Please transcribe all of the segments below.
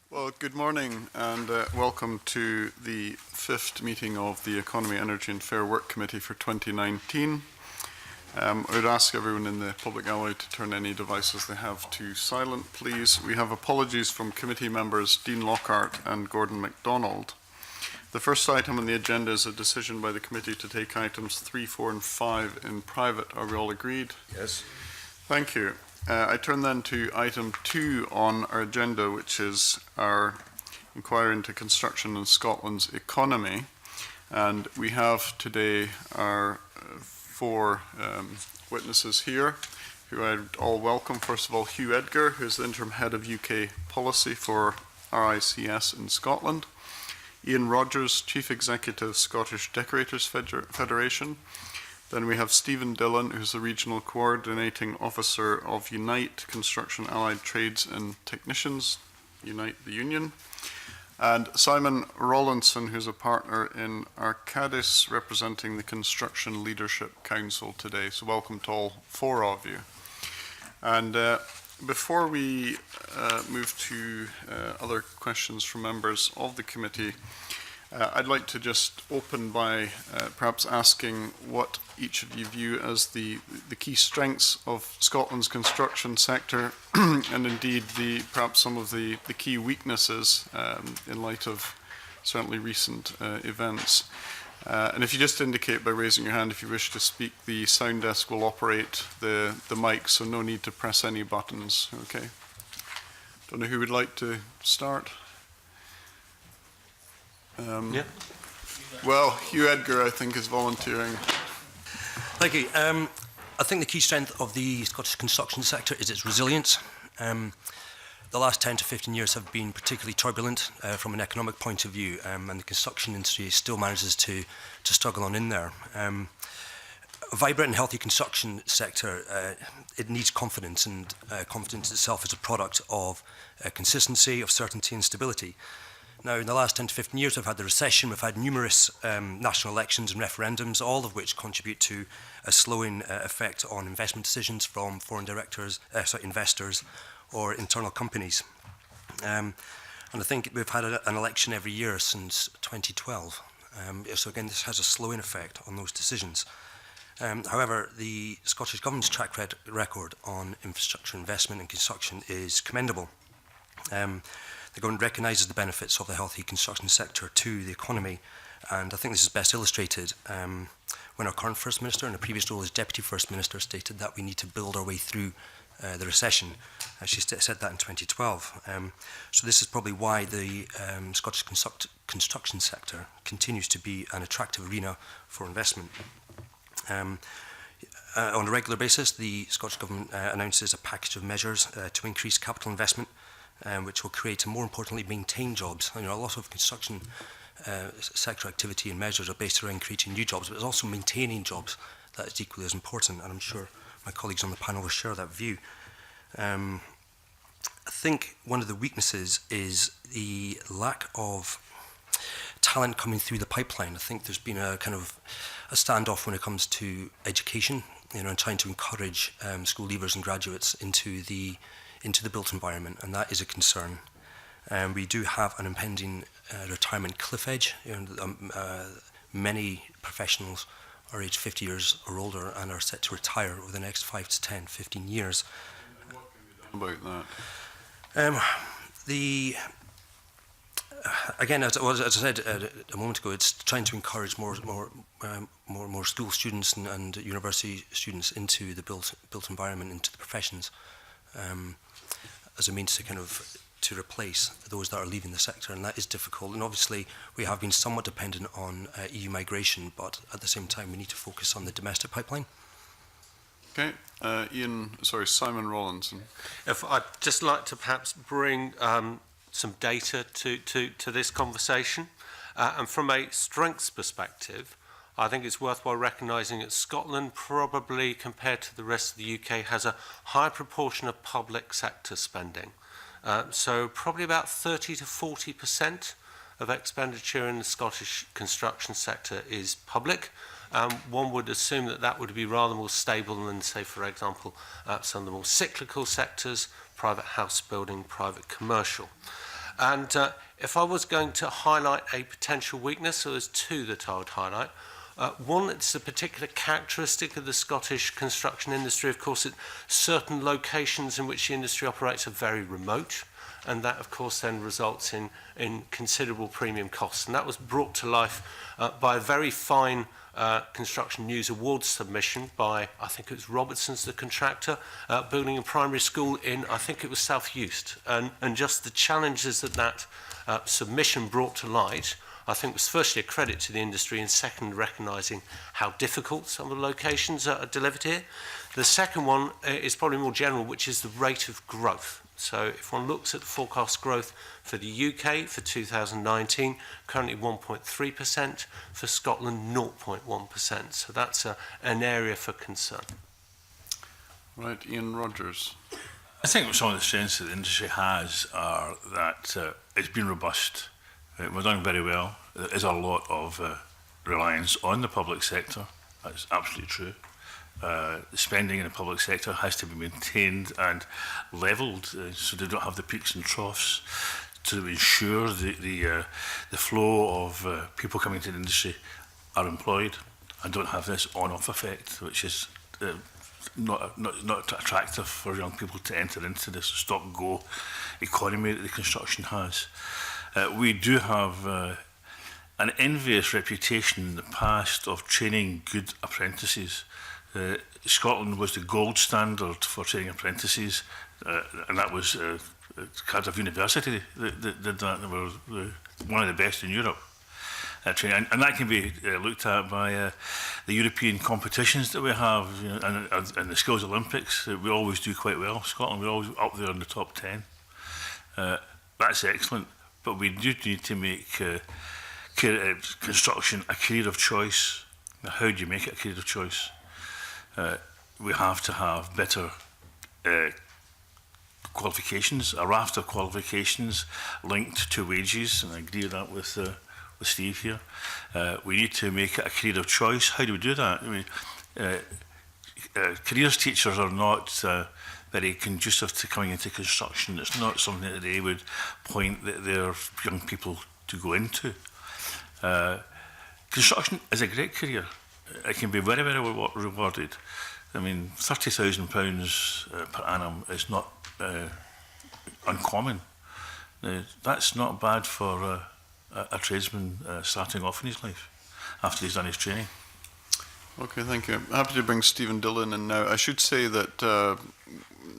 Well, good morning and welcome to the fifth meeting of the Economy, Energy and Fair Work Committee for 2019. I would ask everyone in the public gallery to turn any devices they have to silent, please. We have apologies from committee members Dean Lockhart and Gordon MacDonald. The first item on the agenda is a decision by the committee to take items 3, 4 and 5 in private. Are we all agreed? Yes. Thank you. I turn then to item 2 on our agenda, which is our inquiry into construction in Scotland's economy. And we have today our four witnesses here, who I'd all welcome. First of all, Hugh Edgar, who is the interim head of UK policy for RICS in Scotland. Ian Rogers, Chief Executive, Scottish Decorators Federation. Then we have Stephen Dillon, who's the Regional Coordinating Officer of Unite Construction Allied Trades and Technicians, Unite the Union. And Simon Rawlinson, who's a partner in Arcadis, representing the Construction Leadership Council today. So welcome to all four of you. And before we move to other questions from members of the committee, I'd like to just open by perhaps asking what each of you view as the key strengths of Scotland's construction sector and indeed perhaps some of the key weaknesses in light of certainly recent events. And if you just indicate by raising your hand if you wish to speak, the sound desk will operate the mic, so no need to press any buttons. Okay. Don't know who would like to start. Yeah. Well, Hugh Edgar, I think, is volunteering. Thank you. I think the key strength of the Scottish construction sector is its resilience. The last 10 to 15 years have been particularly turbulent from an economic point of view, and the construction industry still manages to struggle on in there. A vibrant and healthy construction sector, it needs confidence, and confidence itself is a product of consistency, of certainty and stability. Now, in the last 10 to 15 years, we've had the recession, we've had numerous national elections and referendums, all of which contribute to a slowing effect on investment decisions from foreign investors or internal companies. And I think we've had an election every year since 2012. So again, this has a slowing effect on those decisions. However, the Scottish Government's track record on infrastructure investment and construction is commendable. The government recognises the benefits of the healthy construction sector to the economy, and I think this is best illustrated when our current First Minister, in a previous role as Deputy First Minister, stated that we need to build our way through the recession. She said that in 2012. So this is probably why the Scottish construction sector continues to be an attractive arena for investment. On a regular basis, the Scottish Government announces a package of measures to increase capital investment, which will create and, more importantly, maintain jobs. You know, a lot of construction sector activity and measures are based around creating new jobs, but it's also maintaining jobs that is equally as important, and I'm sure my colleagues on the panel will share that view. I think one of the weaknesses is the lack of talent coming through the pipeline. I think there's been a kind of a standoff when it comes to education, you know, and trying to encourage school leavers and graduates into the built environment, and that is a concern. We do have an impending retirement cliff edge. You know, many professionals are aged 50 years or older and are set to retire over the next 5 to 10, 15 years. And what can be done about that? Again, as I said a moment ago, it's trying to encourage more school students and university students into the built environment, into the professions, as a means to replace those that are leaving the sector, and that is difficult. And obviously, we have been somewhat dependent on EU migration, but at the same time, we need to focus on the domestic pipeline. Okay, Simon Rawlinson. If I'd just like to perhaps bring some data to this conversation, and from a strengths perspective, I think it's worthwhile recognising that Scotland, probably compared to the rest of the UK, has a high proportion of public sector spending. So probably about 30 to 40% of expenditure in the Scottish construction sector is public. One would assume that that would be rather more stable than, say, for example, some of the more cyclical sectors, private house building, private commercial. And if I was going to highlight a potential weakness, so there's two that I would highlight. One, it's a particular characteristic of the Scottish construction industry. Of course, certain locations in which the industry operates are very remote, and that, of course, then results in considerable premium costs. And that was brought to life by a very fine Construction News Awards submission by, I think it was Robertson's, the contractor, building a primary school in, I think it was South Eust. And just the challenges that submission brought to light, I think, was firstly a credit to the industry, and second, recognising how difficult some of the locations are delivered here. The second one is probably more general, which is the rate of growth. So if one looks at the forecast growth for the UK for 2019, currently 1.3%, for Scotland 0.1%. So that's an area for concern. Right, Ian Rogers. I think some of the strengths that the industry has are that it's been robust. We're doing very well. There is a lot of reliance on the public sector. That's absolutely true. The spending in the public sector has to be maintained and levelled so they don't have the peaks and troughs, to ensure the flow of people coming to the industry are employed and don't have this on-off effect, which is not attractive for young people to enter into this stop-go economy that the construction has. We do have an envious reputation in the past of training good apprentices. Scotland was the gold standard for training apprentices, and that was Cardiff University that did that. They were one of the best in Europe. Training. And that can be looked at by the European competitions that we have, you know, and the Skills Olympics. We always do quite well. Scotland, we're always up there in the top 10. That's excellent. But we do need to make construction a career of choice. Now, how do you make it a career of choice? We have to have better qualifications, a raft of qualifications linked to wages, and I agree with that with Steve here. We need to make it a career of choice. How do we do that? I mean, careers teachers are not very conducive to coming into construction. It's not something that they would point their young people to go into. Construction is a great career. It can be very, very rewarded. I mean, £30,000 per annum is not uncommon. That's not bad for a tradesman starting off in his life after he's done his training. Okay, thank you. I'm happy to bring Stephen Dillon in now. I should say that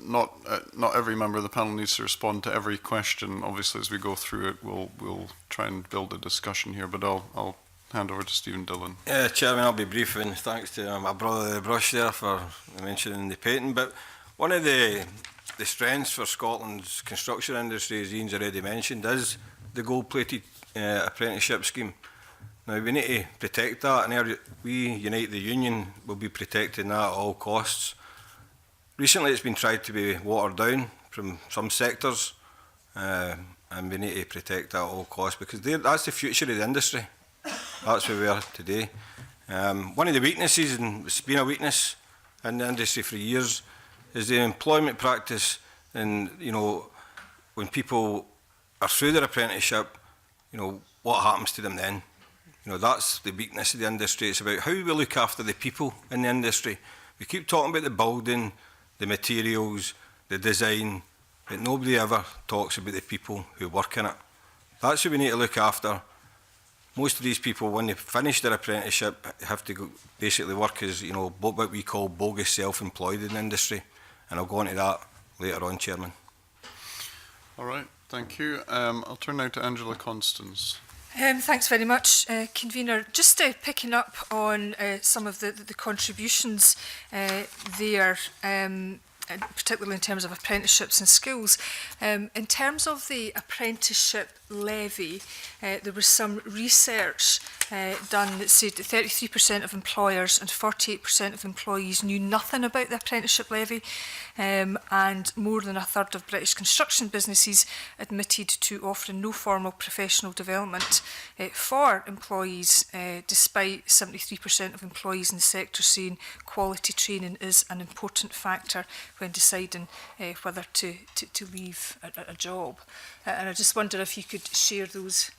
not every member of the panel needs to respond to every question. Obviously, as we go through it, we'll try and build a discussion here, but I'll hand over to Stephen Dillon. Chairman, I'll be brief, and thanks to my brother Brush there for mentioning the patent. But one of the strengths for Scotland's construction industry, as Ian's already mentioned, is the gold-plated apprenticeship scheme. Now, we need to protect that, and we, Unite the Union, will be protecting that at all costs. Recently, it's been tried to be watered down from some sectors, and we need to protect that at all costs, because that's the future of the industry. That's where we are today. One of the weaknesses, and it's been a weakness in the industry for years, is the employment practice. And, you know, when people are through their apprenticeship, you know, what happens to them then? You know, that's the weakness of the industry. It's about how we look after the people in the industry. We keep talking about the building, the materials, the design, but nobody ever talks about the people who work in it. That's who we need to look after. Most of these people, when they finish their apprenticeship, have to go, basically work as, you know, what we call bogus self-employed in the industry. And I'll go on to that later on, Chairman. All right, thank you. I'll turn now to Angela Constance. Thanks very much, Convener. Just picking up on some of the contributions there, particularly in terms of apprenticeships and skills. In terms of the apprenticeship levy, there was some research done that said that 33% of employers and 48% of employees knew nothing about the apprenticeship levy, and more than a third of British construction businesses admitted to offering no formal professional development for employees, despite 73% of employees in the sector saying quality training is an important factor when deciding whether to leave a job. And I just wonder if you could share those,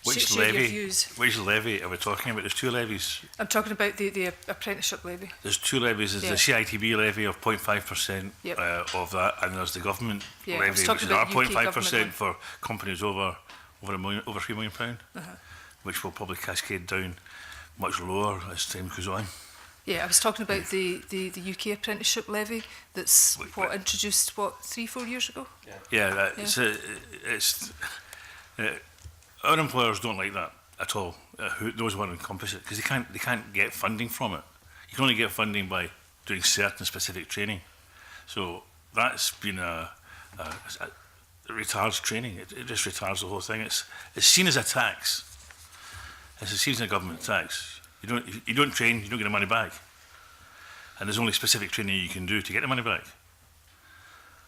share your views. Which levy are we talking about? There's two levies. I'm talking about the apprenticeship levy. There's two levies. There's the CITB levy of 0.5% Yep. of that, and there's the government Yeah, I was levy, which talking is our about UK 0.5% government for companies over £3 million, which will probably cascade down much lower as time goes on. Yeah, I was talking about the UK apprenticeship levy that's introduced 3-4 years ago. Yeah, our employers don't like that at all. Those who encompass it, because they can't get funding from it. You can only get funding by doing certain specific training. So that's been it retards training. It just retards the whole thing. It's seen as a tax. It's seen as a government tax. You don't train, you don't get the money back. And there's only specific training you can do to get the money back.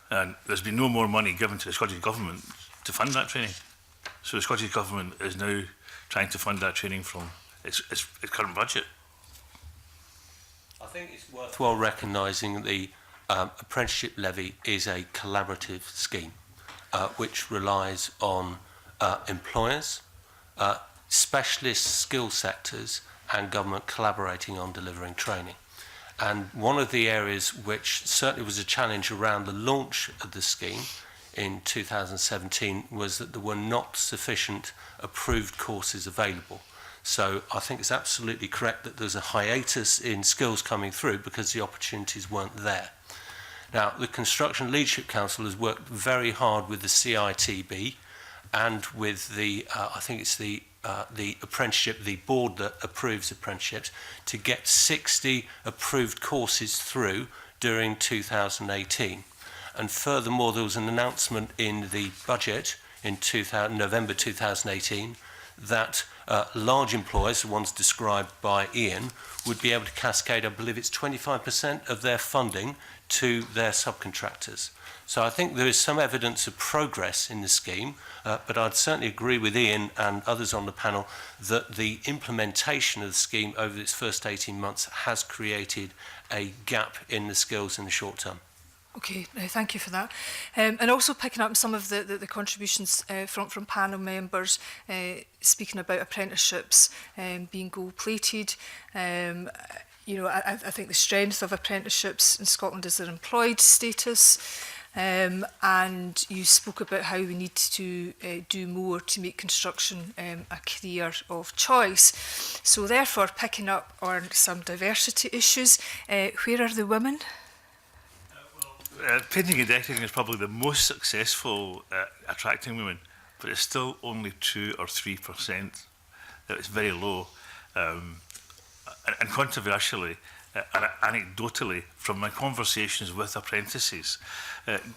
And there's been no more money given to the Scottish Government to fund that training. So the Scottish Government is now trying to fund that training from its current budget. I think it's worthwhile recognising the apprenticeship levy is a collaborative scheme which relies on employers, specialist skill sectors and government collaborating on delivering training. And one of the areas which certainly was a challenge around the launch of the scheme in 2017 was that there were not sufficient approved courses available. So I think it's absolutely correct that there's a hiatus in skills coming through because the opportunities weren't there. Now, the Construction Leadership Council has worked very hard with the CITB and with the, I think it's the apprenticeship, the board that approves apprenticeships, to get 60 approved courses through during 2018. And furthermore, there was an announcement in the budget in November 2018 that large employers, the ones described by Ian, would be able to cascade, I believe it's 25% of their funding to their subcontractors. So I think there is some evidence of progress in the scheme, but I'd certainly agree with Ian and others on the panel that the implementation of the scheme over its first 18 months has created a gap in the skills in the short term. Okay, thank you for that. And also picking up some of the contributions from panel members, speaking about apprenticeships being gold-plated. You know, I think the strength of apprenticeships in Scotland is their employed status. And you spoke about how we need to do more to make construction a career of choice. So therefore, picking up on some diversity issues, where are the women? Painting and decorating is probably the most successful attracting women, but it's still only 2 or 3%. It's very low. And controversially, anecdotally, from my conversations with apprentices,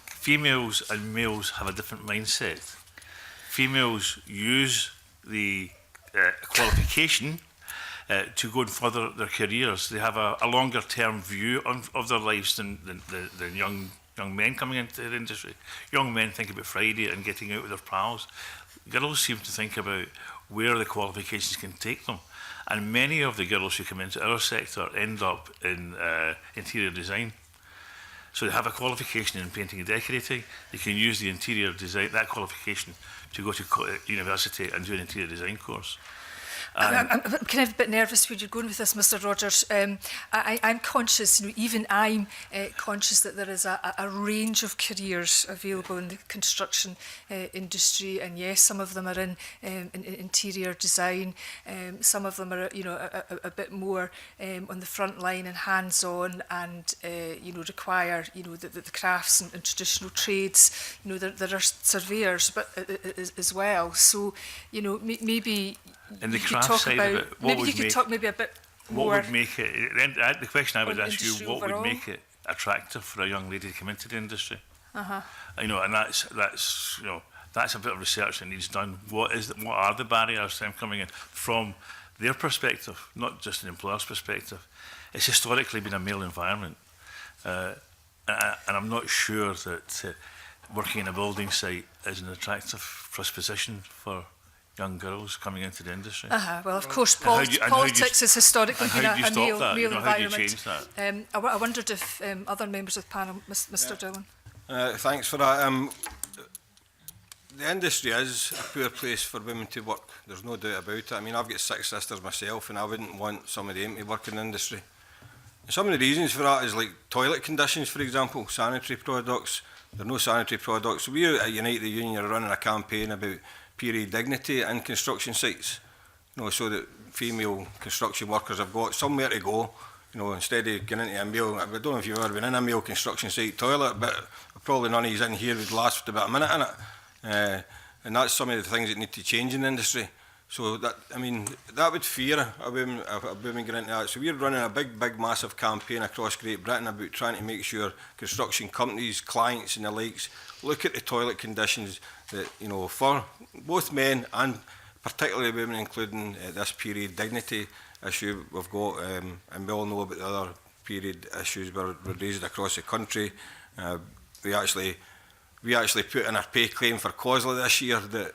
females and males have a different mindset. Females use the qualification to go and further their careers. They have a longer term view of their lives than young men coming into the industry. Young men think about Friday and getting out with their pals. Girls seem to think about where the qualifications can take them. And many of the girls who come into our sector end up in interior design. So they have a qualification in painting and decorating. They can use the interior design, that qualification, to go to university and do an interior design course. I'm kind of a bit nervous where you're going with this, Mr. Rogers. I'm conscious, you know, even I'm conscious that there is a range of careers available in the construction industry, and yes, some of them are in interior design. Some of them are, you know, a bit more on the front line and hands-on, and you know, require, you know, the crafts and traditional trades. You know, there are surveyors, but as well. So, you know, maybe. In the craft side of it, maybe you could talk maybe a bit more. What would make it? The question I would ask you: what overall would make it attractive for a young lady to come into the industry? Uh-huh. You know, and that's that's a bit of research that needs done. What are the barriers to them coming in from their perspective, not just an employer's perspective? It's historically been a male environment, and I'm not sure that working in a building site is an attractive position for young girls coming into the industry. Well, of course, politics has historically been a male environment. How do you change that? I wondered if other members of the panel, Mr. Dillon. Thanks for that. The industry is a poor place for women to work. There's no doubt about it. I mean, I've got 6 sisters myself, and I wouldn't want some of them to work in the industry. And some of the reasons for that is like toilet conditions, for example, sanitary products. There are no sanitary products. So we at Unite the Union are running a campaign about period dignity in construction sites, you know, so that female construction workers have got somewhere to go, you know, instead of getting into a male. I don't know if you've ever been in a male construction site toilet, but probably none of you in here would last for about a minute in it. And that's some of the things that need to change in the industry. So that, I mean, that would fear a woman getting into that. So we're running a big, massive campaign across Great Britain about trying to make sure construction companies, clients and the likes look at the toilet conditions that, you know, for both men and particularly women, including this period dignity issue we've got, and we all know about the other period issues were raised across the country. We actually put in our pay claim for COSLA this year that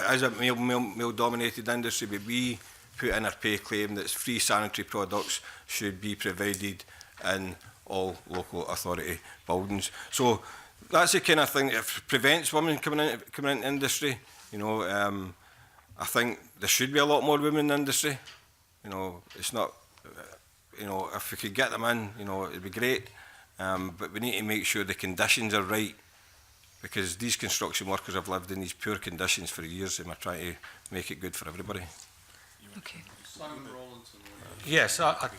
as a male-dominated industry, but we put in our pay claim that free sanitary products should be provided in all local authority buildings. So that's the kind of thing that prevents women coming into industry. You know, I think there should be a lot more women in the industry. You know, it's not, you know, if we could get them in, you know, it'd be great. But we need to make sure the conditions are right, because these construction workers have lived in these poor conditions for years, and we're trying to make it good for everybody. Okay. Yes, I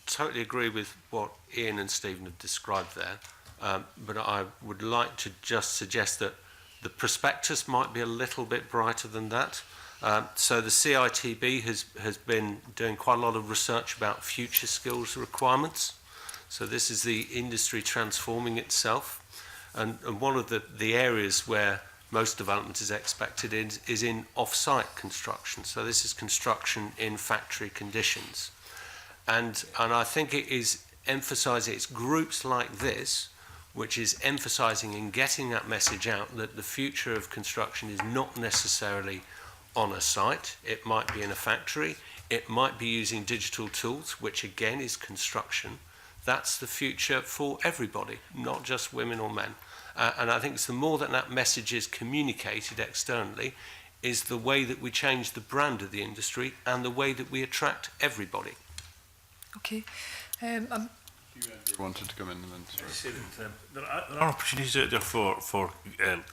totally agree with what Ian and Stephen have described there, but I would like to just suggest that the prospectus might be a little bit brighter than that. So the CITB has been doing quite a lot of research about future skills requirements. So this is the industry transforming itself. And one of the areas where most development is expected is in off-site construction. So this is construction in factory conditions. And I think it is emphasising, it's groups like this which is emphasising and getting that message out that the future of construction is not necessarily on a site. It might be in a factory. It might be using digital tools, which again is construction. That's the future for everybody, not just women or men. And I think it's the more that that message is communicated externally, is the way that we change the brand of the industry and the way that we attract everybody. Okay. You wanted to come in and then, sorry. There are opportunities out there for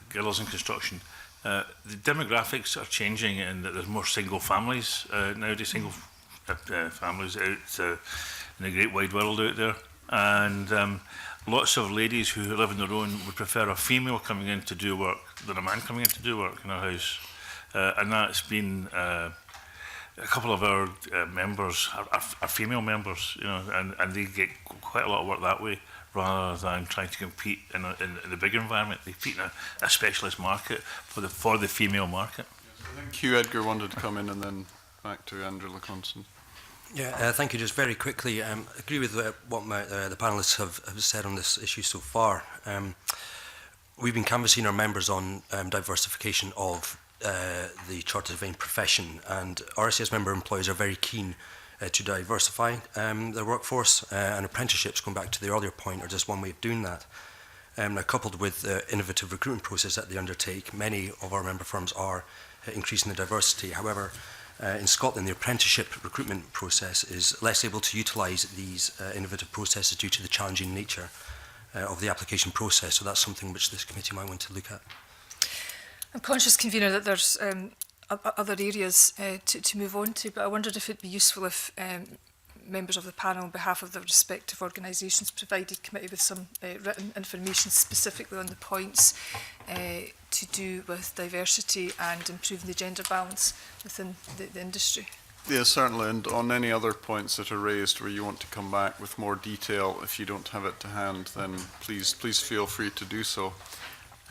girls in construction. The demographics are changing, and that there's more single families nowadays, single families out in the great wide world out there, and lots of ladies who live on their own would prefer a female coming in to do work than a man coming in to do work in their house, and that's been a couple of our members are female members, you know, and they get quite a lot of work that way rather than trying to compete in the bigger environment. They compete in a specialist market for the female market. I think Hugh Edgar wanted to come in and then back to Andrew LeConstant. Yeah, thank you. Just very quickly, I agree with what the panellists have said on this issue so far. We've been canvassing our members on diversification of the chartered surveying profession, and RSCS member employees are very keen to diversify their workforce, and apprenticeships, going back to the earlier point, are just one way of doing that. Now, coupled with the innovative recruitment process that they undertake, many of our member firms are increasing the diversity. However, in Scotland, the apprenticeship recruitment process is less able to utilise these innovative processes due to the challenging nature of the application process. So that's something which this committee might want to look at. I'm conscious, Convener, that there's other areas to move on to, but I wondered if it'd be useful if members of the panel, on behalf of their respective organisations, provided committee with some written information specifically on the points to do with diversity and improving the gender balance within the industry. Yes, certainly, and on any other points that are raised where you want to come back with more detail, if you don't have it to hand, then please feel free to do so.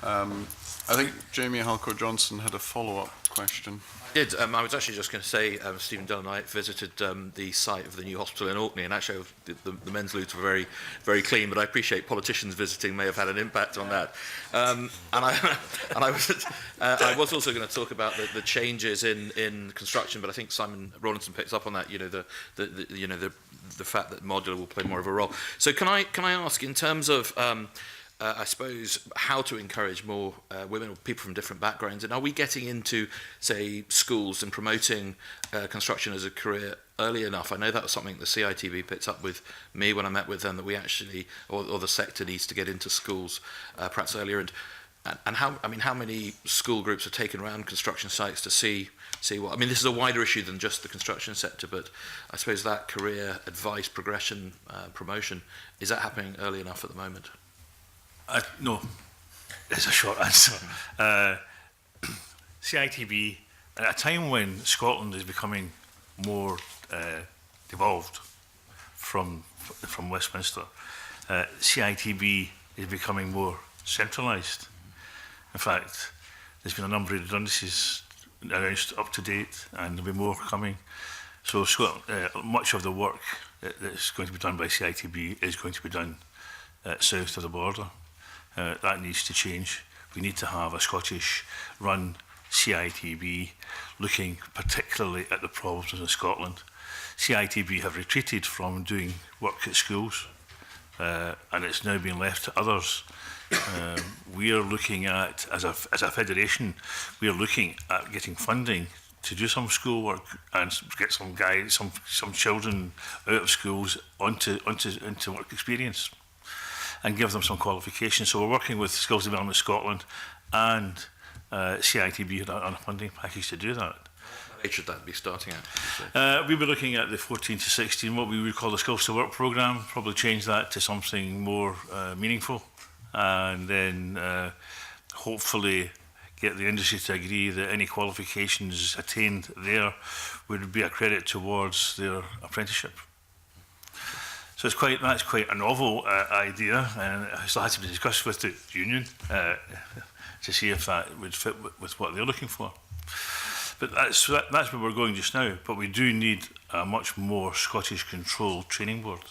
I think Jamie Halco-Johnson had a follow-up question. Did. I was actually just going to say, Stephen Dunn and I visited the site of the new hospital in Orkney, and actually the men's loots were very, very clean, but I appreciate politicians visiting may have had an impact on that. And I was also going to talk about the changes in construction, but I think Simon Rawlinson picks up on that, the fact that modular will play more of a role. So can I ask, in terms of I suppose, how to encourage more women or people from different backgrounds, and are we getting into, say, schools and promoting construction as a career early enough? I know that was something the CITB picked up with me when I met with them, that we actually, or the sector needs to get into schools perhaps earlier. And how many school groups are taken around construction sites to see what, I mean, this is a wider issue than just the construction sector, but I suppose that career advice, progression, promotion, is that happening early enough at the moment? No, it's a short answer. CITB, at a time when Scotland is becoming more devolved from Westminster, CITB is becoming more centralised. In fact, there's been a number of redundancies announced up to date, and there'll be more coming. So much of the work that's going to be done by CITB is going to be done south of the border. That needs to change. We need to have a Scottish-run CITB looking particularly at the problems in Scotland. CITB have retreated from doing work at schools, and it's now been left to others. We are looking at, as a federation, we are looking at getting funding to do some school work and get some guys, some children out of schools into work experience, and give them some qualifications. So we're working with Skills Development Scotland and CITB on a funding package to do that. What age should that be starting at? We'll be looking at the 14 to 16, what we would call the Skills to Work programme, probably change that to something more meaningful, and then hopefully get the industry to agree that any qualifications attained there would be a credit towards their apprenticeship. So that's quite a novel idea, and it still has to be discussed with the union to see if that would fit with what they're looking for. But that's where we're going just now. But we do need a much more Scottish-controlled training board.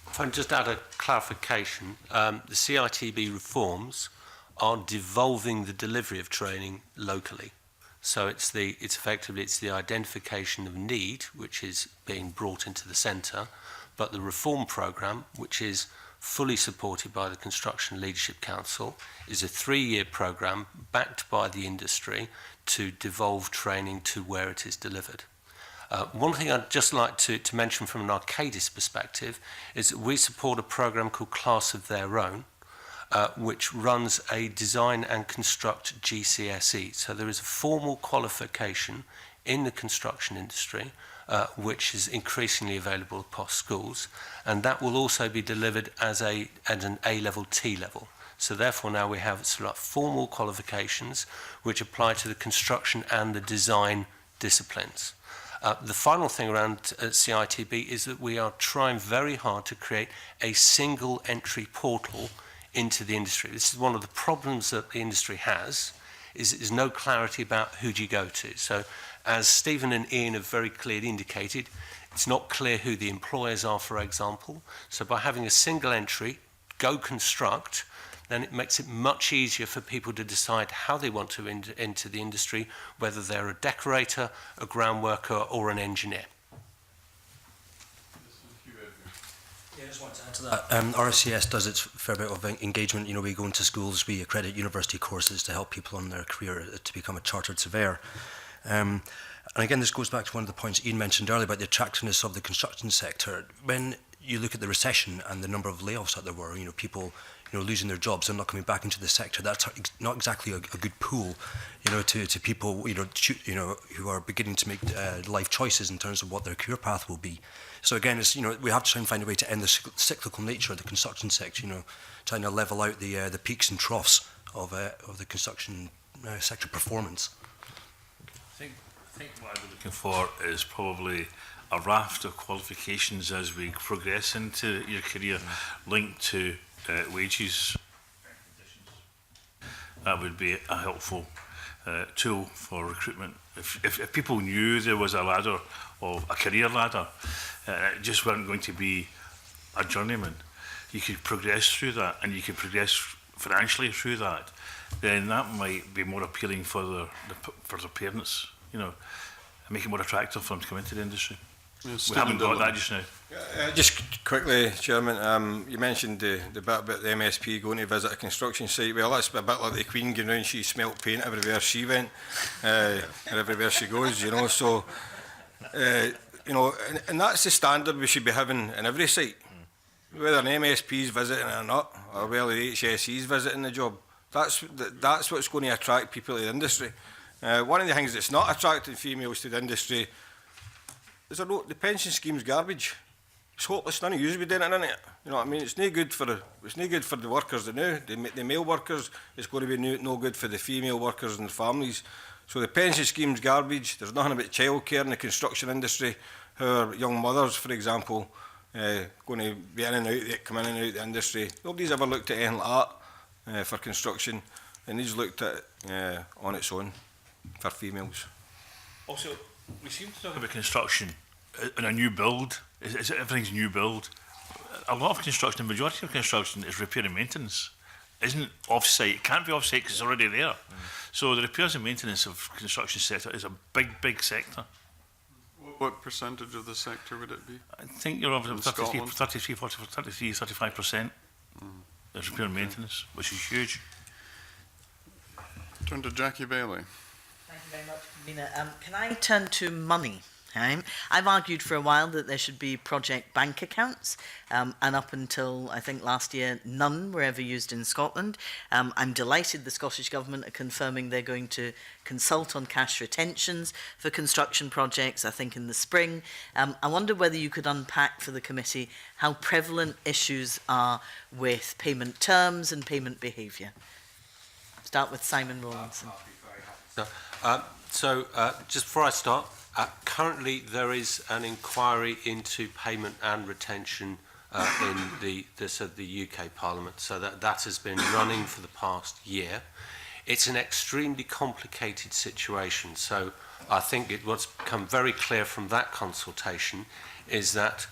If I can just add a clarification, the CITB reforms are devolving the delivery of training locally. So it's effectively the identification of need which is being brought into the centre, but the reform programme, which is fully supported by the Construction Leadership Council, is a 3-year programme backed by the industry to devolve training to where it is delivered. One thing I'd just like to mention from an Arcadis perspective is that we support a programme called Class of Their Own, which runs a design and construct GCSE. So there is a formal qualification in the construction industry which is increasingly available across schools, and that will also be delivered as an A-level, T-level. So therefore now we have sort of formal qualifications which apply to the construction and the design disciplines. The final thing around CITB is that we are trying very hard to create a single entry portal into the industry. This is one of the problems that the industry has, is no clarity about who do you go to. So as Stephen and Ian have very clearly indicated, it's not clear who the employers are, for example. So by having a single entry, Go Construct, then it makes it much easier for people to decide how they want to enter the industry, whether they're a decorator, a ground worker, or an engineer. Yeah, I just want to add to that. RSCS does its fair bit of engagement. You know, we go into schools, we accredit university courses to help people on their career to become a chartered surveyor. And again, this goes back to one of the points Ian mentioned earlier about the attractiveness of the construction sector. When you look at the recession and the number of layoffs that there were, you know, people, you know, losing their jobs and not coming back into the sector, that's not exactly a good pool, you know, to people, you know, who are beginning to make life choices in terms of what their career path will be. So again, it's, you know, we have to try and find a way to end the cyclical nature of the construction sector, you know, trying to level out the peaks and troughs of the construction sector performance. I think what I'd be looking for is probably a raft of qualifications as we progress into your career linked to wages that would be a helpful tool for recruitment. If people knew there was a ladder, of a career ladder, it just weren't going to be a journeyman, you could progress through that, and you could progress financially through that, then that might be more appealing for the parents, you know, and make it more attractive for them to come into the industry. Yes, We haven't got Stephen that just now. Just quickly, Chairman, you mentioned the bit about the MSP going to visit a construction site. Well, that's a bit like the Queen going round, she smelt paint everywhere she went, and everywhere she goes, you know. So, you know, and that's the standard we should be having in every site. Whether an MSP is visiting it or not, or whether the HSE is visiting the job, that's what's going to attract people to the industry. One of the things that's not attracting females to the industry is the pension scheme's garbage. It's hopeless. None of you be doing it, innit? You know what I mean? It's no good for the workers the male workers. It's going to be no good for the female workers and the families. So the pension scheme's garbage. There's nothing about childcare in the construction industry. Our young mothers, for example, going to be in and out, come in and out the industry. Nobody's ever looked at anything like that for construction, and he's looked at it on its own for females. Also, we seem to talk about construction in a new build. Everything's new build. A lot of construction, the majority of construction is repair and maintenance. Isn't off-site. It can't be off-site because it's already there. So the repairs and maintenance of construction sector is a big sector. What percentage of the sector would it be? I think you're over In 33, Scotland? 35%. There's repair and maintenance, which is huge. Turn to Jackie Bailey. Thank you very much, Convener. Can I turn to money? I've argued for a while that there should be project bank accounts, and up until, I think, last year, none were ever used in Scotland. I'm delighted the Scottish Government are confirming they're going to consult on cash retentions for construction projects, I think, in the spring. I wonder whether you could unpack for the committee how prevalent issues are with payment terms and payment behaviour. Start with Simon Rawlinson. Just before I start, currently there is an inquiry into payment and retention in the UK Parliament, so that has been running for the past year. It's an extremely complicated situation, so I think what's become very clear from that consultation is that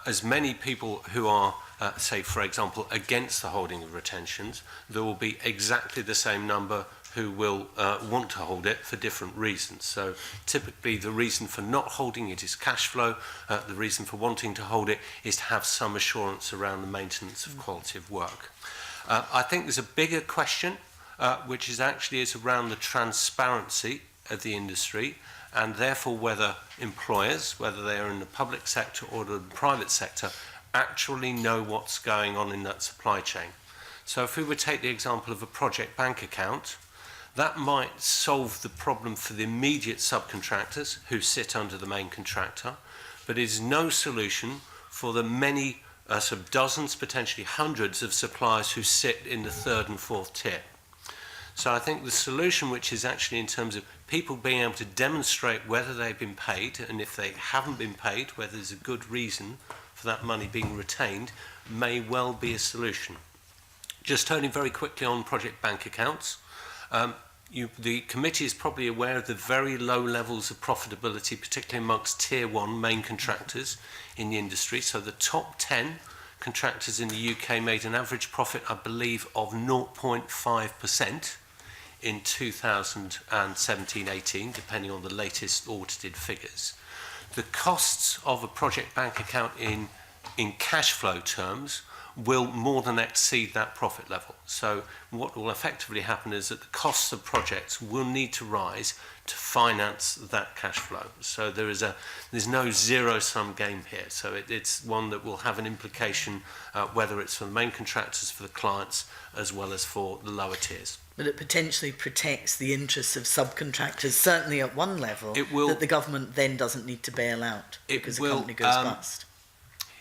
as many people who are, say, for example, against the holding of retentions, there will be exactly the same number who will want to hold it for different reasons. So typically the reason for not holding it is cash flow. The reason for wanting to hold it is to have some assurance around the maintenance of quality of work. I think there's a bigger question, which is around the transparency of the industry, and therefore whether employers, whether they are in the public sector or the private sector, actually know what's going on in that supply chain. So if we would take the example of a project bank account, that might solve the problem for the immediate subcontractors who sit under the main contractor, but is no solution for the many, dozens, potentially hundreds of suppliers who sit in the third and fourth tier. So I think the solution, which is actually in terms of people being able to demonstrate whether they've been paid, and if they haven't been paid, whether there's a good reason for that money being retained, may well be a solution. Just turning very quickly on project bank accounts. The committee is probably aware of the very low levels of profitability, particularly amongst tier one main contractors in the industry. So the top 10 contractors in the UK made an average profit, I believe, of 0.5% in 2017-18, depending on the latest audited figures. The costs of a project bank account in cash flow terms will more than exceed that profit level. So what will effectively happen is that the costs of projects will need to rise to finance that cash flow. So there's no zero-sum game here. So it's one that will have an implication, whether it's for the main contractors, for the clients, as well as for the lower tiers. But it potentially protects the interests of subcontractors, certainly at one level, It will, that the government then doesn't need to bail out because the company goes bust.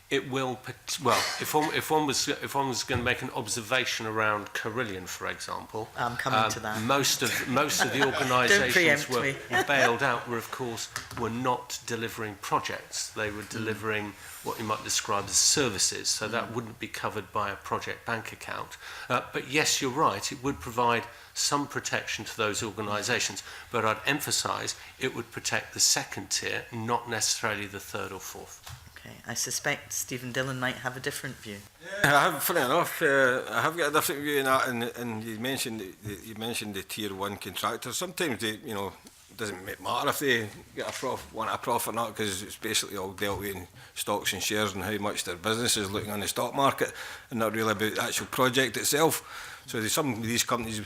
it will, well, if one was going to make an observation around Carillion, for example, I'm coming to that. Most of the organisations preempt were bailed out were not delivering projects. They were delivering what you might describe as services, so that wouldn't be covered by a project bank account. But yes, you're right, it would provide some protection to those organisations, but I'd emphasise it would protect the second tier, not necessarily the third or fourth. Okay, I suspect Stephen Dillon might have a different view. I have, funny enough, I have got a different view in that, and you mentioned the tier one contractors. Sometimes they, you know, it doesn't matter if they get want a profit or not, because it's basically all dealt with in stocks and shares and how much their business is looking on the stock market, and not really about the actual project itself. So some of these companies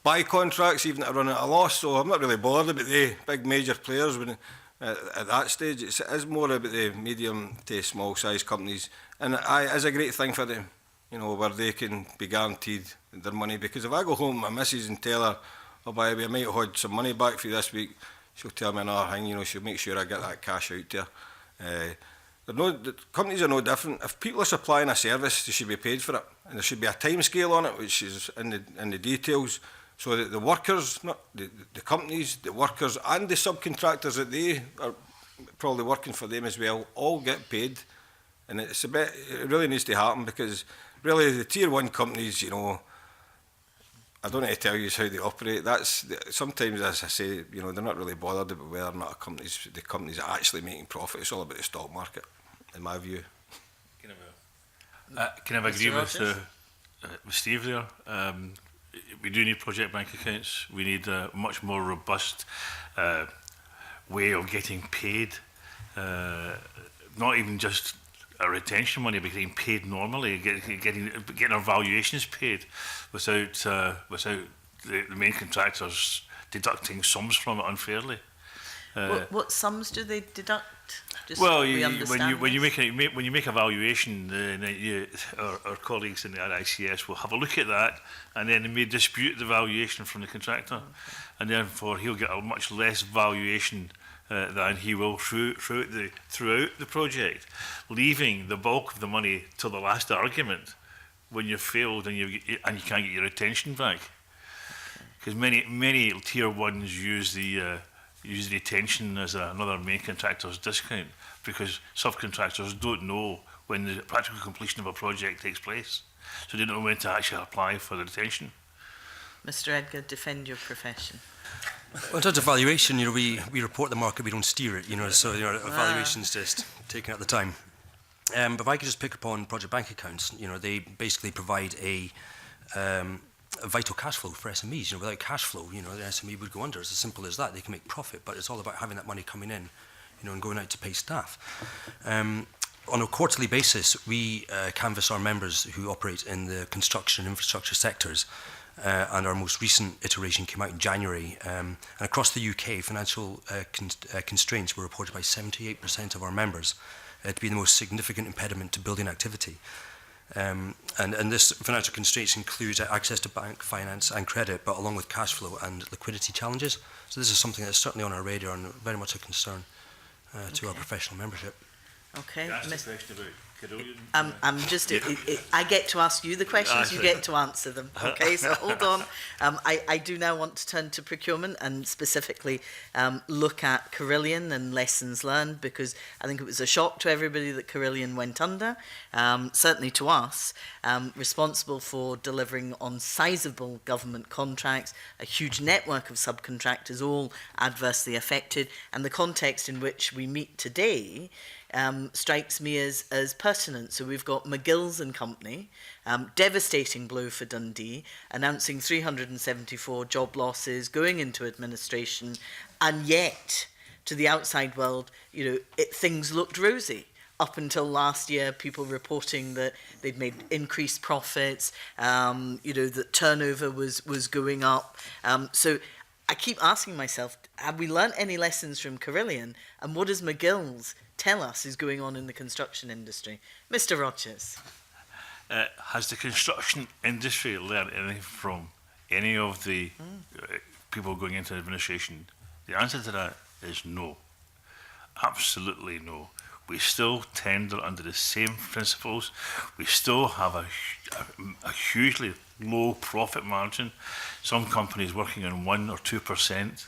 buy contracts even at running at a loss. So I'm not really bothered about the big major players when. At that stage, it is more about the medium to small size companies, and it is a great thing for them, you know, where they can be guaranteed their money. Because if I go home to my missus and tell her, oh, by the way, I might hold some money back for you this week, she'll tell me another thing, you know, she'll make sure I get that cash out to her. The companies are no different. If people are supplying a service, they should be paid for it, and there should be a time scale on it, which is in the details. So that the workers, not the companies, the workers and the subcontractors that they are probably working for them as well, all get paid. And it really needs to happen, because really the tier one companies, you know, I don't need to tell you how they operate. Sometimes, as I say, you know, they're not really bothered about whether or not the company's are actually making profit. It's all about the stock market, in my view. Can I agree with Steve there? We do need project bank accounts. We need a much more robust way of getting paid. Not even just our retention money, but getting paid normally, getting our valuations paid without the main contractors deducting sums from it unfairly. What sums do they deduct? Just well, so when you make a valuation, our colleagues in the RICS will have a look at that, and then they may dispute the valuation from the contractor, and therefore he'll get a much less valuation than he will throughout the project, leaving the bulk of the money till the last argument when you've failed and you can't get your retention back, because many tier ones use the retention as another main contractor's discount, because subcontractors don't know when the practical completion of a project takes place, so they don't know when to actually apply for the retention. Mr. Edgar, defend your profession. Well, in terms of valuation, you know, we report the market, we don't steer it, you know, so, you know, valuation's just taken at the time. But if I could just pick up on project bank accounts, you know, they basically provide a vital cash flow for SMEs. You know, without cash flow, you know, the SME would go under. It's as simple as that. They can make profit, but it's all about having that money coming in, you know, and going out to pay staff. On a quarterly basis, we canvass our members who operate in the construction and infrastructure sectors, and our most recent iteration came out in January. And across the UK, financial constraints were reported by 78% of our members to be the most significant impediment to building activity. And this financial constraints include access to bank finance and credit, but along with cash flow and liquidity challenges. So this is something that's certainly on our radar and very much a concern to our professional membership. Okay. That's the question about Carillion. I'm just, I get to ask you the questions, you get to answer them. Okay, so hold on. I do now want to turn to procurement and specifically look at Carillion and lessons learned, because I think it was a shock to everybody that Carillion went under, certainly to us, responsible for delivering on sizable government contracts, a huge network of subcontractors, all adversely affected, and the context in which we meet today strikes me as pertinent. So we've got McGill's and Company, devastating blow for Dundee, announcing 374 job losses, going into administration, and yet to the outside world, you know, things looked rosy. Up until last year, people reporting that they'd made increased profits, you know, that turnover was going up. So I keep asking myself, have we learnt any lessons from Carillion, and what does McGill's tell us is going on in the construction industry? Mr. Rogers. Has the construction industry learned anything from any of the people going into administration? The answer to that is no. Absolutely no. We still tender under the same principles. We still have a hugely low profit margin. Some companies working on 1 or 2%.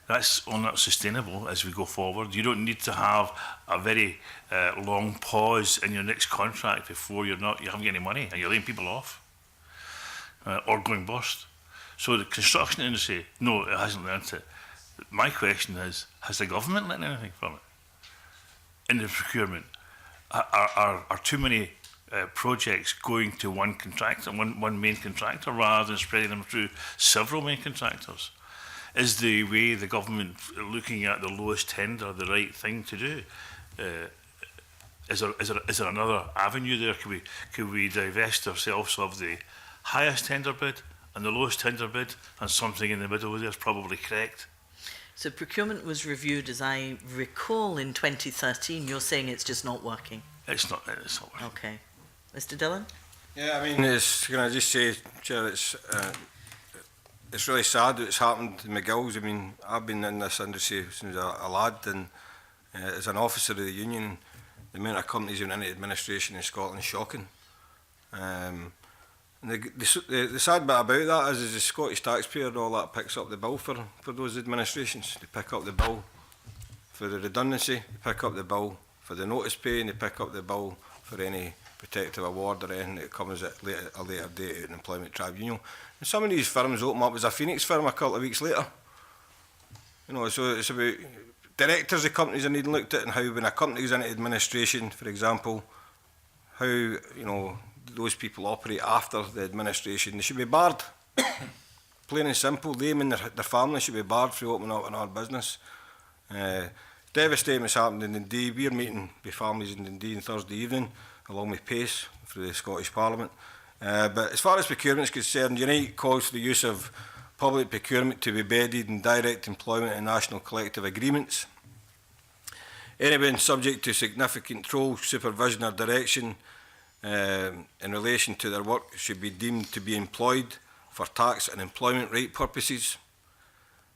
That's not sustainable as we go forward. You don't need to have a very long pause in your next contract before you haven't got any money and you're laying people off or going bust. So the construction industry, no, it hasn't learnt it. My question is, has the government learned anything from it? In the procurement, are too many projects going to one contractor, one main contractor, rather than spreading them through several main contractors? Is the way the government looking at the lowest tender the right thing to do? Is there another avenue there? Could we divest ourselves of the highest tender bid and the lowest tender bid, and something in the middle there is probably correct? So procurement was reviewed, as I recall, in 2013. You're saying it's just not working? It's not working. Okay. Mr. Dillon? Yeah, I mean, can I just say, Chair, it's really sad that it's happened in McGill's. I mean, I've been in this industry since a lad, and as an officer of the union, the amount of companies in any administration in Scotland is shocking. And the sad bit about that is the Scottish taxpayer and all that picks up the bill for those administrations. They pick up the bill for the redundancy, they pick up the bill for the notice pay, and they pick up the bill for any protective award or anything that comes at a later date at an employment tribunal. And some of these firms open up as a Phoenix firm a couple of weeks later. You know, so it's about directors of companies are needing looked at, and how when a company goes into administration, for example, how, you know, those people operate after the administration. They should be barred. Plain and simple. Them and their family should be barred for opening up another business. Devastating what's happened in Dundee. We're meeting with families in Dundee on Thursday evening, along with PACE for the Scottish Parliament. But as far as procurement is concerned, Unite calls for the use of public procurement to be embedded in direct employment and national collective agreements. Anyone subject to significant control, supervision or direction in relation to their work should be deemed to be employed for tax and employment rate purposes.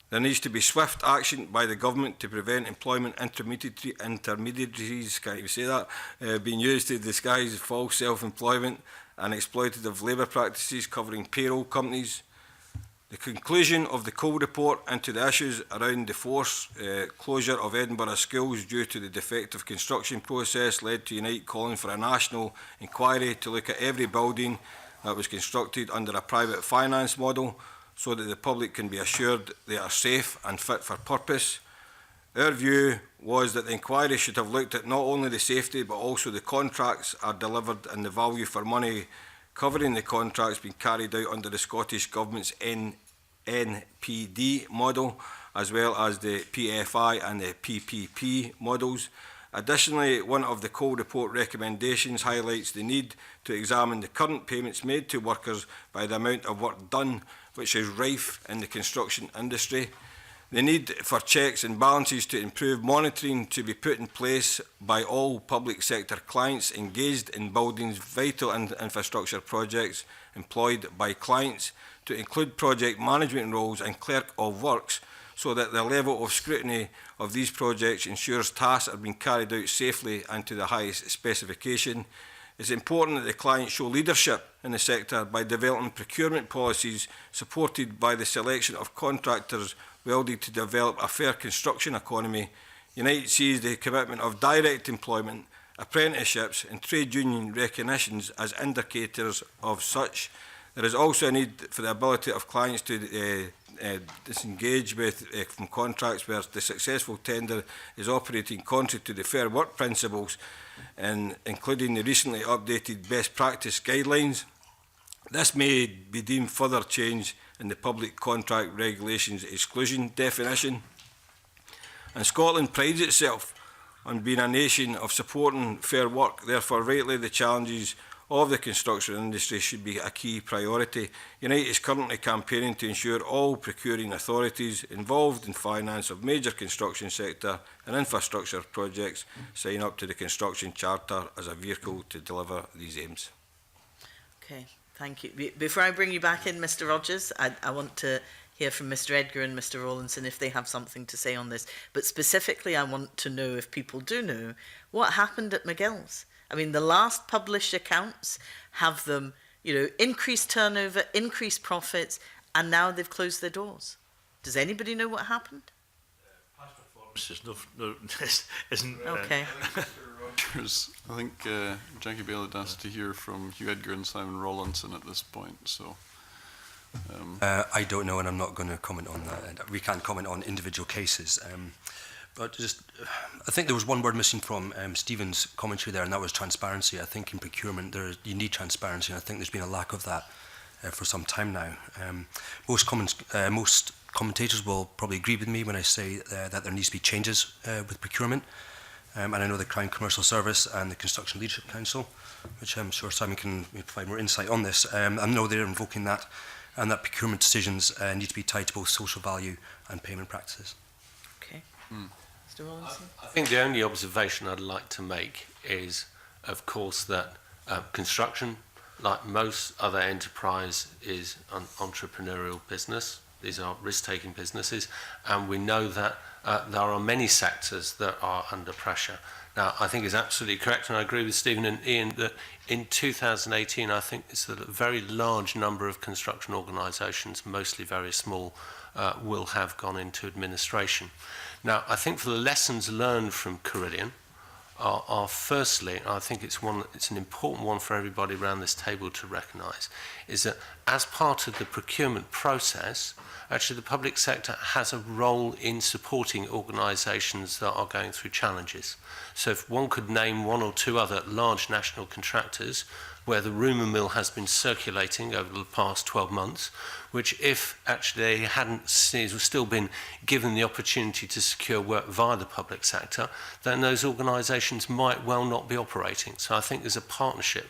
There needs to be swift action by the government to prevent employment intermediaries, can't even say that, being used to disguise false self-employment and exploitative labour practices covering payroll companies. The conclusion of the Cole report into the issues around the forced closure of Edinburgh schools due to the defective construction process led to Unite calling for a national inquiry to look at every building that was constructed under a private finance model so that the public can be assured they are safe and fit for purpose. Our view was that the inquiry should have looked at not only the safety but also the contracts are delivered and the value for money covering the contracts being carried out under the Scottish Government's NPD model, as well as the PFI and the PPP models. Additionally, one of the Cole report recommendations highlights the need to examine the current payments made to workers by the amount of work done, which is rife in the construction industry. The need for checks and balances to improve monitoring to be put in place by all public sector clients engaged in building vital infrastructure projects employed by clients, to include project management roles and clerk of works, so that the level of scrutiny of these projects ensures tasks are being carried out safely and to the highest specification. It's important that the client show leadership in the sector by developing procurement policies supported by the selection of contractors welded to develop a fair construction economy. Unite sees the commitment of direct employment, apprenticeships and trade union recognitions as indicators of such. There is also a need for the ability of clients to disengage from contracts where the successful tender is operating contrary to the Fair Work principles, and including the recently updated best practice guidelines. This may be deemed further change in the public contract regulations exclusion definition. And Scotland prides itself on being a nation of supporting fair work. Therefore, rightly, the challenges of the construction industry should be a key priority. Unite is currently campaigning to ensure all procuring authorities involved in finance of major construction sector and infrastructure projects sign up to the Construction Charter as a vehicle to deliver these aims. Okay, thank you. Before I bring you back in, Mr. Rogers, I want to hear from Mr. Edgar and Mr. Rawlinson if they have something to say on this. But specifically, I want to know, if people do know, what happened at McGill's. I mean, the last published accounts have them, you know, increased turnover, increased profits, and now they've closed their doors. Does anybody know what happened? Past performance isn't. Okay. I think Jackie Bale had asked to hear from Hugh Edgar and Simon Rawlinson at this point, so... I don't know, and I'm not going to comment on that. And we can't comment on individual cases. But just, I think there was one word missing from Stephen's commentary there, and that was transparency. I think in procurement, you need transparency, and I think there's been a lack of that for some time now. Most commentators will probably agree with me when I say that there needs to be changes with procurement. And I know the Crown Commercial Service and the Construction Leadership Council, which I'm sure Simon can provide more insight on this. I know they're invoking that, and that procurement decisions need to be tied to both social value and payment practices. Okay. Mr. Rawlinson? I think the only observation I'd like to make is, of course, that construction, like most other enterprise, is an entrepreneurial business. These are risk-taking businesses, and we know that there are many sectors that are under pressure. Now, I think it's absolutely correct, and I agree with Stephen and Ian, that in 2018, I think it's a very large number of construction organisations, mostly very small, will have gone into administration. Now, I think for the lessons learned from Carillion are firstly, I think it's an important one for everybody around this table to recognise, is that as part of the procurement process, actually the public sector has a role in supporting organisations that are going through challenges. So if one could name one or two other large national contractors where the rumour mill has been circulating over the past 12 months, which if actually they hadn't still been given the opportunity to secure work via the public sector, then those organisations might well not be operating. So I think there's a partnership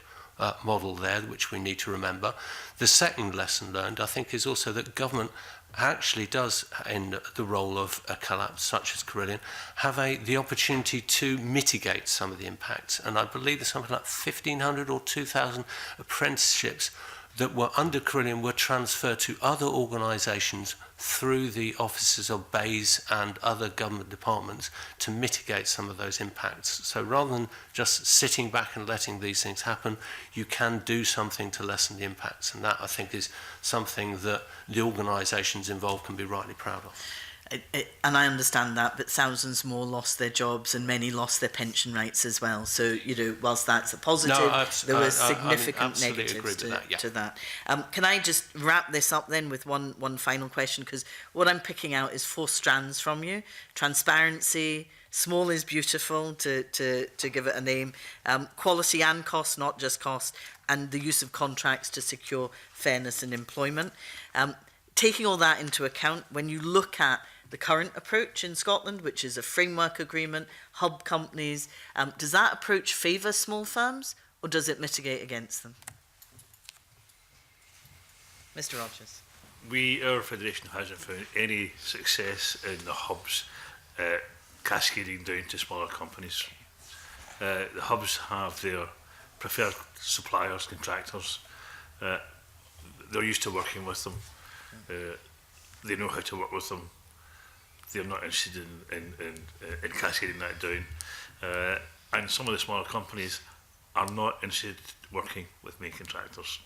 model there which we need to remember. The second lesson learned, I think, is also that government actually does, in the role of a collapse such as Carillion, have the opportunity to mitigate some of the impacts. And I believe there's something like 1,500 or 2,000 apprenticeships that were under Carillion were transferred to other organisations through the offices of BEIS and other government departments to mitigate some of those impacts. So rather than just sitting back and letting these things happen, you can do something to lessen the impacts. And that, I think, is something that the organisations involved can be rightly proud of. And I understand that, but thousands more lost their jobs and many lost their pension rights as well. So, you know, whilst that's a positive, there was significant negatives to that. Can I just wrap this up then with one final question? Because what I'm picking out is 4 strands from you. Transparency, small is beautiful, to give it a name. Quality and cost, not just cost. And the use of contracts to secure fairness in employment. Taking all that into account, when you look at the current approach in Scotland, which is a framework agreement, hub companies, does that approach favour small firms or does it mitigate against them? Mr. Rogers. Our federation hasn't found any success in the hubs cascading down to smaller companies. The hubs have their preferred suppliers, contractors. They're used to working with them. They know how to work with them. They're not interested in cascading that down. And some of the smaller companies are not interested in working with main contractors.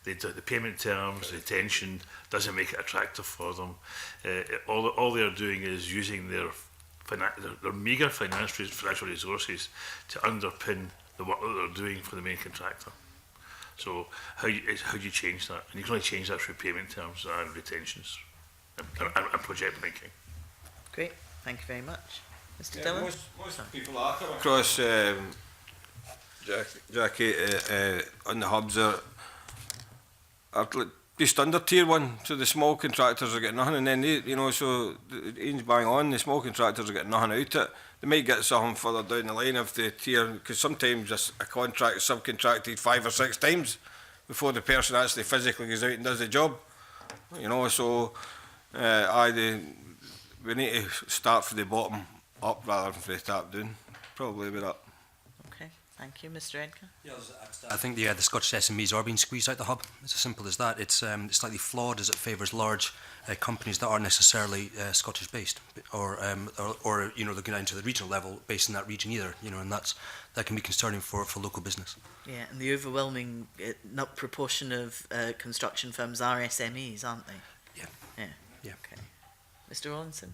The payment terms, the retention doesn't make it attractive for them. All they're doing is using their meagre financial resources to underpin the work that they're doing for the main contractor. So how do you change that? And you can only change that through payment terms and retentions and project linking. Great, thank you very much. Mr. Dillon? Most people I come across, Jackie, on the hubs are just under tier 1, so the small contractors are getting nothing, and then so Ian's bang on, the small contractors are getting nothing out of it. They might get something further down the line if the tier, because sometimes a contract is subcontracted 5 or 6 times before the person actually physically goes out and does the job. So we need to start from the bottom up rather than from the top down. Probably about that. Okay, Thank you, Mr. Edgar. I think the Scottish SMEs are being squeezed out the hub. It's as simple as that. It's slightly flawed as it favours large companies that aren't necessarily Scottish-based, or you know, they're going down to the regional level, based in that region either. You know, and that can be concerning for local business. Yeah, and the overwhelming proportion of construction firms are SMEs, aren't they? Yeah. Yeah. Yeah. Okay. Mr. Rawlinson.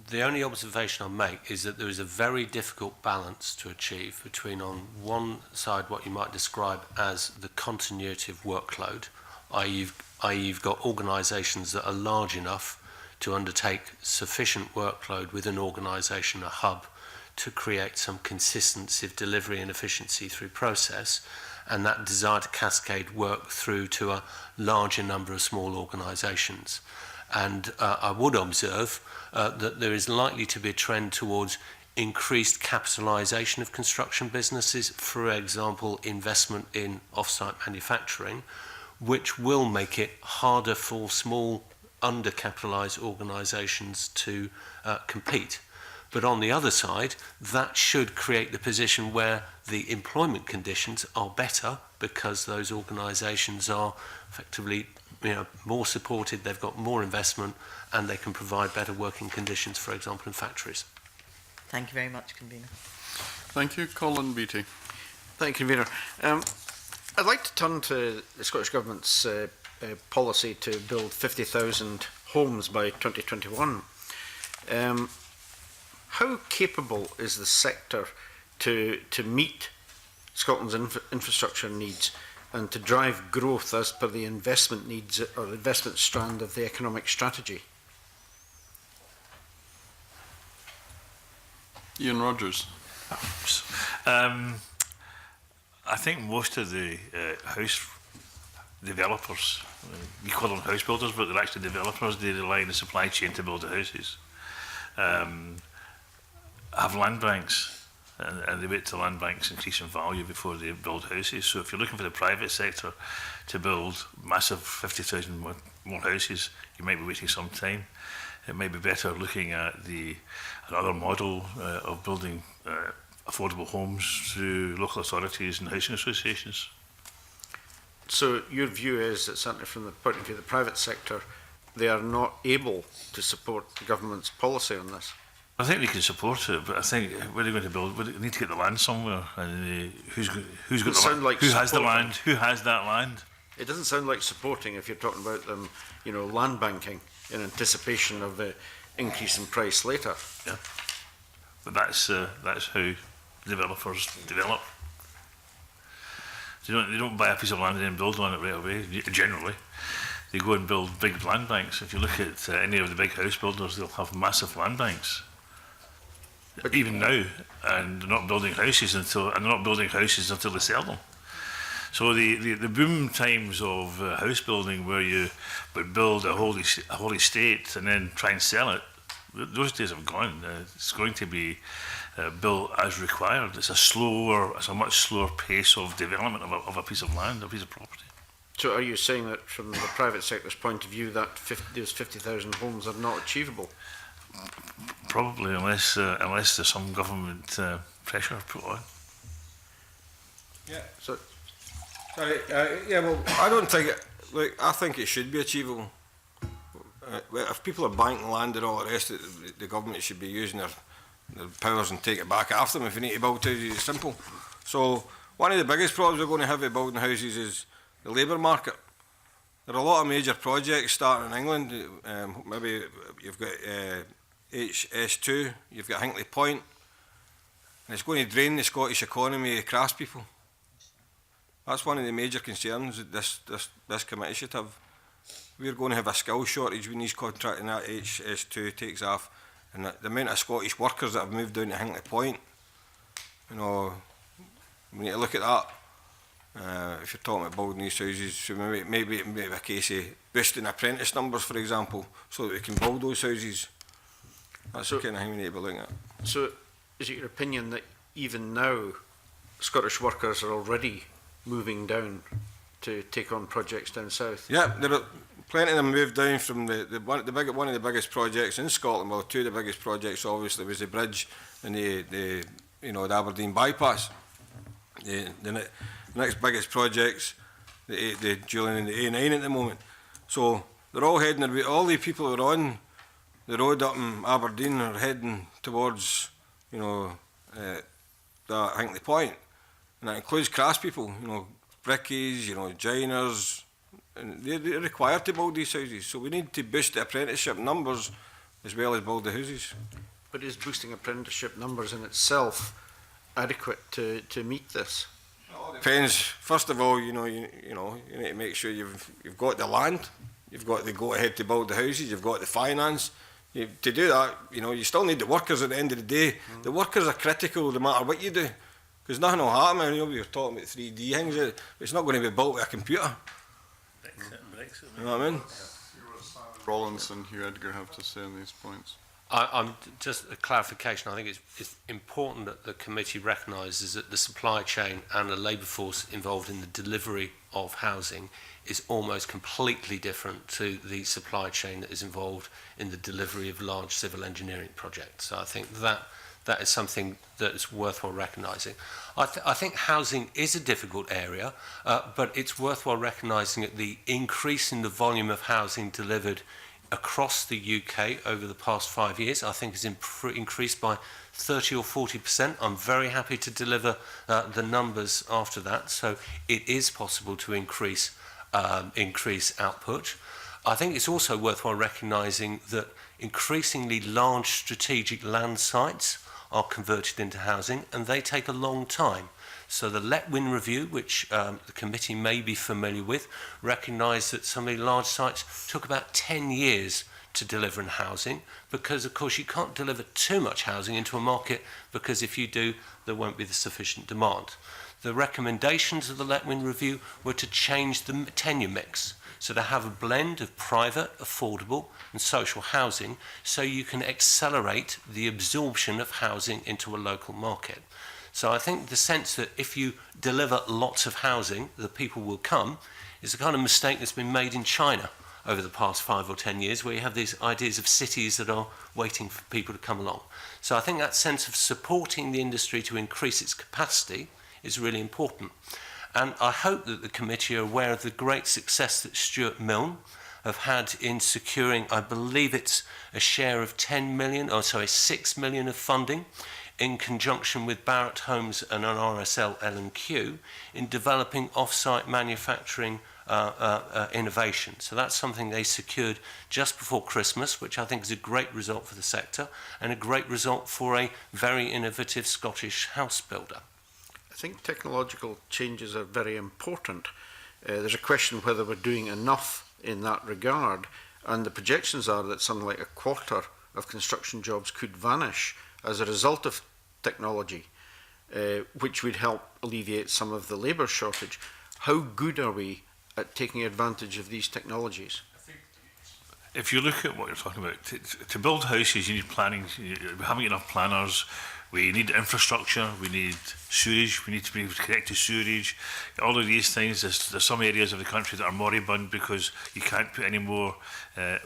The only observation I'll make is that there is a very difficult balance to achieve between, on one side, what you might describe as the continuity of workload, i.e. you've got organisations that are large enough to undertake sufficient workload with an organisation, a hub, to create some consistency of delivery and efficiency through process, and that desire to cascade work through to a larger number of small organisations. And I would observe that there is likely to be a trend towards increased capitalisation of construction businesses, for example, investment in off-site manufacturing, which will make it harder for small, undercapitalised organisations to compete. But on the other side, that should create the position where the employment conditions are better because those organisations are effectively, you know, more supported, they've got more investment, and they can provide better working conditions, for example, in factories. Thank you very much, Convener. Thank you. Colin Beattie. Thank you, Convener. I'd like to turn to the Scottish Government's policy to build 50,000 homes by 2021. How capable is the sector to meet Scotland's infrastructure needs and to drive growth as per the investment needs or investment strand of the economic strategy? Ian Rogers. I think most of the house developers, we call them house builders, but they're actually developers, they rely on the supply chain to build the houses. Have land banks, and they wait till land banks increase in value before they build houses. So if you're looking for the private sector to build massive 50,000 more houses, you might be waiting some time. It might be better looking at another model of building affordable homes through local authorities and housing associations. So your view is that certainly from the point of view of the private sector, they are not able to support the government's policy on this? I think they can support it, but I think where they're going to build, they need to get the land somewhere, and who's got the land? Like who has the land? Who has that land? It doesn't sound like supporting if you're talking about them, you know, land banking in anticipation of the increase in price later. Yeah, but that's how developers develop. They don't buy a piece of land and then build on it right away. Generally, they go and build big land banks. If you look at any of the big house builders, they'll have massive land banks. But even now, and they're not building houses until they sell them. So the boom times of house building, where you would build a whole estate and then try and sell it, those days have gone. It's going to be built as required. It's a much slower pace of development of a piece of land, a piece of property. So are you saying that from the private sector's point of view that those 50,000 homes are not achievable? Probably, unless there's some government pressure put on. Yeah. So, sorry. Yeah. Well, I don't think it. Look, I think it should be achievable. If people are banking land and all the rest, the government should be using their powers and take it back after them if you need to build houses. It's simple. So one of the biggest problems we're going to have with building houses is the labour market. There are a lot of major projects starting in England. Maybe you've got HS2, you've got Hinkley Point, and it's going to drain the Scottish economy of craftspeople. That's one of the major concerns that this committee should have. We're going to have a skill shortage when these contracting that HS2 takes off, and the amount of Scottish workers that have moved down to Hinkley Point, you know, we need to look at that. If you're talking about building these houses, so maybe a case of boosting apprentice numbers, for example, so that we can build those houses. That's the kind of thing we need to be looking at. So is it your opinion that even now Scottish workers are already moving down to take on projects down south? Yeah, there are plenty of them moved down from one of the biggest projects in Scotland. Well, two of the biggest projects obviously was the bridge and the Aberdeen bypass. the next biggest projects, the Julian and the A9 at the moment. So they're all heading, all the people that are on the road up in Aberdeen are heading towards, you know, that Hinkley Point. And that includes crass people, you know, brickies, you know, joiners. And they're required to build these houses. So we need to boost the apprenticeship numbers as well as build the houses. But is boosting apprenticeship numbers in itself adequate to meet this? Depends. First of all, you need to make sure you've got the land, you've got the go-ahead to build the houses, you've got the finance. To do that, you know, you still need the workers at the end of the day. The workers are critical no matter what you do, because nothing will happen. You know, we were talking about 3D things. It's not going to be built with a computer. Brexit. You know what I mean? Rollins and Hugh Edgar have to say on these points. I'm just a clarification. I think it's important that the committee recognises that the supply chain and the labour force involved in the delivery of housing is almost completely different to the supply chain that is involved in the delivery of large civil engineering projects. So I think that is something that is worthwhile recognising. I think housing is a difficult area, but it's worthwhile recognising that the increase in the volume of housing delivered across the UK over the past 5 years, I think has increased by 30 or 40%. I'm very happy to deliver the numbers after that. So it is possible to increase output. I think it's also worthwhile recognising that increasingly large strategic land sites are converted into housing, and they take a long time. So the Letwin Review, which the committee may be familiar with, recognised that some of the large sites took about 10 years to deliver in housing, because of course you can't deliver too much housing into a market, because if you do, there won't be the sufficient demand. The recommendations of the Letwin Review were to change the tenure mix, so to have a blend of private, affordable and social housing, so you can accelerate the absorption of housing into a local market. So I think the sense that if you deliver lots of housing, the people will come, is the kind of mistake that's been made in China over the past 5 or 10 years, where you have these ideas of cities that are waiting for people to come along. So I think that sense of supporting the industry to increase its capacity is really important. And I hope that the committee are aware of the great success that Stuart Milne have had in securing, I believe it's a share of 6 million of funding in conjunction with Barratt Homes and an RSL L&Q in developing off-site manufacturing innovation. So that's something they secured just before Christmas, which I think is a great result for the sector and a great result for a very innovative Scottish house builder. I think technological changes are very important. There's a question whether we're doing enough in that regard, and the projections are that something like a quarter of construction jobs could vanish as a result of technology, which would help alleviate some of the labour shortage. How good are we at taking advantage of these technologies? If you look at what you're talking about, to build houses, you need planning. We haven't enough planners. We need infrastructure. We need sewage. We need to be able to connect to sewage. All of these things. There's some areas of the country that are moribund because you can't put any more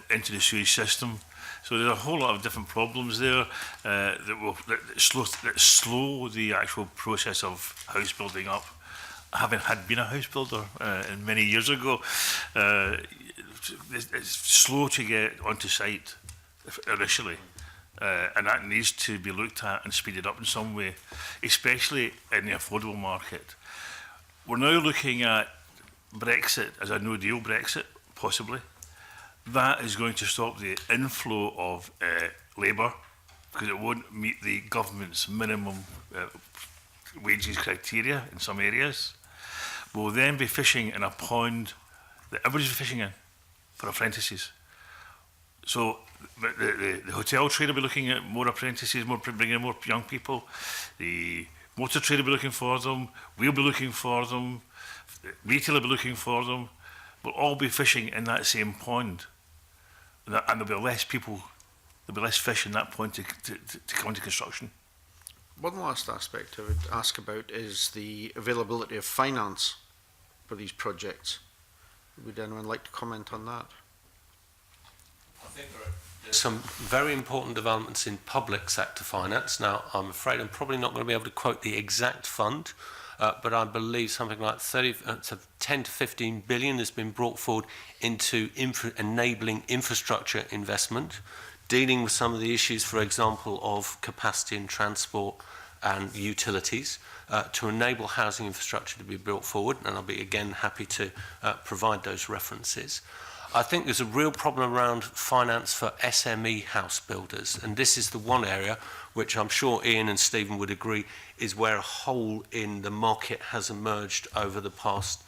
into the sewage system. So there's a whole lot of different problems there that slow the actual process of house building up. Having been a house builder many years ago, it's slow to get onto site initially, and that needs to be looked at and speeded up in some way, especially in the affordable market. We're now looking at Brexit as a no-deal Brexit, possibly. That is going to stop the inflow of labour, because it won't meet the government's minimum wages criteria in some areas. We'll then be fishing in a pond that everybody's fishing in for apprentices. So the hotel trade will be looking at more apprentices, bringing in more young people. The motor trade will be looking for them. We'll be looking for them. Retail will be looking for them. We'll all be fishing in that same pond. And there'll be less people, there'll be less fish in that pond to come into construction. One last aspect I would ask about is the availability of finance for these projects. Would anyone like to comment on that? I think there's some very important developments in public sector finance. Now, I'm afraid I'm probably not going to be able to quote the exact fund, but I believe something like 10 to 15 billion has been brought forward into enabling infrastructure investment, dealing with some of the issues, for example, of capacity in transport and utilities, to enable housing infrastructure to be built forward, and I'll be again happy to provide those references. I think there's a real problem around finance for SME house builders, and this is the one area which I'm sure Ian and Stephen would agree is where a hole in the market has emerged over the past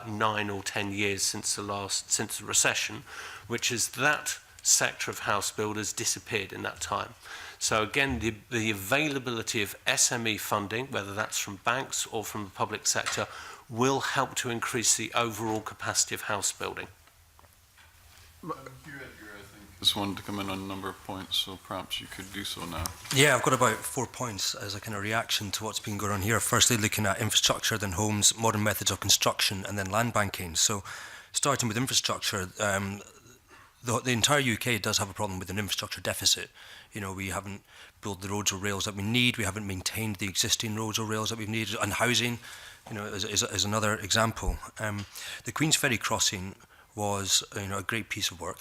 9 or 10 years since the recession, which is that sector of house builders disappeared in that time. So again, the availability of SME funding, whether that's from banks or from the public sector, will help to increase the overall capacity of house building. Just wanted to come in on a number of points, so perhaps you could do so now. Yeah, I've got about 4 points as a kind of reaction to what's been going on here. Firstly, looking at infrastructure, then homes, modern methods of construction, and then land banking. So starting with infrastructure, the entire UK does have a problem with an infrastructure deficit. You know, we haven't built the roads or rails that we need, we haven't maintained the existing roads or rails that we've needed, and housing, you know, is another example. The Queen's Ferry crossing was, you know, a great piece of work.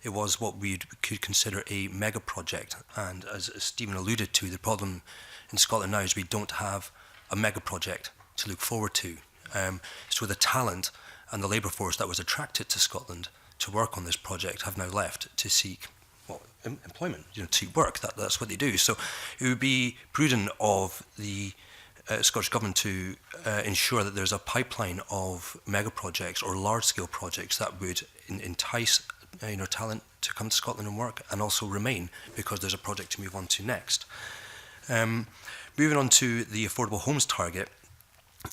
It was what we could consider a mega project, and as Stephen alluded to, the problem in Scotland now is we don't have a mega project to look forward to. So the talent and the labour force that was attracted to Scotland to work on this project have now left to seek employment, you know, to work. That's what they do. So it would be prudent of the Scottish Government to ensure that there's a pipeline of mega projects or large-scale projects that would entice talent to come to Scotland and work, and also remain, because there's a project to move on to next. Moving on to the affordable homes target,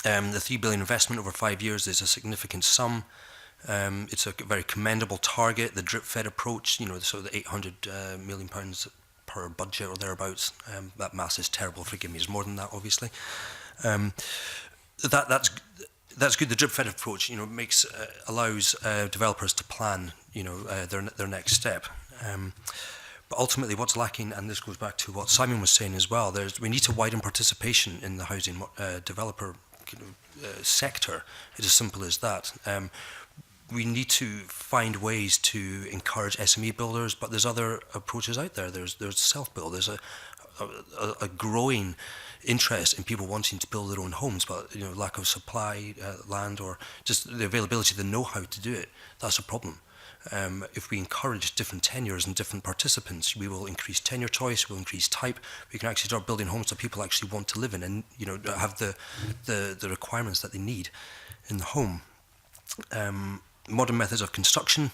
the 3 billion investment over 5 years is a significant sum. It's a very commendable target. The drip-fed approach, you know, so the £800 million per budget or thereabouts. That maths is terrible. Forgive me. It's more than that, obviously. That's good. The drip-fed approach, you know, allows developers to plan, you know, their next step. But ultimately, what's lacking, and this goes back to what Simon was saying as well, we need to widen participation in the housing developer sector. It's as simple as that. We need to find ways to encourage SME builders, but there's other approaches out there. There's self-build. There's a growing interest in people wanting to build their own homes, but, you know, lack of supply, land, or just the availability, the know-how to do it. That's a problem. If we encourage different tenures and different participants, we will increase tenure choice, we'll increase type. We can actually start building homes that people actually want to live in, and, you know, have the requirements that they need in the home. Modern methods of construction.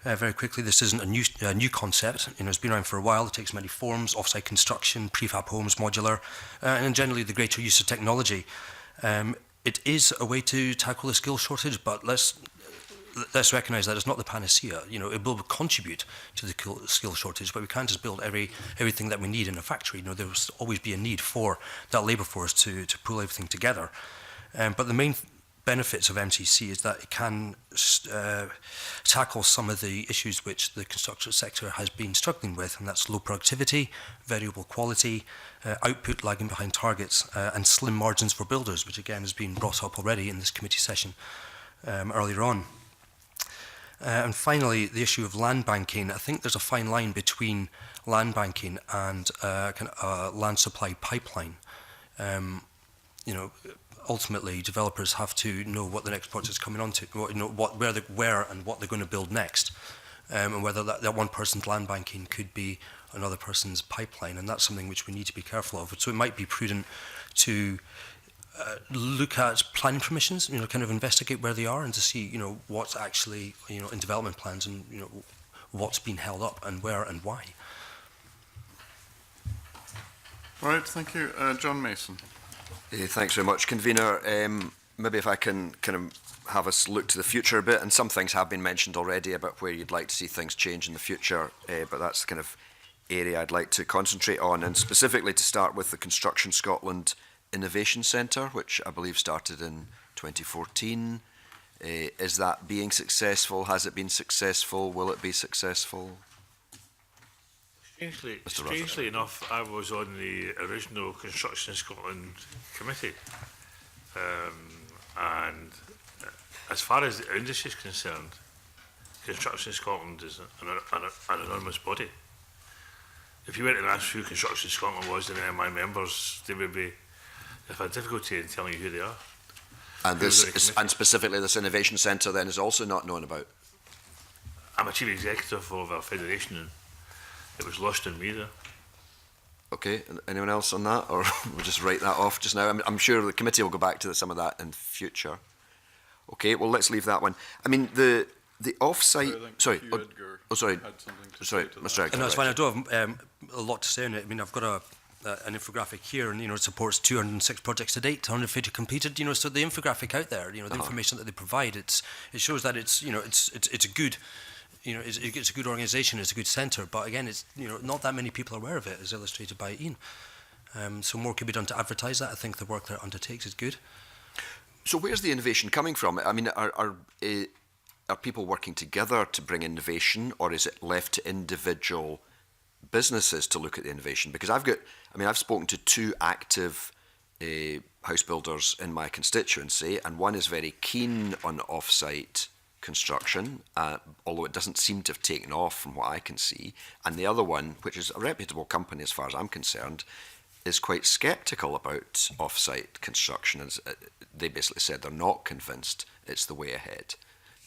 Very quickly, this isn't a new concept. You know, it's been around for a while. It takes many forms: offsite construction, prefab homes, modular, and generally the greater use of technology. It is a way to tackle the skill shortage, but let's recognise that it's not the panacea. You know, it will contribute to the skill shortage, but we can't just build everything that we need in a factory. You know, there will always be a need for that labour force to pull everything together. But the main benefits of MCC is that it can tackle some of the issues which the construction sector has been struggling with, and that's low productivity, variable quality, output lagging behind targets, and slim margins for builders, which again has been brought up already in this committee session earlier on. And finally, the issue of land banking. I think there's a fine line between land banking and kind of a land supply pipeline. You know, ultimately, developers have to know what the next project is coming on to, you know, where and what they're going to build next, and whether that one person's land banking could be another person's pipeline, and that's something which we need to be careful of. So it might be prudent to look at planning permissions, you know, kind of investigate where they are, and to see, you know, what's actually, you know, in development plans, and, you know, what's been held up and where and why. All right, thank you. John Mason. Thanks very much, Convener. Maybe if I can kind of have us look to the future a bit, and some things have been mentioned already about where you'd like to see things change in the future, but that's the kind of area I'd like to concentrate on, and specifically to start with the Construction Scotland Innovation Centre, which I believe started in 2014. Is that being successful? Has it been successful? Will it be successful? Strangely enough, I was on the original Construction Scotland committee, And as far as the industry is concerned, Construction Scotland is an anonymous body. If you went and asked who Construction Scotland was and any of my members, they would be, have had difficulty in telling you who they are. And and specifically this innovation centre then is also not known about. I'm a chief executive of a federation, and it was lost on me there. Okay, anyone else on that, or we'll just write that off just now? I'm sure the committee will go back to some of that in future. Okay, well, let's leave that one. I mean, the off-site. Sorry. Sorry. Sorry, Mr. Edgar. No, it's fine. I don't have a lot to say on it. I mean, I've got an infographic here, and it supports 206 projects to date, 150 completed. So the infographic out there, the information that they provide, it shows that it's a good. It's a good organisation, it's a good centre, but again, it's not that many people are aware of it, as illustrated by Ian. So more could be done to advertise that. I think the work that it undertakes is good. So where's the innovation coming from? I mean, are people working together to bring innovation, or is it left to individual businesses to look at the innovation? Because I've spoken to 2 active house builders in my constituency, and one is very keen on off-site construction, although it doesn't seem to have taken off from what I can see. And the other one, which is a reputable company as far as I'm concerned, is quite sceptical about off-site construction. As they basically said they're not convinced it's the way ahead.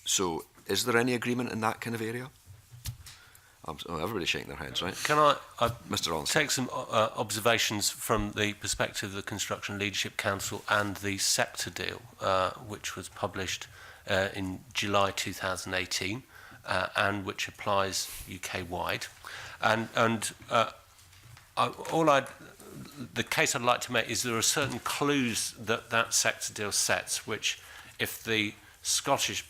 So is there any agreement in that kind of area? Everybody's shaking their heads, right? Can I Mr. Rawlinson, take some observations from the perspective of the Construction Leadership Council and the sector deal, which was published in July 2018, and which applies UK-wide. The case I'd like to make is there are certain clues that sector deal sets, which, if the Scottish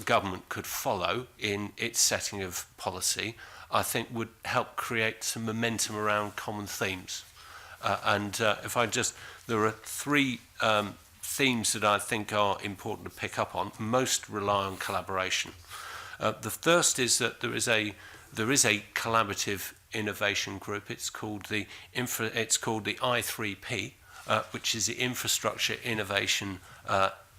government could follow in its setting of policy, I think would help create some momentum around common themes. There are 3 themes that I think are important to pick up on. Most rely on collaboration. The first is that there is a collaborative innovation group. It's called the I3P, which is the Infrastructure Innovation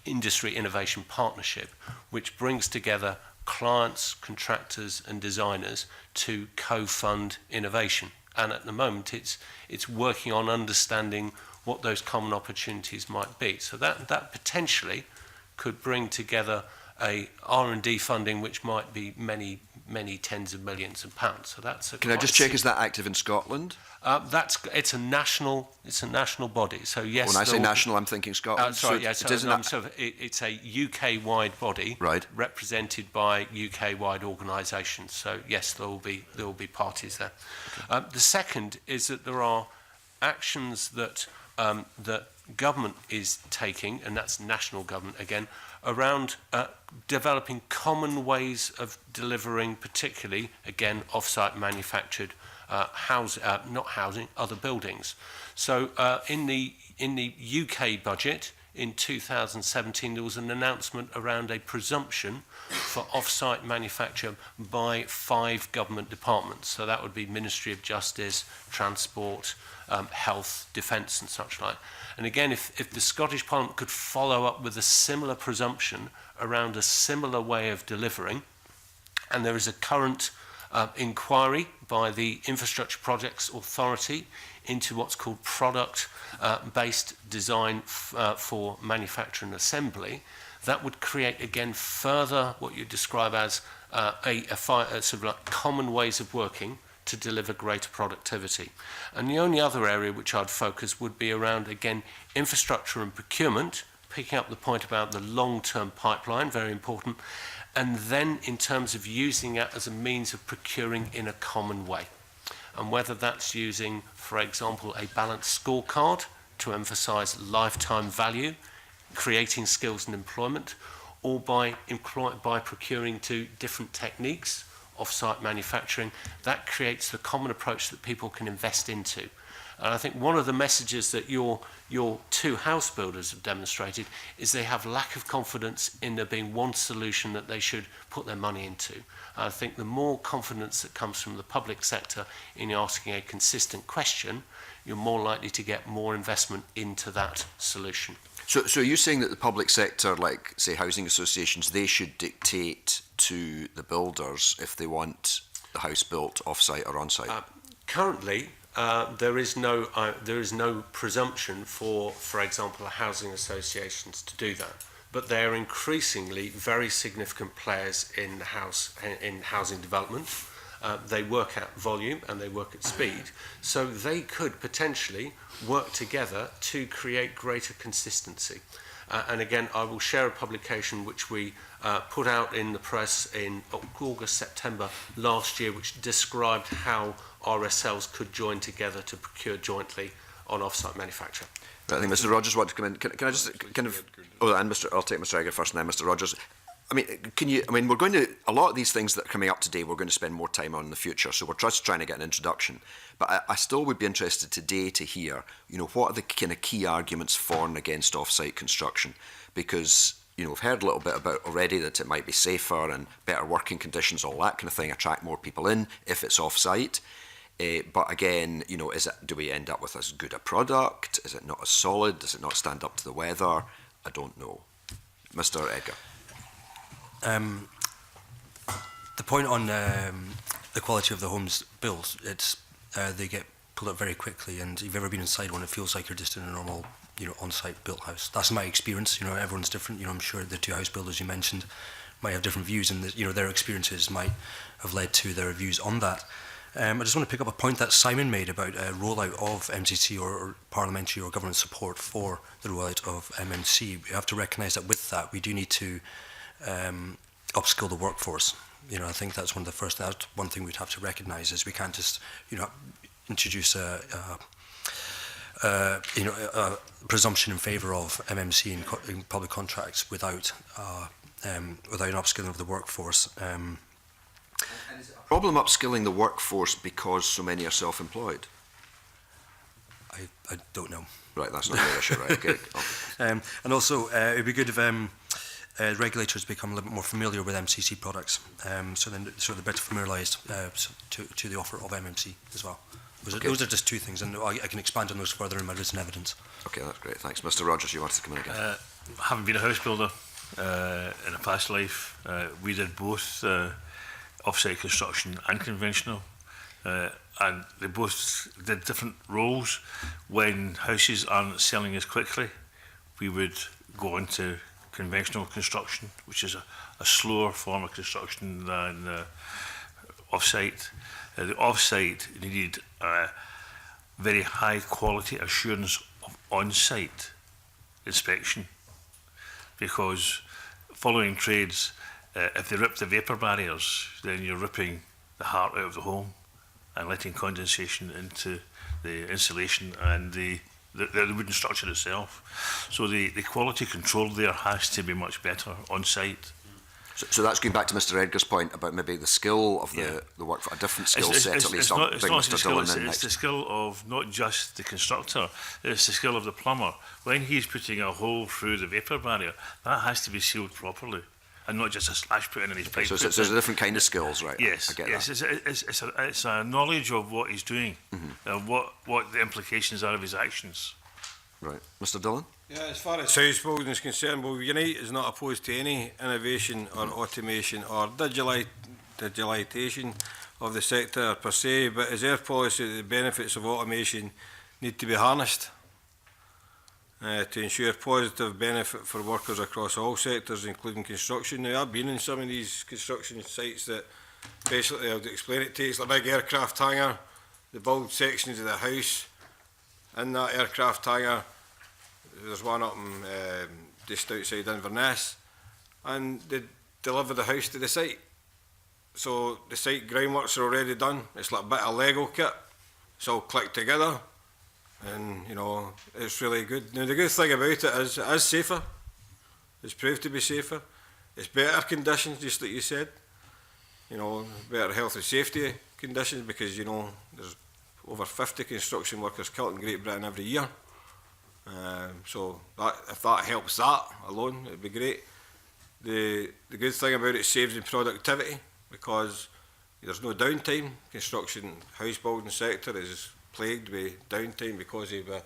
Industry Innovation Partnership, which brings together clients, contractors, and designers to co-fund innovation. And at the moment, it's working on understanding what those common opportunities might be. So that potentially could bring together a R&D funding which might be many tens of millions of pounds. So that's can I just check, is that active in Scotland? It's a national body. So yes. When I say national, I'm thinking Scotland. It's a UK-wide body, right, represented by UK-wide organisations. So yes, there will be parties there. Okay. The second is that there are actions that government is taking, and that's national government again, around developing common ways of delivering, particularly, again, off-site manufactured other buildings. So in the UK budget in 2017, there was an announcement around a presumption for off-site manufacture by 5 government departments. So that would be Ministry of Justice, Transport, Health, Defence and such like. And again, if the Scottish Parliament could follow up with a similar presumption around a similar way of delivering, and there is a current inquiry by the Infrastructure Projects Authority into what's called product-based design for manufacture and assembly, that would create, again, further what you describe as a sort of like common ways of working to deliver greater productivity. And the only other area which I'd focus would be around, again, infrastructure and procurement, picking up the point about the long-term pipeline, very important, and then in terms of using it as a means of procuring in a common way. And whether that's using, for example, a balanced scorecard to emphasise lifetime value, creating skills and employment, or by procuring to different techniques, off-site manufacturing, that creates the common approach that people can invest into. And I think one of the messages that your 2 house builders have demonstrated is they have lack of confidence in there being one solution that they should put their money into. I think the more confidence that comes from the public sector in asking a consistent question, you're more likely to get more investment into that solution. So are you saying that the public sector, like, say, housing associations, they should dictate to the builders if they want the house built off-site or on-site? Currently, there is no presumption for example, housing associations to do that. But they are increasingly very significant players in housing development. They work at volume and they work at speed, so they could potentially work together to create greater consistency. And again, I will share a publication which we put out in the press in August, September last year, which described how RSLs could join together to procure jointly on off-site manufacture. I think Mr. Rogers wanted to come in. Can I just kind of... Oh, and I'll take Mr. Egger first and then Mr. Rogers. I mean, we're going to... A lot of these things that are coming up today, we're going to spend more time on in the future, so we're just trying to get an introduction. But I still would be interested today to hear, you know, what are the kind of key arguments for and against off-site construction? Because, you know, we've heard a little bit about already that it might be safer and better working conditions, all that kind of thing, attract more people in if it's off-site. But again, you know, do we end up with as good a product? Is it not as solid? Does it not stand up to the weather? I don't know. Mr. Edgar. The point on the quality of the homes built, it's they get pulled up very quickly, and if you've ever been inside one, it feels like you're just in a normal, you know, on-site built house. That's my experience. You know, everyone's different. You know, I'm sure the two house builders you mentioned might have different views, and you know, their experiences might have led to their views on that. I just want to pick up a point that Simon made about rollout of MCC or parliamentary or government support for the rollout of MMC. We have to recognise that with that, we do need to upskill the workforce. You know, I think that's one thing we'd have to recognise is we can't just, you know, introduce a presumption in favour of MMC in public contracts without an upskilling of the workforce. Problem upskilling the workforce because so many are self-employed? I don't know. Right, that's not the issue, right? Okay. And also, it would be good if regulators become a little bit more familiar with MCC products, so they're better familiarised to the offer of MMC as well. Those are just two things, and I can expand on those further in my written evidence. Okay, that's great. Thanks. Mr. Rogers, you wanted to come in again? Having been a house builder in a past life, we did both off-site construction and conventional, and they both did different roles. When houses aren't selling as quickly, we would go into conventional construction, which is a slower form of construction than off-site. The off-site needed very high quality assurance of on-site inspection, because following trades, if they rip the vapour barriers, then you're ripping the heart out of the home and letting condensation into the insulation and the wooden structure itself. So the quality control there has to be much better on site. So that's going back to Mr. Edgar's point about maybe the skill of the work, a different skill set at least. It's the skill of not just the constructor, it's the skill of the plumber. When he's putting a hole through the vapour barrier, that has to be sealed properly, and not just a slash put in his pipe. So there's a different kind of skills, right? Yes, I get that. It's a knowledge of what he's doing, and what the implications are of his actions. Right. Mr. Dillon? Yeah, as far as house building is concerned, well, Unite is not opposed to any innovation or automation or digitalisation of the sector per se, but is our policy that the benefits of automation need to be harnessed to ensure positive benefit for workers across all sectors, including construction. Now, I've been in some of these construction sites that basically, I'll explain it to you, it's like a big aircraft hangar. They build sections of the house in that aircraft hangar. There's one up in, just outside Inverness, and they deliver the house to the site. So the site groundworks are already done. It's like a bit of Lego kit. It's all clicked together, and you know, it's really good. Now the good thing about it is safer. It's proved to be safer. It's better conditions, just like you said. You know, better health and safety conditions, because you know there's over 50 construction workers killed in Great Britain every year. So if that helps that alone, it'd be great. The good thing about it saves in productivity, because there's no downtime. Construction, house building sector is plagued with downtime because of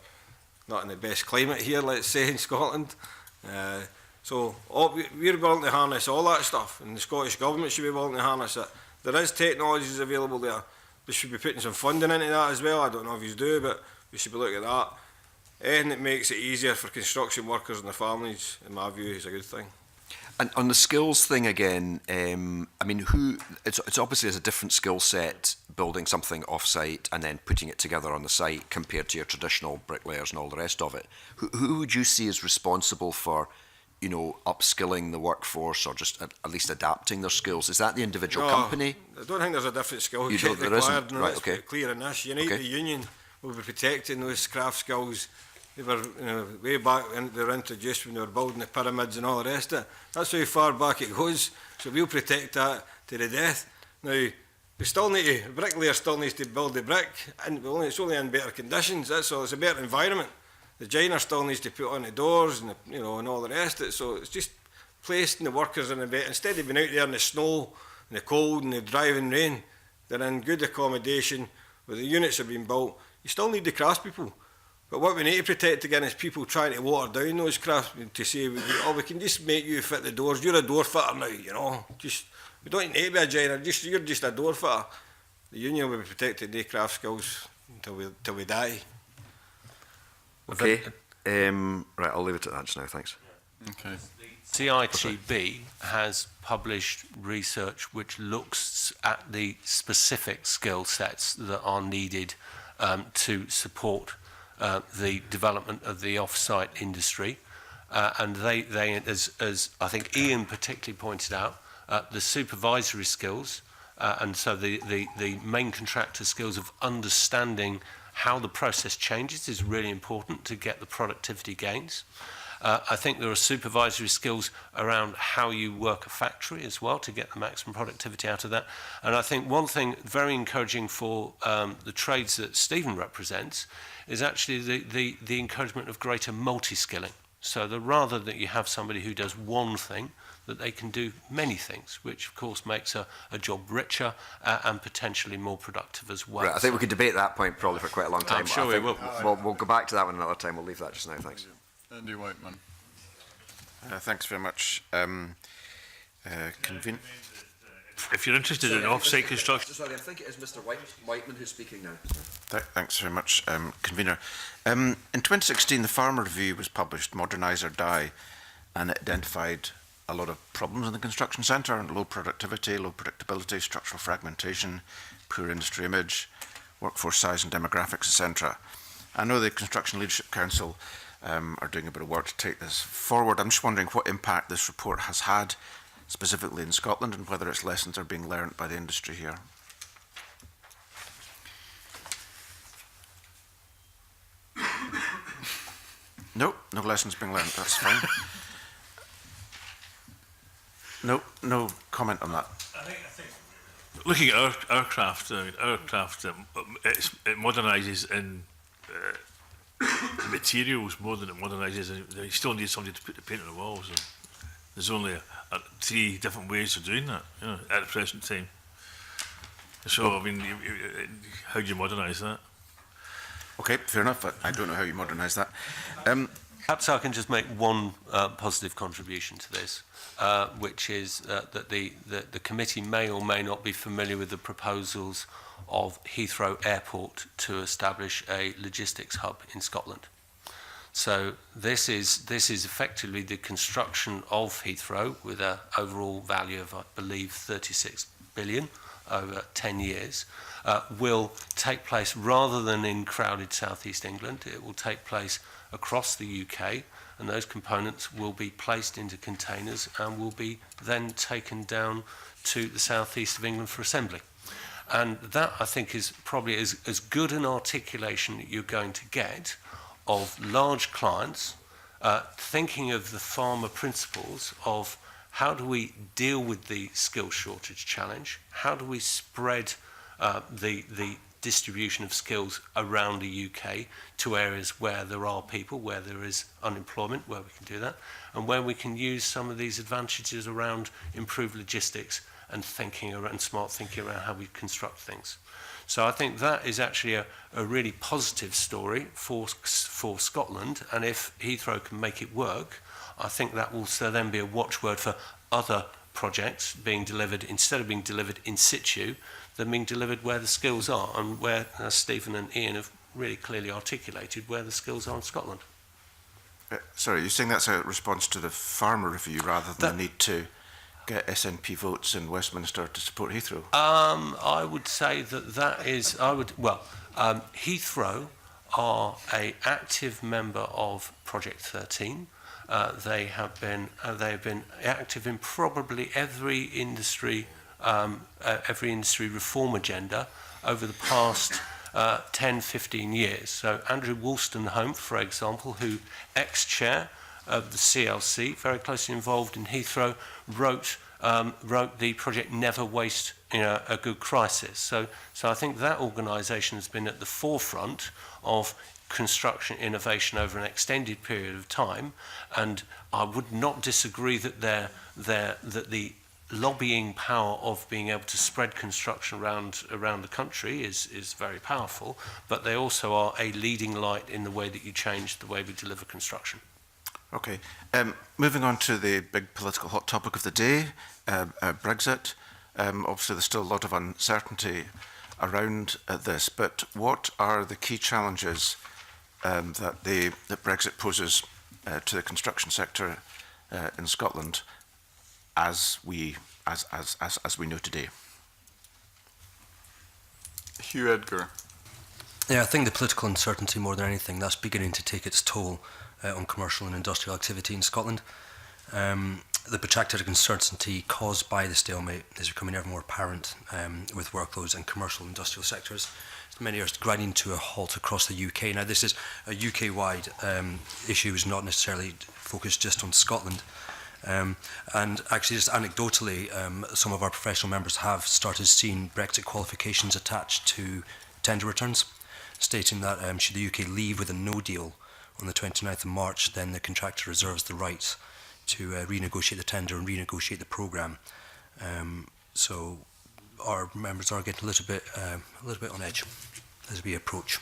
not in the best climate here, let's say, in Scotland. So we're willing to harness all that stuff, and the Scottish Government should be willing to harness it. There is technologies available there. We should be putting some funding into that as well. I don't know if you do, but we should be looking at that. Anything that makes it easier for construction workers and their families, in my view, is a good thing. And on the skills thing again, I mean, it's obviously a different skill set building something off-site and then putting it together on the site compared to your traditional bricklayers and all the rest of it. Who would you see as responsible for, you know, upskilling the workforce or just at least adapting their skills? Is that the individual company? I don't think there's a different skill You set don't, there required. isn't? No, Right, let's okay. be clear on this. You need the union will be protecting those craft skills. They were, you know, way back when they were introduced when they were building the pyramids and all the rest of it. That's how far back it goes. So we'll protect that to the death. Now, we still need to, the bricklayer still needs to build the brick, and it's only in better conditions. That's all. It's a better environment. The joiner still needs to put on the doors and the, you know, and all the rest of it. So it's just placing the workers in the bed. Instead of being out there in the snow, and the cold, and the driving rain, they're in good accommodation where the units have been built. You still need the craftspeople. But what we need to protect again is people trying to water down those crafts to say, oh, we can just make you fit the doors. You're a door fitter now, you know. We don't need to be a joiner. You're just a door fitter. The union will be protecting their craft skills until we die. Okay. Right, I'll leave it at that just now. Thanks. Okay. CITB has published research which looks at the specific skill sets that are needed to support the development of the off-site industry, and they as I think Ian particularly pointed out, the supervisory skills, and so the main contractor skills of understanding how the process changes is really important to get the productivity gains. I think there are supervisory skills around how you work a factory as well to get the maximum productivity out of that. And I think one thing very encouraging for the trades that Stephen represents is actually the encouragement of greater multi-skilling. So that rather that you have somebody who does one thing, that they can do many things, which of course makes a job richer and potentially more productive as well. Right, I think we could debate that point probably for quite a long time. I'm sure we will. We'll go back to that one another time. We'll leave that just now. Thanks. Andy Whiteman. Thanks very much. If you're interested in off-site construction... Sorry, I think it is Mr. Whiteman who's speaking now. Thanks very much, Convener. In 2016, the Farmer Review was published, Modernise or Die, and it identified a lot of problems in the construction centre: low productivity, low predictability, structural fragmentation, poor industry image, workforce size and demographics, etc. I know the Construction Leadership Council are doing a bit of work to take this forward. I'm just wondering what impact this report has had specifically in Scotland and whether its lessons are being learnt by the industry here. No lessons being learnt, that's fine. No comment on that. I think looking at our craft, it modernises in materials more than it modernises. You still need somebody to put the paint on the walls. And there's only 3 different ways of doing that, you know, at the present time. So, I mean, how do you modernise that? Okay, fair enough. I don't know how you modernise that. Perhaps I can just make one positive contribution to this, which is that the committee may or may not be familiar with the proposals of Heathrow Airport to establish a logistics hub in Scotland. So this is effectively the construction of Heathrow with an overall value of, I believe, 36 billion over 10 years, will take place rather than in crowded southeast England. It will take place across the UK, and those components will be placed into containers and will be then taken down to the southeast of England for assembly. And that, I think, is probably as good an articulation that you're going to get of large clients thinking of the farmer principles of how do we deal with the skill shortage challenge, how do we spread the distribution of skills around the UK to areas where there are people, where there is unemployment, where we can do that, and where we can use some of these advantages around improved logistics and thinking and smart thinking around how we construct things. So I think that is actually a really positive story for Scotland, and if Heathrow can make it work, I think that will then be a watchword for other projects being delivered, instead of being delivered in situ, than being delivered where the skills are, and where, as Stephen and Ian have really clearly articulated, where the skills are in Scotland. Sorry, you're saying that's a response to the Farmer Review rather than the need to get SNP votes in Westminster to support Heathrow? I would say that is, Heathrow are an active member of Project 13. They have been active in probably every industry reform agenda over the past 10, 15 years. So Andrew Wolstenholme, for example, who ex-chair of the CLC, very closely involved in Heathrow, wrote the project Never Waste a Good Crisis. So I think that organisation has been at the forefront of construction innovation over an extended period of time, and I would not disagree that that the lobbying power of being able to spread construction around the country is very powerful, but they also are a leading light in the way that you change the way we deliver construction. Okay. Moving on to the big political hot topic of the day, Brexit. Obviously, there's still a lot of uncertainty around this, but what are the key challenges that Brexit poses to the construction sector in Scotland as we know today? Hugh Edgar. Yeah, I think the political uncertainty, more than anything, that's beginning to take its toll on commercial and industrial activity in Scotland. The protracted uncertainty caused by the stalemate is becoming ever more apparent with workloads in commercial and industrial sectors. Many are grinding to a halt across the UK. Now, this is a UK-wide issue, is not necessarily focused just on Scotland. And actually, just anecdotally, some of our professional members have started seeing Brexit qualifications attached to tender returns, stating that should the UK leave with a no deal on the 29th of March, then the contractor reserves the right to renegotiate the tender and renegotiate the programme. So our members are getting a little bit on edge as we approach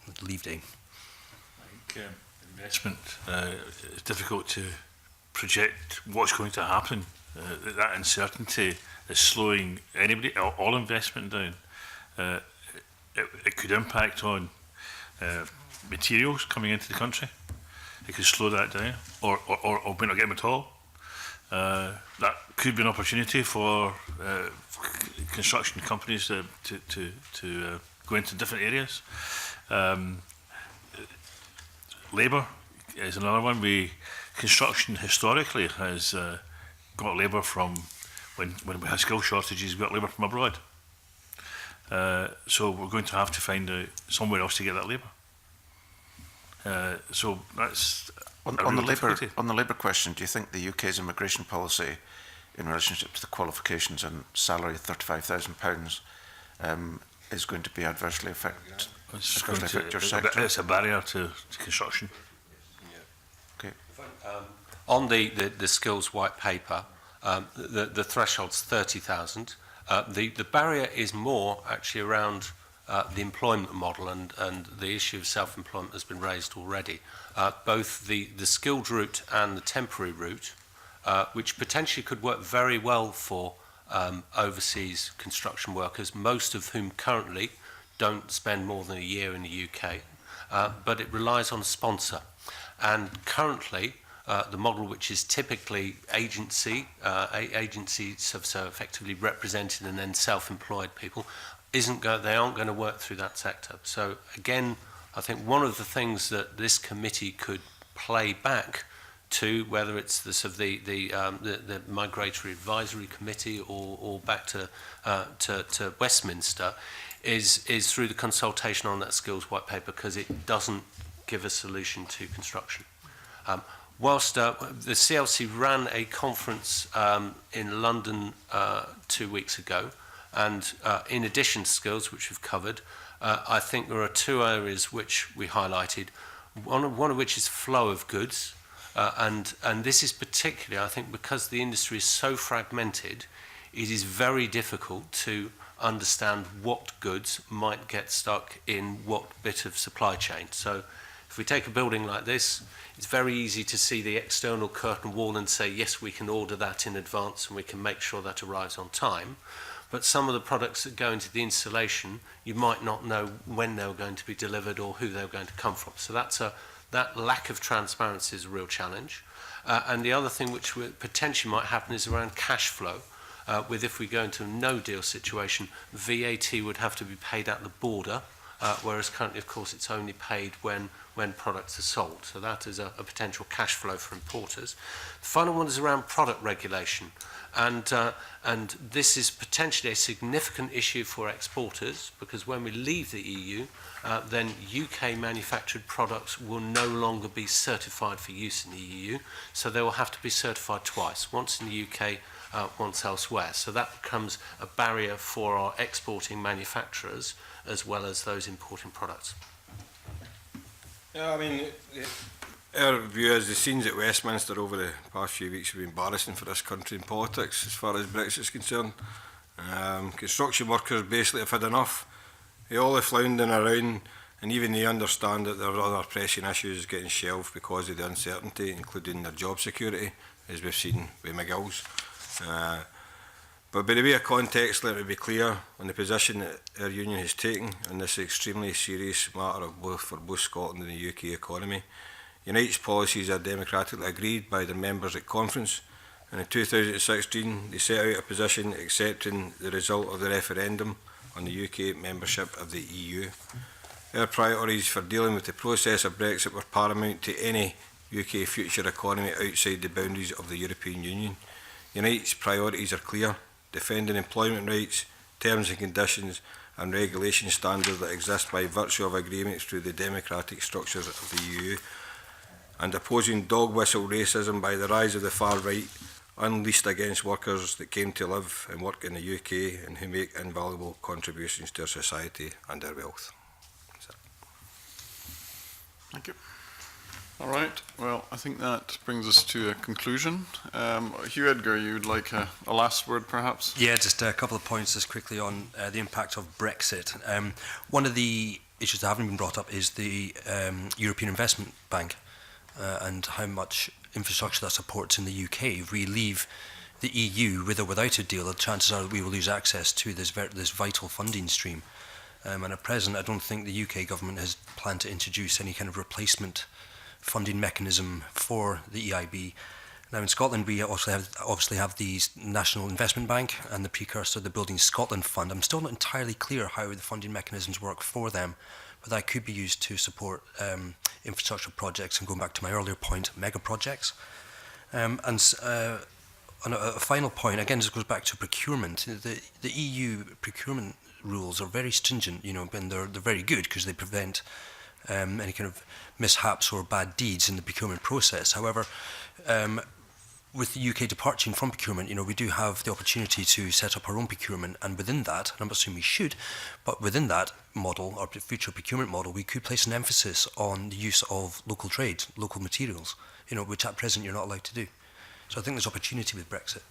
the leave day. I think investment is difficult to project what's going to happen. That uncertainty is slowing anybody, all investment down. It could impact on materials coming into the country. It could slow that down, or may not get them at all. That could be an opportunity for construction companies to go into different areas. Labour is another one. Construction historically has got labour from when we had skill shortages. We got labour from abroad. So we're going to have to find somewhere else to get that labour. So that's on the labour question. Do you think the UK's immigration policy, in relationship to the qualifications and salary of £35,000, is going to be adversely affect your sector? It's a barrier to construction. Okay. On the skills white paper, the threshold's 30,000. The barrier is more actually around the employment model, and the issue of self-employment has been raised already. Both the skilled route and the temporary route, which potentially could work very well for overseas construction workers, most of whom currently don't spend more than a year in the UK, but it relies on a sponsor. And currently, the model, which is typically agencies have so effectively represented and then self-employed people, they aren't going to work through that sector. So again, I think one of the things that this committee could play back to, whether it's the Migratory Advisory Committee or back to Westminster, is through the consultation on that skills white paper, because it doesn't give a solution to construction. Whilst the CLC ran a conference in London 2 weeks ago, and in addition to skills, which we've covered, I think there are two areas which we highlighted, one of which is flow of goods, and this is particularly, I think, because the industry is so fragmented, it is very difficult to understand what goods might get stuck in what bit of supply chain. So if we take a building like this, it's very easy to see the external curtain wall and say, yes, we can order that in advance and we can make sure that arrives on time. But some of the products that go into the installation, you might not know when they were going to be delivered or who they were going to come from. So that lack of transparency is a real challenge. And the other thing which potentially might happen is around cash flow. With if we go into a no-deal situation, VAT would have to be paid at the border, whereas currently, of course, it's only paid when products are sold. So that is a potential cash flow for importers. The final one is around product regulation. And this is potentially a significant issue for exporters, because when we leave the EU, then UK manufactured products will no longer be certified for use in the EU, so they will have to be certified twice, once in the UK, once elsewhere. So that becomes a barrier for our exporting manufacturers as well as those importing products. Yeah, I mean, our view is the scenes at Westminster over the past few weeks have been embarrassing for this country in politics as far as Brexit is concerned. Construction workers basically have had enough. They all are floundering around, and even they understand that there are other pressing issues getting shelved because of the uncertainty, including their job security, as we've seen with McGill's. But by the way of context, let me be clear on the position that our union has taken on this extremely serious matter for both Scotland and the UK economy. Unite's policies are democratically agreed by their members at conference, and in 2016 they set out a position accepting the result of the referendum on the UK membership of the EU. Our priorities for dealing with the process of Brexit were paramount to any UK future economy outside the boundaries of the European Union. Unite's priorities are clear: defending employment rights, terms and conditions and regulation standards that exist by virtue of agreements through the democratic structures of the EU, and opposing dog whistle racism by the rise of the far right, unleashed against workers that came to live and work in the UK and who make invaluable contributions to our society and our wealth. Thank you. All right. Well, I think that brings us to a conclusion. Hugh Edgar, you would like a last word, perhaps? Yeah, just a couple of points just quickly on the impact of Brexit. One of the issues that haven't been brought up is the European Investment Bank and how much infrastructure that supports in the UK. If we leave the EU with or without a deal, the chances are that we will lose access to this vital funding stream. And at present, I don't think the UK government has planned to introduce any kind of replacement funding mechanism for the EIB. Now in Scotland we obviously have the National Investment Bank and the precursor, the Building Scotland Fund. I'm still not entirely clear how the funding mechanisms work for them, but that could be used to support infrastructure projects, and going back to my earlier point, mega projects. On a final point, again, this goes back to procurement. The EU procurement rules are very stringent, and they're very good because they prevent any kind of mishaps or bad deeds in the procurement process. However, with the UK departing from procurement, we do have the opportunity to set up our own procurement, and within that, and I'm not saying we should, but within that model, our future procurement model, we could place an emphasis on the use of local trade, local materials, which at present you're not allowed to do. So I think there's opportunity with Brexit.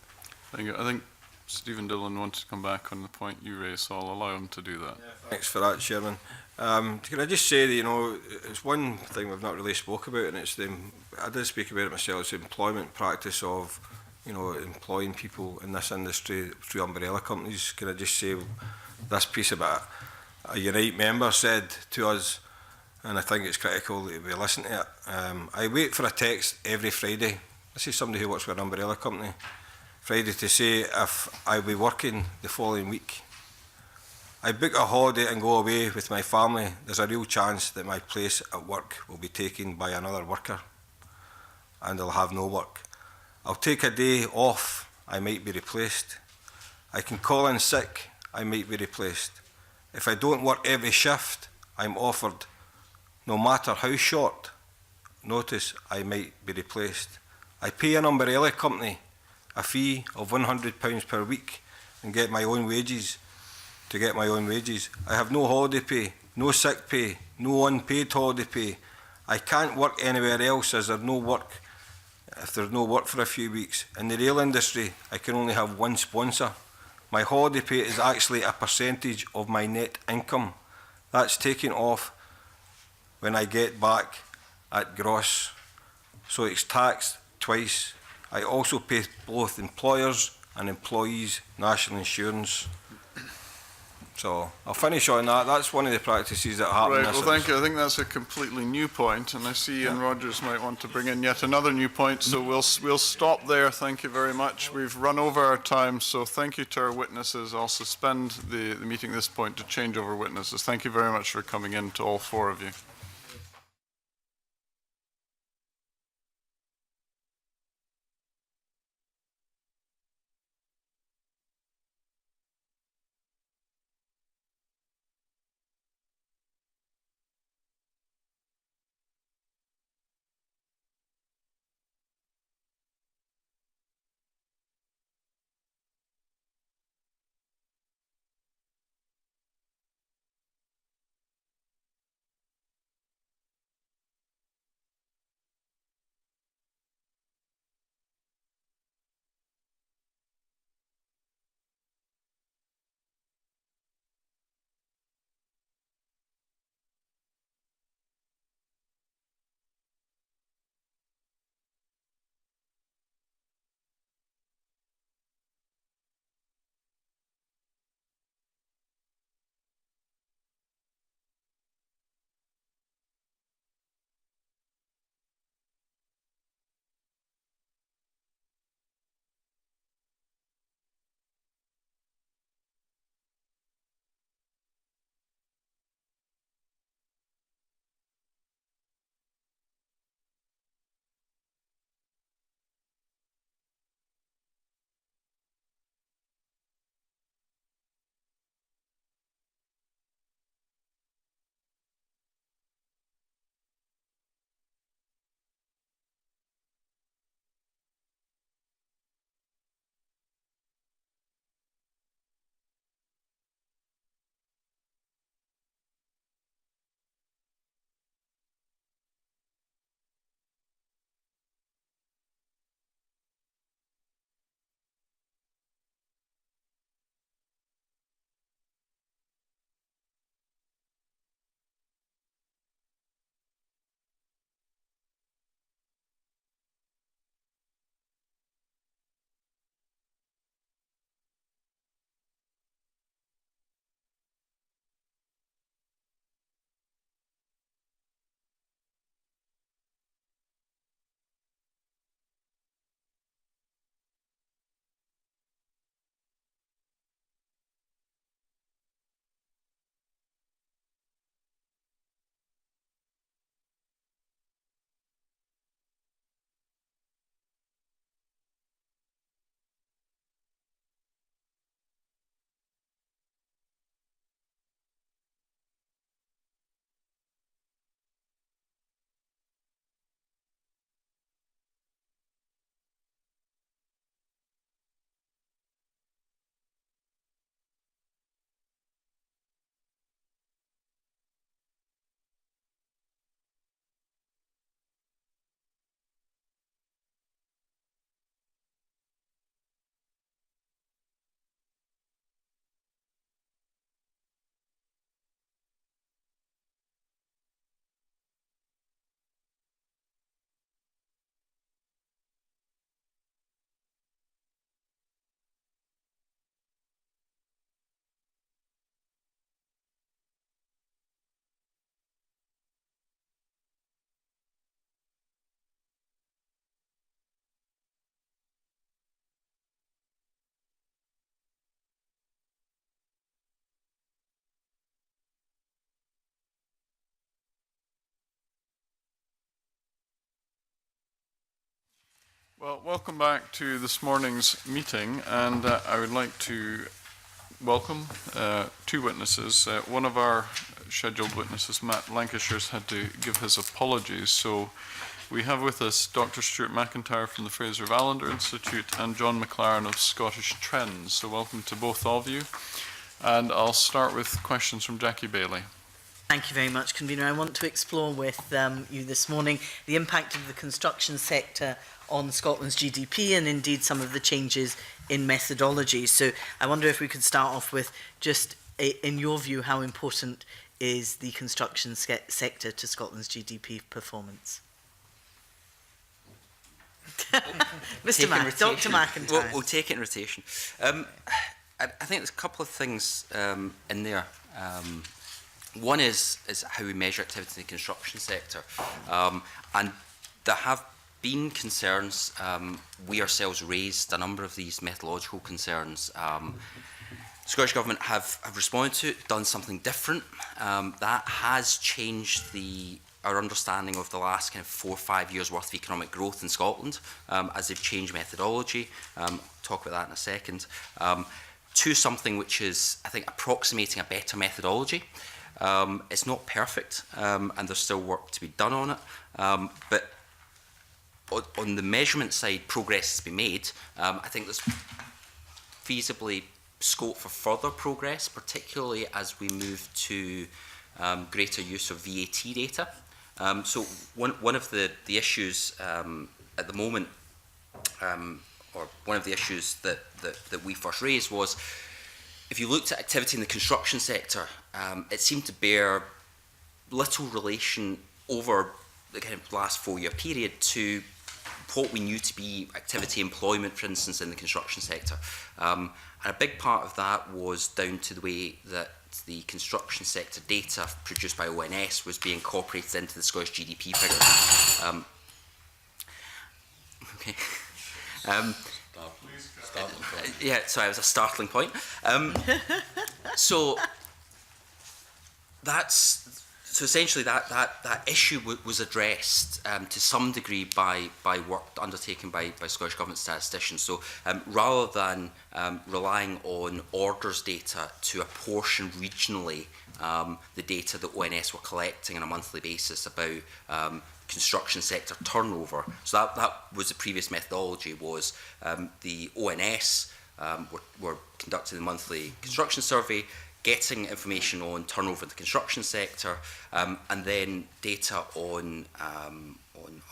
Thank you. I think Stephen Dillon wanted to come back on the point you raised, so I'll allow him to do that. Yeah, thanks for that, Chairman. Can I just say that, it's one thing we've not really spoke about, and I did speak about it myself, it's the employment practice of, employing people in this industry through umbrella companies. Can I just say this piece about a Unite member said to us, and I think it's critical that we listen to it. I wait for a text every Friday. This is somebody who works for an umbrella company. Friday to say if I'll be working the following week. I book a holiday and go away with my family, there's a real chance that my place at work will be taken by another worker and I'll have no work. I'll take a day off, I might be replaced. I can call in sick, I might be replaced. If I don't work every shift, I'm offered, no matter how short, notice I might be replaced. I pay an umbrella company a fee of £100 per week and get my own wages. To get my own wages, I have no holiday pay, no sick pay, no unpaid holiday pay. I can't work anywhere else as there's no work. If there's no work for a few weeks. In the rail industry, I can only have one sponsor. My holiday pay is actually a percentage of my net income. That's taken off when I get back at gross. So it's taxed twice. I also pay both employers and employees national insurance. So I'll finish on that. That's one of the practices that happen. Right, well, thank you. I think that's a completely new point, and I see Ian Rogers might want to bring in yet another new point, so we'll stop there. Thank you very much. We've run over our time, so thank you to our witnesses. I'll suspend the meeting at this point to change over witnesses. Thank you very much for coming in, to all four of you. Well, welcome back to this morning's meeting, and I would like to welcome two witnesses. One of our scheduled witnesses, Matt Lancashire, has had to give his apologies, so we have with us Dr. Stuart McIntyre from the Fraser of Allender Institute and John McLaren of Scottish Trends. So welcome to both of you, and I'll start with questions from Jackie Bailey. Thank you very much, Convener. I want to explore with you this morning the impact of the construction sector on Scotland's GDP and indeed some of the changes in methodology. So I wonder if we could start off with just, in your view, how important is the construction sector to Scotland's GDP performance? Mr. Mac, Dr. McIntyre. We'll take it in rotation. I think there's a couple of things in there. One is how we measure activity in the construction sector. And there have been concerns. We ourselves raised a number of these methodological concerns. The Scottish Government have responded to it, done something different. That has changed our understanding of the last kind of 4 or 5 years worth of economic growth in Scotland, as they've changed methodology. Talk about that in a second. To something which is, I think, approximating a better methodology. It's not perfect, and there's still work to be done on it. But on the measurement side, progress has been made. I think there's feasibly scope for further progress, particularly as we move to greater use of VAT data. So one of the issues at the moment, or one of the issues that we first raised was, if you looked at activity in the construction sector, it seemed to bear little relation over the kind of last 4-year period to what we knew to be activity employment, for instance, in the construction sector. And a big part of that was down to the way that the construction sector data produced by ONS was being incorporated into the Scottish GDP figures. Okay. Yeah, sorry, it was a startling point. So essentially that issue was addressed to some degree by work undertaken by Scottish Government statisticians. So rather than relying on orders data to apportion regionally the data that ONS were collecting on a monthly basis about construction sector turnover. So that was the previous methodology, was the ONS were conducting the monthly construction survey, getting information on turnover in the construction sector, and then data on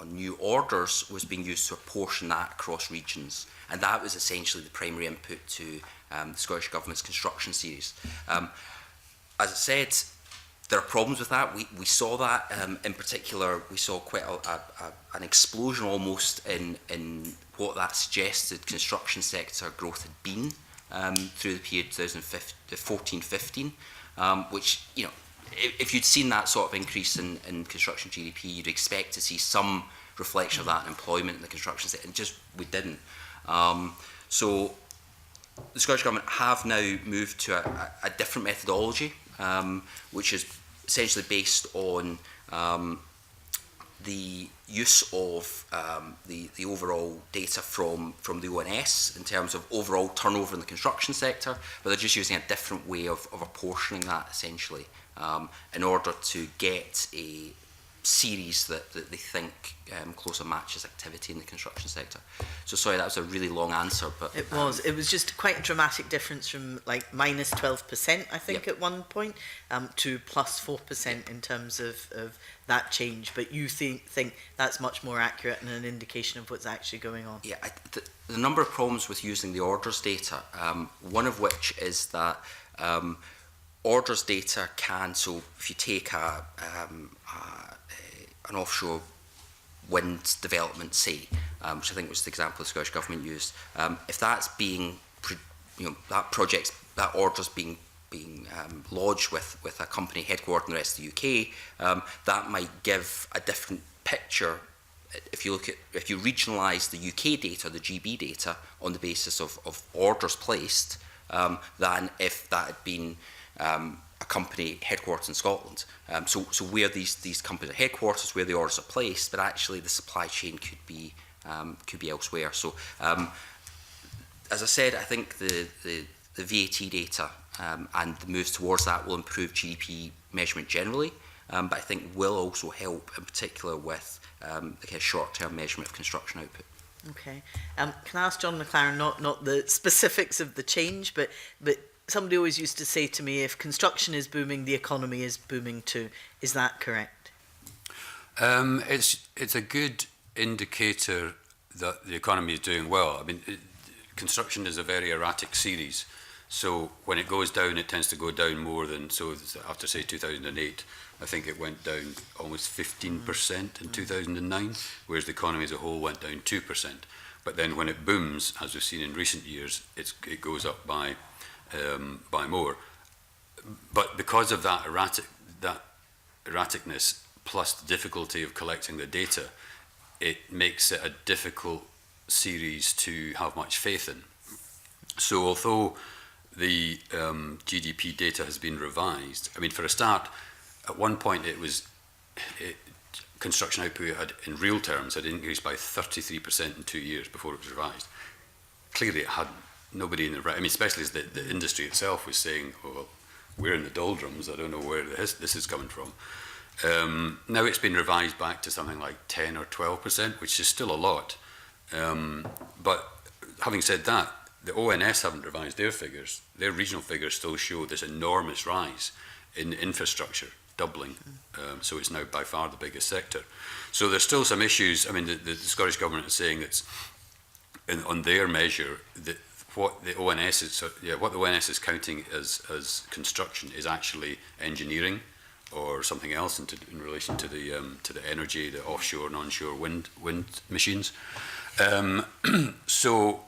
new orders was being used to apportion that across regions. And that was essentially the primary input to the Scottish Government's construction series. As I said, there are problems with that. We saw that in particular. We saw quite an explosion almost in what that suggested construction sector growth had been through the period 2014-15, which, you know, if you'd seen that sort of increase in construction GDP, you'd expect to see some reflection of that in employment in the construction sector, and just we didn't. So the Scottish Government have now moved to a different methodology, which is essentially based on the use of the overall data from the ONS in terms of overall turnover in the construction sector, but they're just using a different way of apportioning that, essentially, in order to get a series that they think closer matches activity in the construction sector. So sorry, that was a really long answer, but it was just quite a dramatic difference from like minus 12%, I think, at one point, to plus 4% in terms of that change. But you think that's much more accurate and an indication of what's actually going on? Yeah, the number of problems with using the orders data, one of which is that orders data can, so if you take an offshore wind development, say, which I think was the example the Scottish Government used, if that's being, that order's being lodged with a company headquartered in the rest of the UK, that might give a different picture. If you regionalise the UK data, the GB data, on the basis of orders placed, than if that had been a company headquartered in Scotland. So where these companies are headquarters, where the orders are placed, but actually the supply chain could be elsewhere. So as I said, I think the VAT data and the moves towards that will improve GDP measurement generally, but I think will also help in particular with the kind of short-term measurement of construction output. Okay. Can I ask John McLaren, not the specifics of the change, but somebody always used to say to me, if construction is booming, the economy is booming too. Is that correct? It's a good indicator that the economy is doing well. I mean, construction is a very erratic series. So when it goes down, it tends to go down more than, so after say 2008, I think it went down almost 15% in 2009, whereas the economy as a whole went down 2%. But then when it booms, as we've seen in recent years, it goes up by more. But because of that erraticness, plus the difficulty of collecting the data, it makes it a difficult series to have much faith in. So although the GDP data has been revised, I mean, for a start, at one point construction output had, in real terms, had increased by 33% in 2 years before it was revised. Clearly it hadn't. Nobody in the right, I mean, especially as the industry itself was saying, oh, well, we're in the doldrums, I don't know where this is coming from. Now it's been revised back to something like 10 or 12%, which is still a lot. But having said that, the ONS haven't revised their figures. Their regional figures still show this enormous rise in infrastructure, doubling. So it's now by far the biggest sector. So there's still some issues. I mean, the Scottish Government is saying that on their measure, that what the ONS is counting as construction is actually engineering or something else in relation to the energy, the offshore and onshore wind machines. So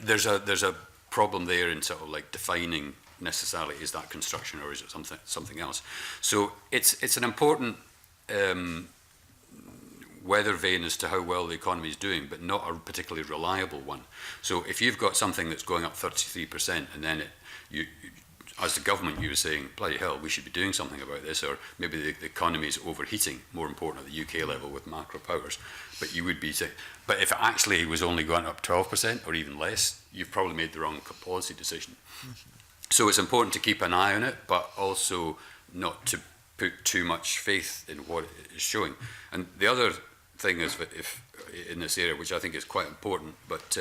there's a problem there in sort of like defining necessarily, is that construction or is it something else? So it's an important weather vane as to how well the economy is doing, but not a particularly reliable one. So if you've got something that's going up 33% and then you as the government, you were saying, bloody hell, we should be doing something about this, or maybe the economy is overheating, more important at the UK level with macro powers. But you would be saying, but if it actually was only going up 12% or even less, you've probably made the wrong policy decision. So it's important to keep an eye on it, but also not to put too much faith in what it is showing. And the other thing is, if in this area, which I think is quite important, but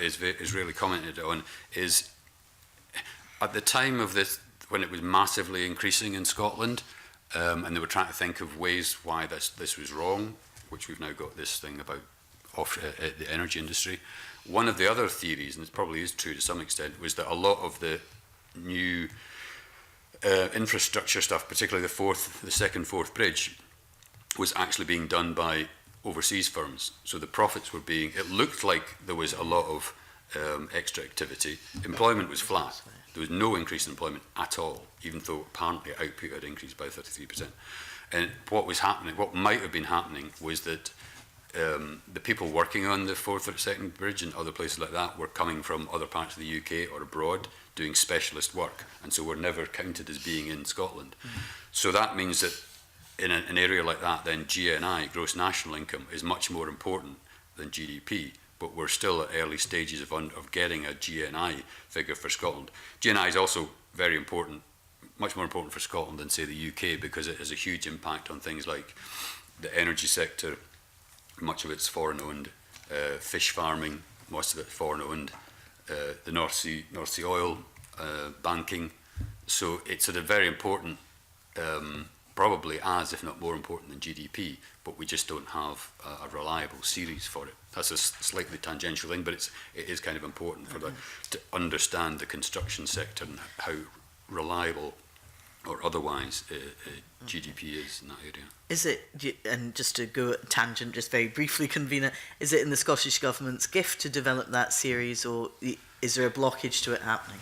is really commented on, is at the time of this, when it was massively increasing in Scotland, and they were trying to think of ways why this was wrong, which we've now got this thing about the energy industry. One of the other theories, and it probably is true to some extent, was that a lot of the new infrastructure stuff, particularly the second Forth Bridge, was actually being done by overseas firms. So the profits were being, it looked like there was a lot of extra activity. Employment was flat. There was no increase in employment at all, even though apparently output had increased by 33%. And what was happening, what might have been happening, was that the people working on the Forth or Second Bridge and other places like that were coming from other parts of the UK or abroad doing specialist work, and so were never counted as being in Scotland. So that means that in an area like that, then GNI, gross national income, is much more important than GDP, but we're still at early stages of getting a GNI figure for Scotland. GNI is also very important, much more important for Scotland than, say, the UK, because it has a huge impact on things like the energy sector. Much of it's foreign-owned, fish farming, most of it foreign-owned, the North Sea oil, banking. So it's sort of very important, probably as, if not more important than GDP, but we just don't have a reliable series for it. That's a slightly tangential thing, but it is kind of important for to understand the construction sector and how reliable or otherwise GDP is in that area. Is it, and just to go at tangent, just very briefly, Convener, is it in the Scottish Government's gift to develop that series, or is there a blockage to it happening?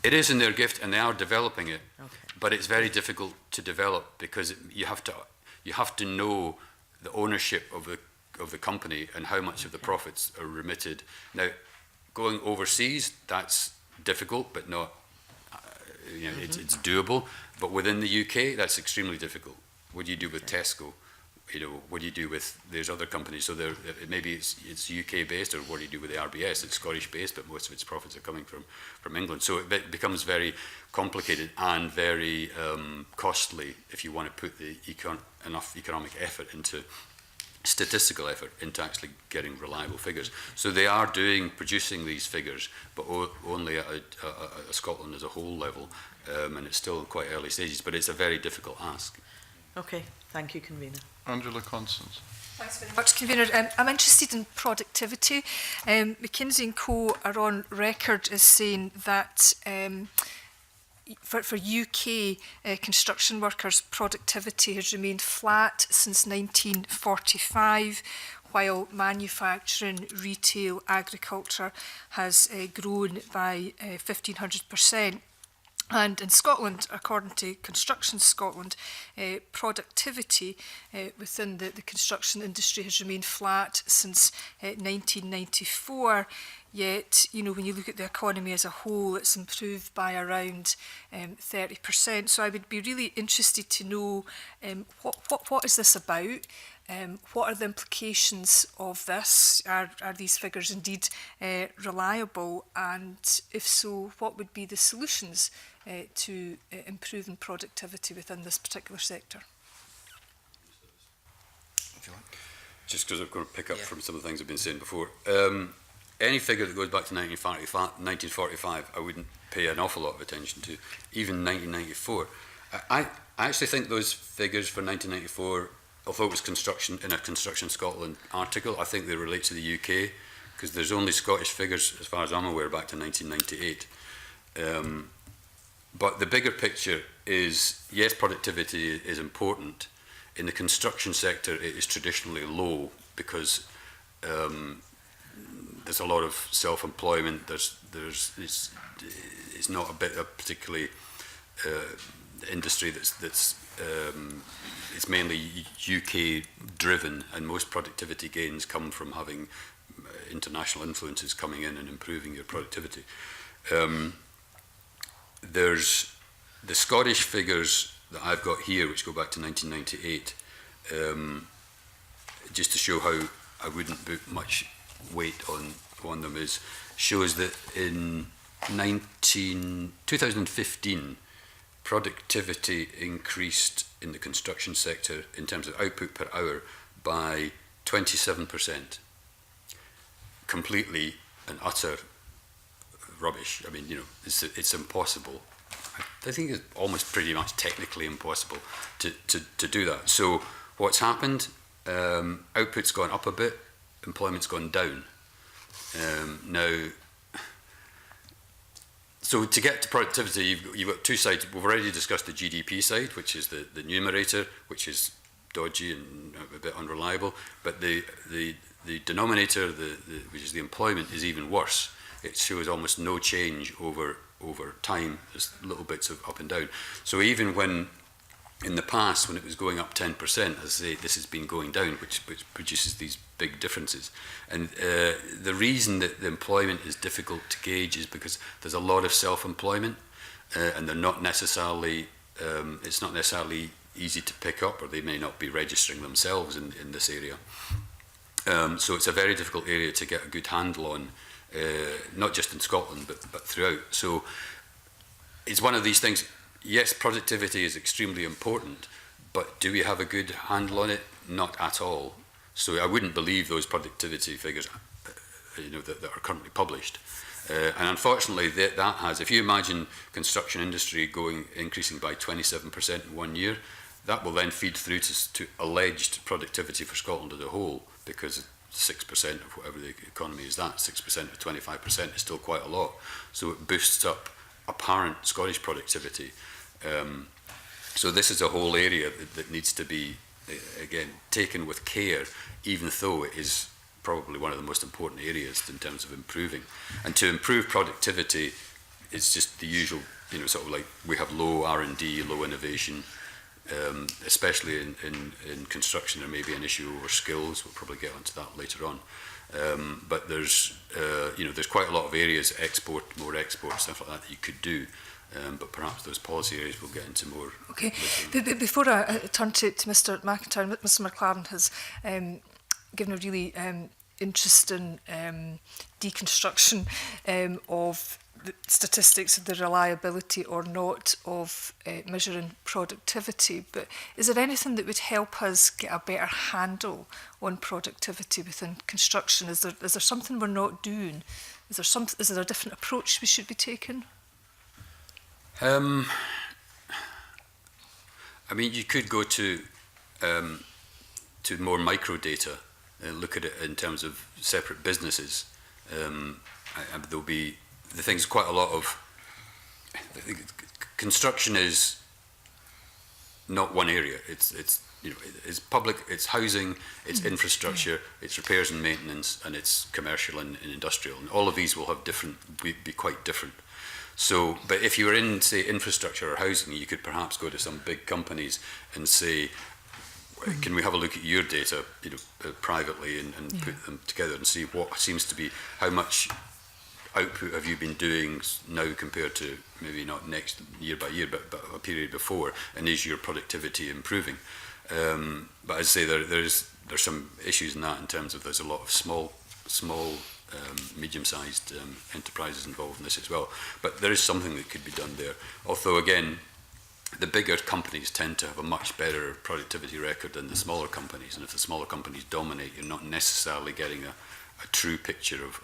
It is in their gift, and they are developing it, okay. But it's very difficult to develop because you have to know the ownership of the company and how much of the profits are remitted. Now, going overseas, that's difficult, but not. It's doable. But within the UK, that's extremely difficult. What do you do with Tesco? What do you do with there's other companies? So maybe it's UK based, or what do you do with the RBS? It's Scottish based, but most of its profits are coming from England. So it becomes very complicated and very costly if you want to put enough economic effort into statistical effort into actually getting reliable figures. So they are producing these figures, but only at a Scotland as a whole level, and it's still in quite early stages, but it's a very difficult ask. Okay, thank you, Convener. Angela Constance. Thanks very much, Convener. I'm interested in productivity. McKinsey & Co are on record as saying that for UK construction workers, productivity has remained flat since 1945, while manufacturing, retail, agriculture has grown by 1,500%. And in Scotland, according to Construction Scotland, productivity within the construction industry has remained flat since 1994. Yet, you know, when you look at the economy as a whole, it's improved by around 30%. So I would be really interested to know what is this about? What are the implications of this? Are these figures indeed reliable? And if so, what would be the solutions to improving productivity within this particular sector? Just because I'm going to pick up from some of the things I've been saying before. Any figure that goes back to 1945, I wouldn't pay an awful lot of attention to. Even 1994. I actually think those figures for 1994, although it was construction in a Construction Scotland article, I think they relate to the UK, because there's only Scottish figures, as far as I'm aware, back to 1998. But the bigger picture is, yes, productivity is important. In the construction sector, it is traditionally low because there's a lot of self-employment. It's not a particularly industry that's it's mainly UK driven, and most productivity gains come from having international influences coming in and improving your productivity. There's the Scottish figures that I've got here, which go back to 1998, just to show how I wouldn't put much weight on them, shows that in 2015, productivity increased in the construction sector in terms of output per hour by 27%. Completely and utter rubbish. I mean, you know, it's impossible. I think it's almost pretty much technically impossible to do that. So what's happened? Output's gone up a bit, employment's gone down. Now, so to get to productivity, you've got two sides. We've already discussed the GDP side, which is the numerator, which is dodgy and a bit unreliable. But the denominator, which is the employment, is even worse. It shows almost no change over time. There's little bits of up and down. So even when, in the past, when it was going up 10%, as I say, this has been going down, which produces these big differences. And the reason that the employment is difficult to gauge is because there's a lot of self-employment, and they're not necessarily, it's not necessarily easy to pick up, or they may not be registering themselves in this area. So it's a very difficult area to get a good handle on, not just in Scotland, but throughout. So it's one of these things. Yes, productivity is extremely important, but do we have a good handle on it? Not at all. So I wouldn't believe those productivity figures, that are currently published. And unfortunately, that has, if you imagine construction industry increasing by 27% in 1 year, that will then feed through to alleged productivity for Scotland as a whole, because 6% of whatever the economy is, 6% of 25% is still quite a lot. So it boosts up apparent Scottish productivity. So this is a whole area that needs to be, again, taken with care, even though it is probably one of the most important areas in terms of improving. And to improve productivity, it's just the usual, sort of like we have low R&D, low innovation, especially in construction. There may be an issue over skills. We'll probably get onto that later on. But there's quite a lot of areas, more export, stuff like that you could do. But perhaps those policy areas we'll get into more. Okay. Before I turn to Mr. McIntyre, Mr. McLaren has given a really interesting deconstruction of the statistics of the reliability or not of measuring productivity. But is there anything that would help us get a better handle on productivity within construction? Is there something we're not doing? Is there a different approach we should be taking? I mean, you could go to to more micro data, look at it in terms of separate businesses, there'll be the things quite a lot of. Construction is not one area. It's you know, it's public, it's housing, it's infrastructure, it's repairs and maintenance, and it's commercial and industrial. And all of these will have be quite different. So, but if you were in, say, infrastructure or housing, you could perhaps go to some big companies and say, can we have a look at your data, you know, privately and put them together and see what seems to be, how much output have you been doing now compared to maybe not next year by year, but a period before, and is your productivity improving? But as I say, there's some issues in that in terms of there's a lot of small medium-sized enterprises involved in this as well. But there is something that could be done there. Although again, the bigger companies tend to have a much better productivity record than the smaller companies, and if the smaller companies dominate, you're not necessarily getting a true picture of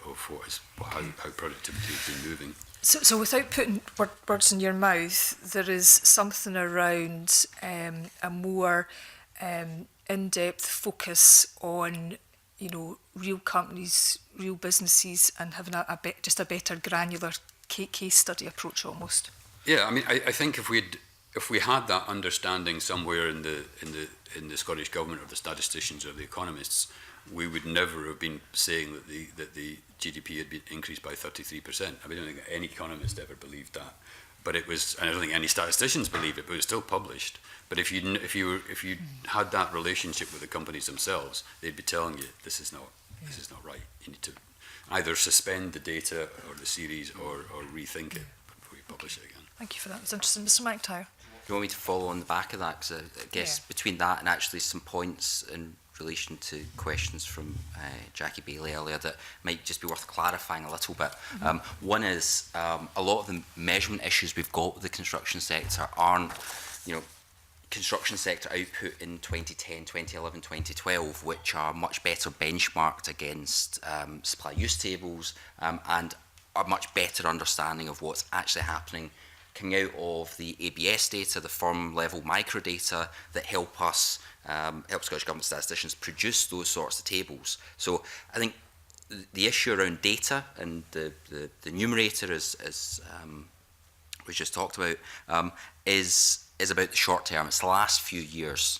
how productivity has been moving. So without putting words in your mouth, there is something around a more in-depth focus on, you know, real companies, real businesses, and having just a better granular case study approach almost. Yeah, I mean, I think if we had that understanding somewhere in the Scottish Government or the statisticians or the economists, we would never have been saying that the GDP had been increased by 33%. I mean, I don't think any economist ever believed that, but it was, and I don't think any statisticians believed it, but it was still published. But if you had that relationship with the companies themselves, they'd be telling you this is not right. You need to either suspend the data or the series or rethink it before you publish it again. Thank you for that. It was interesting, Mr. McIntyre. Do you want me to follow on the back of that? Because I guess between that and actually some points in relation to questions from Jackie Bailey earlier that might just be worth clarifying a little bit. One is a lot of the measurement issues we've got with the construction sector aren't, you know, construction sector output in 2010, 2011, 2012, which are much better benchmarked against supply use tables and a much better understanding of what's actually happening coming out of the ABS data, the firm level micro data that help us, help Scottish Government statisticians produce those sorts of tables. So I think the issue around data and the numerator, as we just talked about, is about the short term. It's the last few years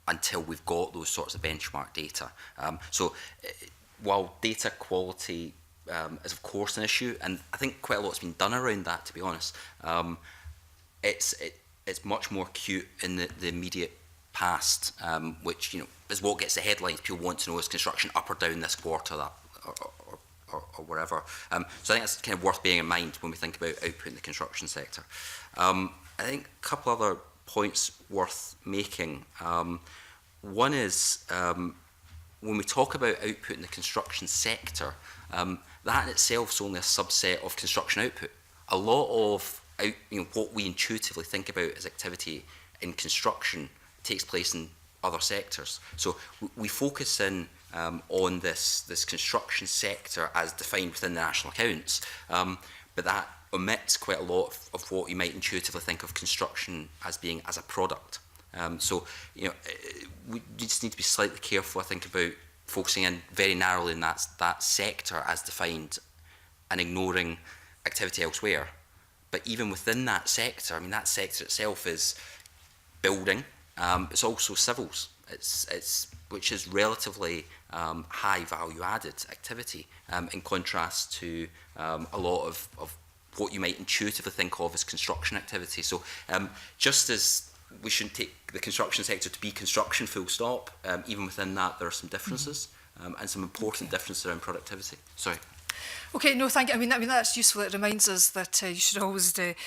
until we've got those sorts of benchmark data. So while data quality is of course an issue, and I think quite a lot's been done around that, to be honest. It's much more acute in the immediate past, which, you know, is what gets the headlines. People want to know, is construction up or down this quarter, that or whatever. So I think that's kind of worth bearing in mind when we think about output in the construction sector. I think a couple other points worth making. One is when we talk about output in the construction sector, that in itself is only a subset of construction output. A lot of what we intuitively think about as activity in construction takes place in other sectors. So we focus in on this construction sector as defined within the national accounts, but that omits quite a lot of what you might intuitively think of construction as being as a product. So, you know, we just need to be slightly careful, I think, about focusing in very narrowly in that sector as defined and ignoring activity elsewhere. But even within that sector, I mean, that sector itself is building, it's also civils, which is relatively high value added activity in contrast to a lot of what you might intuitively think of as construction activity. So just as we shouldn't take the construction sector to be construction full stop, even within that there are some differences and some important differences around productivity. Sorry. Okay, no, thank you. I mean that's useful. It reminds us that you should always dig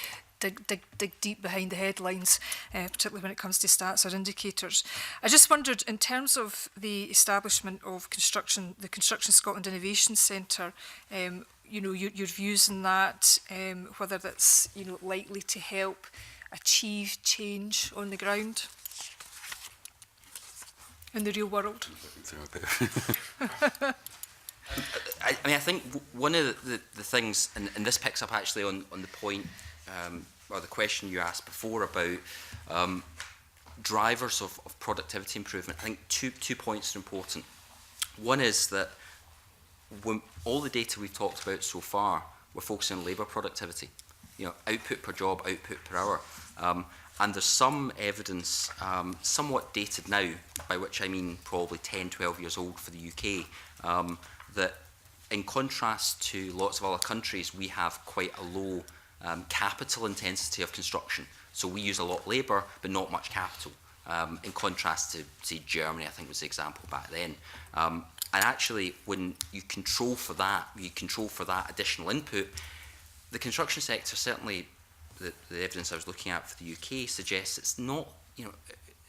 deep behind the headlines, particularly when it comes to stats or indicators. I just wondered, in terms of the establishment of the Construction Scotland Innovation Centre, you know, your views on that, whether that's, you know, likely to help achieve change on the ground in the real world. I mean, I think one of the things, and this picks up actually on the point or the question you asked before about drivers of productivity improvement, I think two points are important. One is that when all the data we've talked about so far, we're focusing on labour productivity, output per job, output per hour. And there's some evidence, somewhat dated now, by which I mean probably 10, 12 years old for the UK, that in contrast to lots of other countries, we have quite a low capital intensity of construction. So we use a lot of labour, but not much capital, in contrast to, say, Germany, I think was the example back then. And actually, when you control for that additional input, the construction sector, certainly the evidence I was looking at for the UK suggests it's not,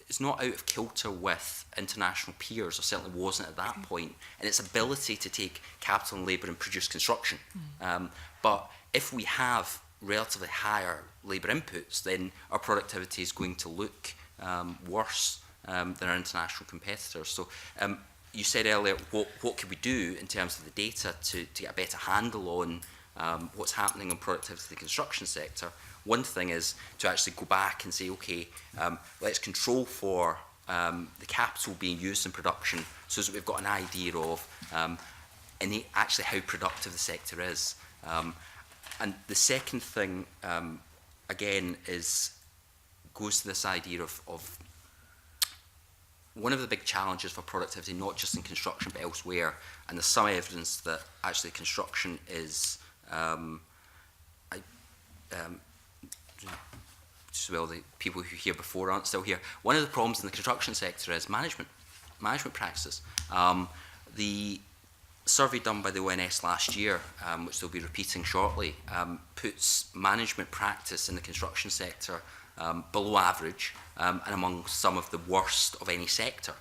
it's not out of kilter with international peers, or certainly wasn't at that point, and its ability to take capital and labour and produce construction. But if we have relatively higher labour inputs, then our productivity is going to look worse than our international competitors. So you said earlier, what could we do in terms of the data to get a better handle on what's happening on productivity in the construction sector? One thing is to actually go back and say, okay, let's control for the capital being used in production, so that we've got an idea of actually how productive the sector is. And the second thing, again, goes to this idea of one of the big challenges for productivity, not just in construction but elsewhere, and there's some evidence that actually construction is well, the people who were here before aren't still here. One of the problems in the construction sector is management practices. The survey done by the ONS last year, which they'll be repeating shortly, puts management practice in the construction sector below average and among some of the worst of any sector.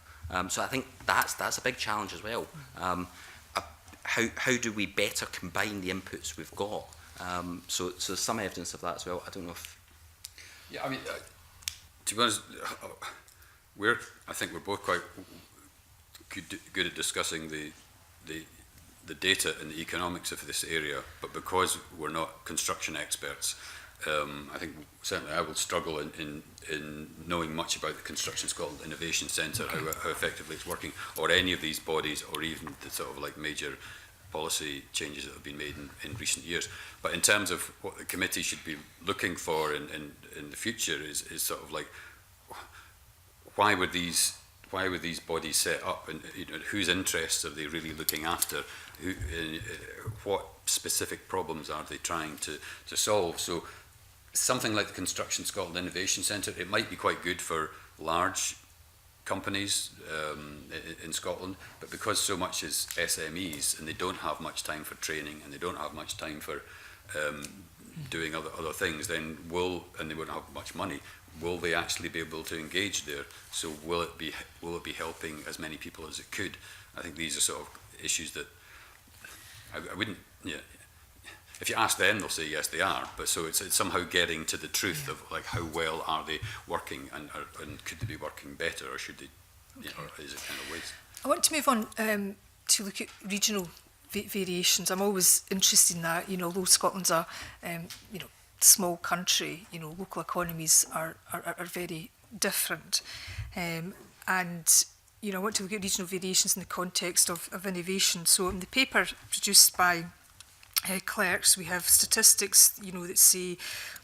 So I think that's a big challenge as well. How do we better combine the inputs we've got? So there's some evidence of that as well. I don't know if... Yeah, I mean, to be honest, I think we're both quite good at discussing the data and the economics of this area, but because we're not construction experts, I think certainly I will struggle in knowing much about the Construction Scotland Innovation Centre, how effectively it's working, or any of these bodies, or even the sort of like major policy changes that have been made in recent years. But in terms of what the committee should be looking for in the future is sort of like, why were these bodies set up, and whose interests are they really looking after? What specific problems are they trying to solve? So something like the Construction Scotland Innovation Centre, it might be quite good for large companies in Scotland, but because so much is SMEs and they don't have much time for training and they don't have much time for doing other things, then and they won't have much money, will they actually be able to engage there? So will it be helping as many people as it could? I think these are sort of issues that I wouldn't, if you ask them, they'll say yes, they are. But so it's somehow getting to the truth of like how well are they working, and could they be working better, or should they, or is it kind of waste? I want to move on to look at regional variations. I'm always interested in that. Although Scotland's a small country, local economies are very different, and I want to look at regional variations in the context of innovation. So in the paper produced by clerks, we have statistics, that say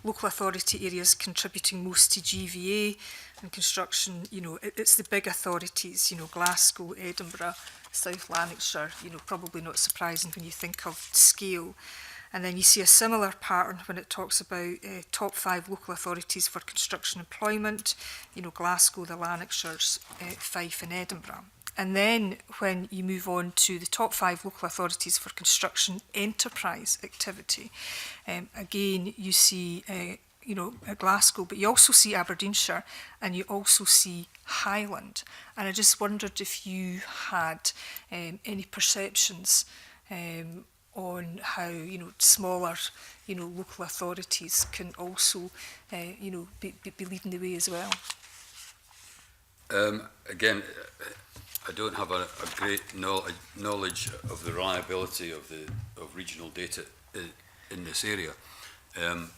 local authority areas contributing most to GVA and construction. It's the big authorities, Glasgow, Edinburgh, South Lanarkshire. Probably not surprising when you think of scale. And then you see a similar pattern when it talks about top 5 local authorities for construction employment. Glasgow, the Lanarkshires, Fife, and Edinburgh. And then when you move on to the top 5 local authorities for construction enterprise activity, again, you see, Glasgow, but you also see Aberdeenshire, and you also see Highland. And I just wondered if you had any perceptions on how, smaller, local authorities can also, be leading the way as well. Again, I don't have a great knowledge of the reliability of regional data in this area,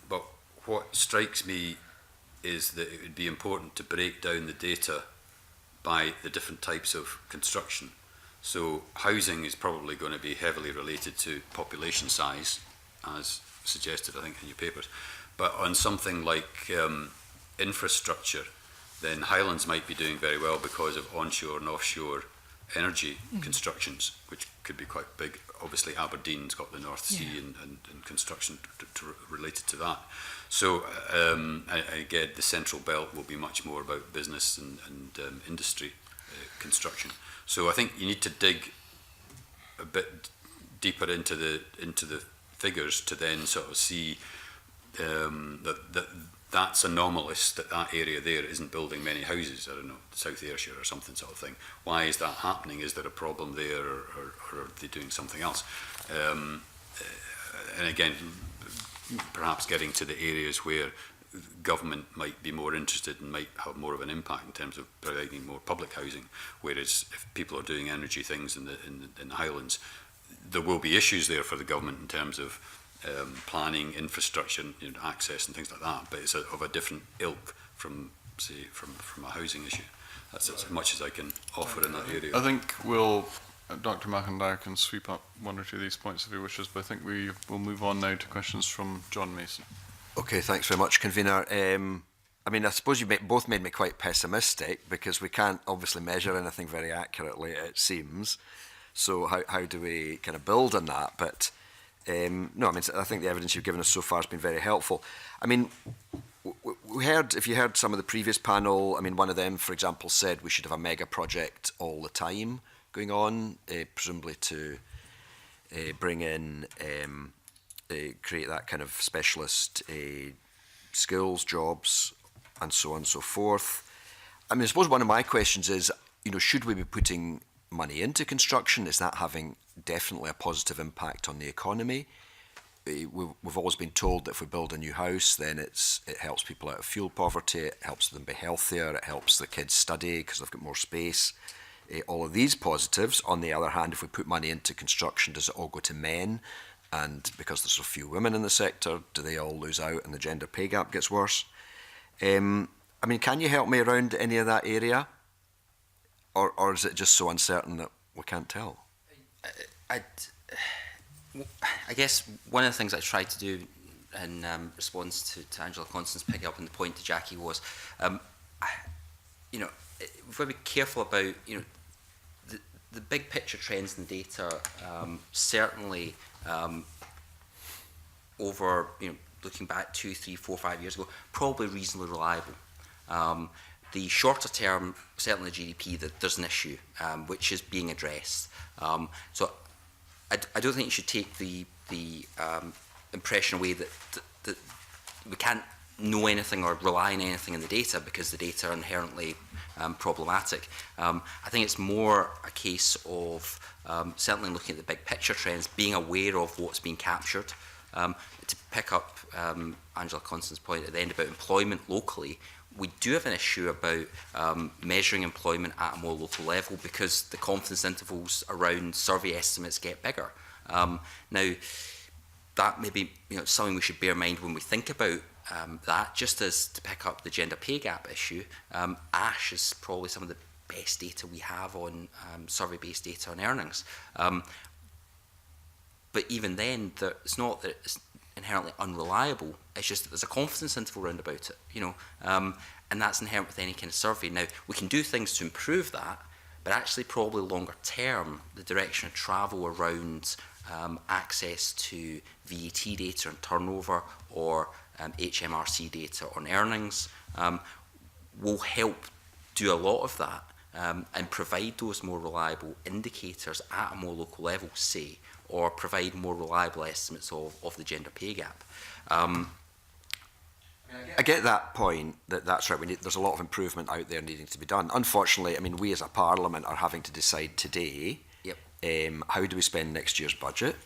but what strikes me is that it would be important to break down the data by the different types of construction. So housing is probably going to be heavily related to population size, as suggested, I think, in your papers. But on something like infrastructure, then Highlands might be doing very well because of onshore and offshore energy constructions, which could be quite big. Obviously, Aberdeen's got the North Sea and construction related to that. So, again, the Central Belt will be much more about business and industry construction. So I think you need to dig a bit deeper into the figures to then sort of see that's anomalous, that area there isn't building many houses. I don't know, South Ayrshire or something sort of thing. Why is that happening? Is there a problem there, or are they doing something else? And again, perhaps getting to the areas where government might be more interested and might have more of an impact in terms of providing more public housing, whereas if people are doing energy things in the Highlands, there will be issues there for the government in terms of planning, infrastructure, access and things like that, but it's of a different ilk from, say, from a housing issue. That's as much as I can offer in that area. I think Dr. McIntyre can sweep up one or two of these points if he wishes, but I think we will move on now to questions from John Mason. Okay, thanks very much, Convener. I mean, I suppose you both made me quite pessimistic because we can't obviously measure anything very accurately, it seems. So how do we kind of build on that? But no, I mean, I think the evidence you've given us so far has been very helpful. I mean, if you heard some of the previous panel, I mean, one of them, for example, said we should have a mega project all the time going on, presumably to bring in, create that kind of specialist skills, jobs, and so on and so forth. I mean, I suppose one of my questions is, should we be putting money into construction? Is that having definitely a positive impact on the economy? We've always been told that if we build a new house, then it helps people out of fuel poverty, it helps them be healthier, it helps the kids study because they've got more space. All of these positives. On the other hand, if we put money into construction, does it all go to men? And because there's so few women in the sector, do they all lose out and the gender pay gap gets worse? I mean, can you help me around any of that area? Or is it just so uncertain that we can't tell? I guess one of the things I tried to do in response to Angela Constance, picking up on the point to Jackie, was, we've got to be careful about, the big picture trends and data, certainly over, looking back 2, 3, 4, 5 years ago, probably reasonably reliable. The shorter term, certainly GDP, that there's an issue which is being addressed. So I don't think you should take the impression away that we can't know anything or rely on anything in the data because the data are inherently problematic. I think it's more a case of certainly looking at the big picture trends, being aware of what's being captured. To pick up Angela Constance's point at the end about employment locally, we do have an issue about measuring employment at a more local level because the confidence intervals around survey estimates get bigger. Now, that may be something we should bear in mind when we think about that. Just as to pick up the gender pay gap issue, ASH is probably some of the best data we have on survey-based data on earnings. But even then, it's not that it's inherently unreliable. It's just that there's a confidence interval round about it, and that's inherent with any kind of survey. Now, we can do things to improve that, but actually probably longer term, the direction of travel around access to VAT data and turnover or HMRC data on earnings will help do a lot of that and provide those more reliable indicators at a more local level, say, or provide more reliable estimates of the gender pay gap. I get that point, that's right, there's a lot of improvement out there needing to be done. Unfortunately, I mean, we as a parliament are having to decide today, how do we spend next year's budget?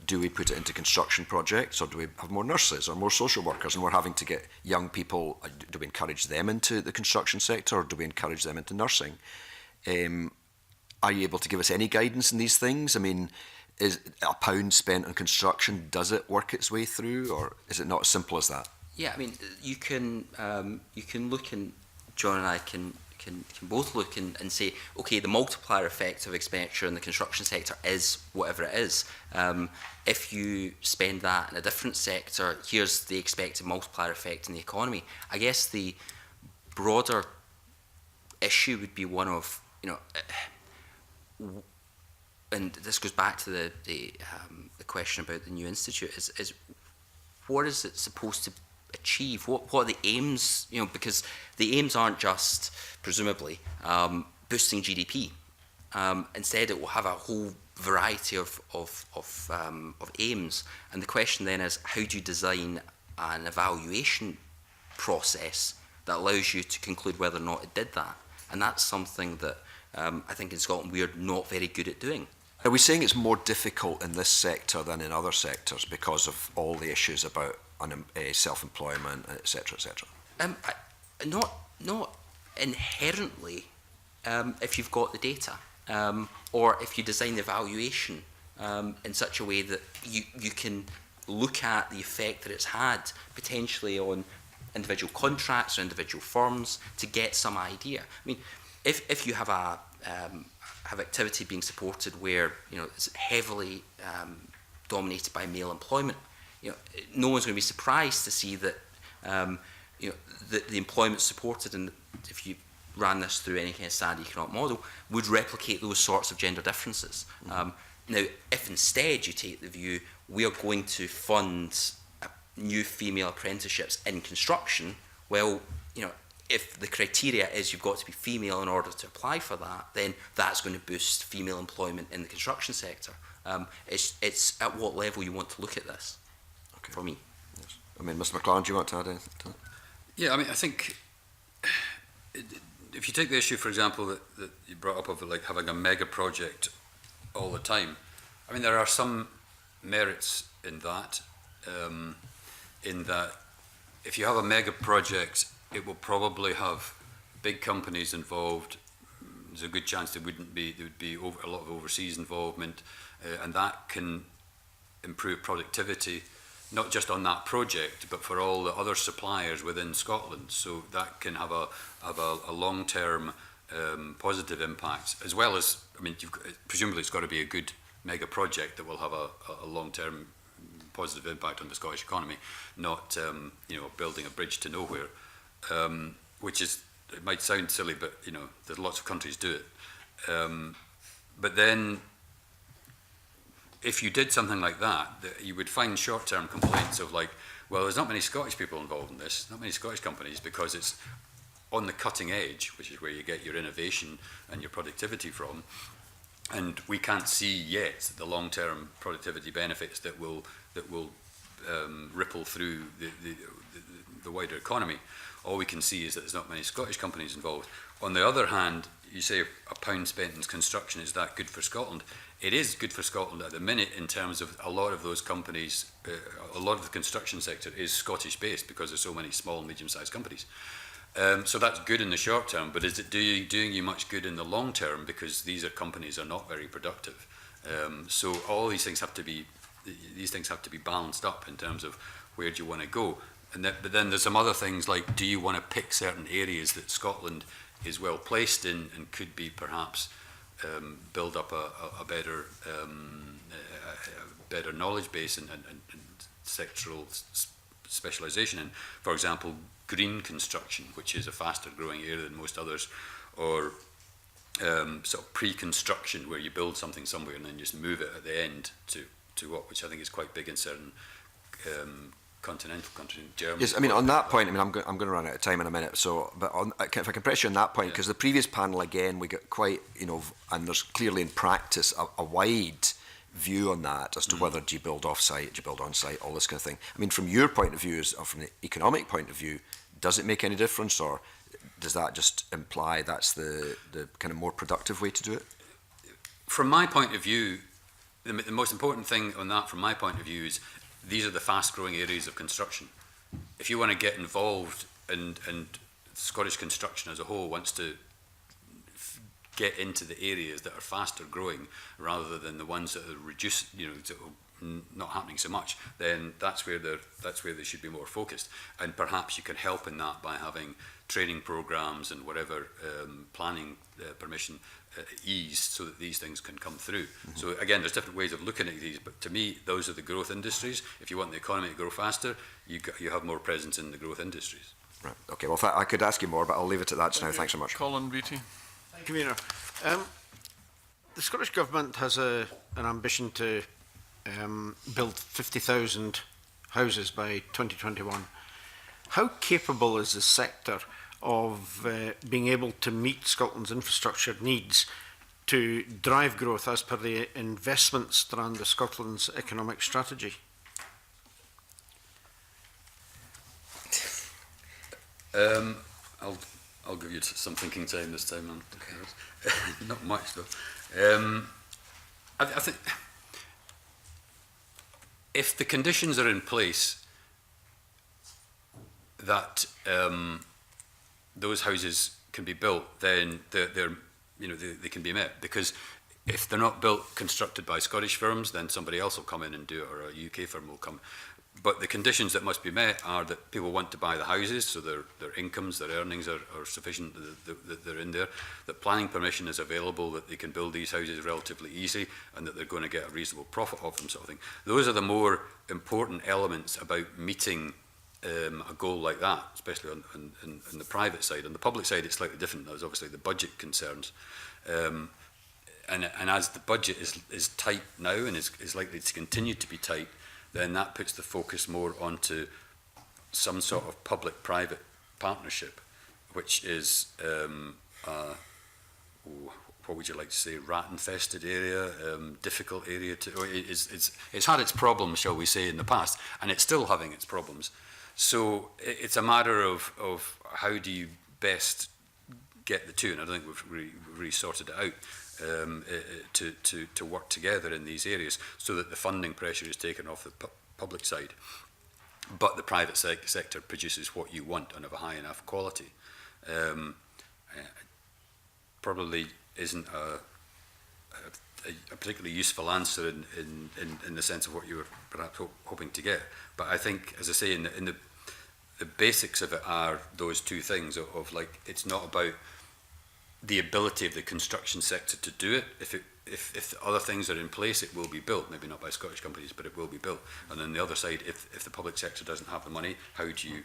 Do we put it into construction projects, or do we have more nurses or more social workers? And we're having to get young people, do we encourage them into the construction sector, or do we encourage them into nursing? Are you able to give us any guidance in these things? I mean, is £1 spent on construction, does it work its way through, or is it not as simple as that? Yeah, I mean, you can look, and John and I can both look and say, okay, the multiplier effect of expenditure in the construction sector is whatever it is. If you spend that in a different sector, here's the expected multiplier effect in the economy. I guess the broader issue would be one of, and this goes back to the question about the new institute, is what is it supposed to achieve? What are the aims? Because the aims aren't just, presumably, boosting GDP. Instead, it will have a whole variety of aims. And the question then is, how do you design an evaluation process that allows you to conclude whether or not it did that? And that's something that I think in Scotland we are not very good at doing. Are we saying it's more difficult in this sector than in other sectors because of all the issues about self-employment, etc., etc.? Not inherently, if you've got the data, or if you design the evaluation in such a way that you can look at the effect that it's had potentially on individual contracts or individual firms to get some idea. I mean, if you have have activity being supported where it's heavily dominated by male employment, no one's going to be surprised to see that the employment supported, and if you ran this through any kind of standard economic model, would replicate those sorts of gender differences. Now, if instead you take the view we are going to fund new female apprenticeships in construction, well, if the criteria is you've got to be female in order to apply for that, then that's going to boost female employment in the construction sector. It's at what level you want to look at this, for me. Yes. I mean, Mr. McLaren, do you want to add anything to that? Yeah, I mean, I think if you take the issue, for example, that you brought up of like having a mega project all the time, I mean, there are some merits in that if you have a mega project, it will probably have big companies involved. There's a good chance there would be a lot of overseas involvement, and that can improve productivity, not just on that project, but for all the other suppliers within Scotland. So that can have a long-term positive impact, as well as, I mean, presumably it's got to be a good mega project that will have a long-term positive impact on the Scottish economy, not building a bridge to nowhere, which is, it might sound silly, but there's lots of countries do it. But then, if you did something like that, you would find short-term complaints of like, well, there's not many Scottish people involved in this, not many Scottish companies, because it's on the cutting edge, which is where you get your innovation and your productivity from. And we can't see yet the long-term productivity benefits that will ripple through the wider economy. All we can see is that there's not many Scottish companies involved. On the other hand, you say a pound spent in construction, is that good for Scotland? It is good for Scotland at the minute in terms of a lot of those companies, a lot of the construction sector is Scottish based because there's so many small and medium-sized companies. So that's good in the short term, but is it doing you much good in the long term, because these companies are not very productive? So all these things have to be balanced up in terms of where do you want to go. But then there's some other things like, do you want to pick certain areas that Scotland is well placed in and could be perhaps build up a better knowledge base and sectoral specialisation in, for example, green construction, which is a faster growing area than most others, or sort of pre-construction, where you build something somewhere and then just move it at the end to which I think is quite big in certain continental countries, Germany. Yes, I mean, on that point, I mean, I'm going to run out of time in a minute, so, but if I can press you on that point, because the previous panel, again, we got quite, and there's clearly in practice a wide view on that as to whether do you build off-site, do you build on-site, all this kind of thing. I mean, from your point of view, or from the economic point of view, does it make any difference, or does that just imply that's the kind of more productive way to do it? From my point of view, the most important thing on that, from my point of view, is these are the fast-growing areas of construction. If you want to get involved, and Scottish construction as a whole wants to get into the areas that are faster growing rather than the ones that are not happening so much, then that's where they should be more focused. And perhaps you can help in that by having training programs and whatever planning permission eased so that these things can come through. So again, there's different ways of looking at these, but to me, those are the growth industries. If you want the economy to grow faster, you have more presence in the growth industries. Right. Okay. Well, I could ask you more, but I'll leave it at that just now. Thanks so much. Colin Beattie. Thank you, Convener. The Scottish Government has an ambition to build 50,000 houses by 2021. How capable is the sector of being able to meet Scotland's infrastructure needs to drive growth as per the investment strand of Scotland's economic strategy? I'll give you some thinking time this time, man. Okay. Not much though. I think if the conditions are in place that those houses can be built, then they can be met. Because if they're not built, constructed by Scottish firms, then somebody else will come in and do it, or a UK firm will come. But the conditions that must be met are that people want to buy the houses, so their incomes, their earnings are sufficient, that they're in there, that planning permission is available, that they can build these houses relatively easy, and that they're going to get a reasonable profit off them, sort of thing. Those are the more important elements about meeting a goal like that, especially on the private side. On the public side, it's slightly different. There's obviously the budget concerns. And as the budget is tight now and is likely to continue to be tight, then that puts the focus more onto some sort of public-private partnership, which is, what would you like to say, rat-infested area, difficult area to... It's had its problems, shall we say, in the past, and it's still having its problems. So it's a matter of how do you best get the two, and I don't think we've really sorted it out, to work together in these areas so that the funding pressure is taken off the public side, but the private sector produces what you want and of a high enough quality. Probably isn't a particularly useful answer in the sense of what you were perhaps hoping to get. But I think, as I say, in the basics of it are those two things of like, it's not about the ability of the construction sector to do it. If other things are in place, it will be built. Maybe not by Scottish companies, but it will be built. And on the other side, if the public sector doesn't have the money, how do you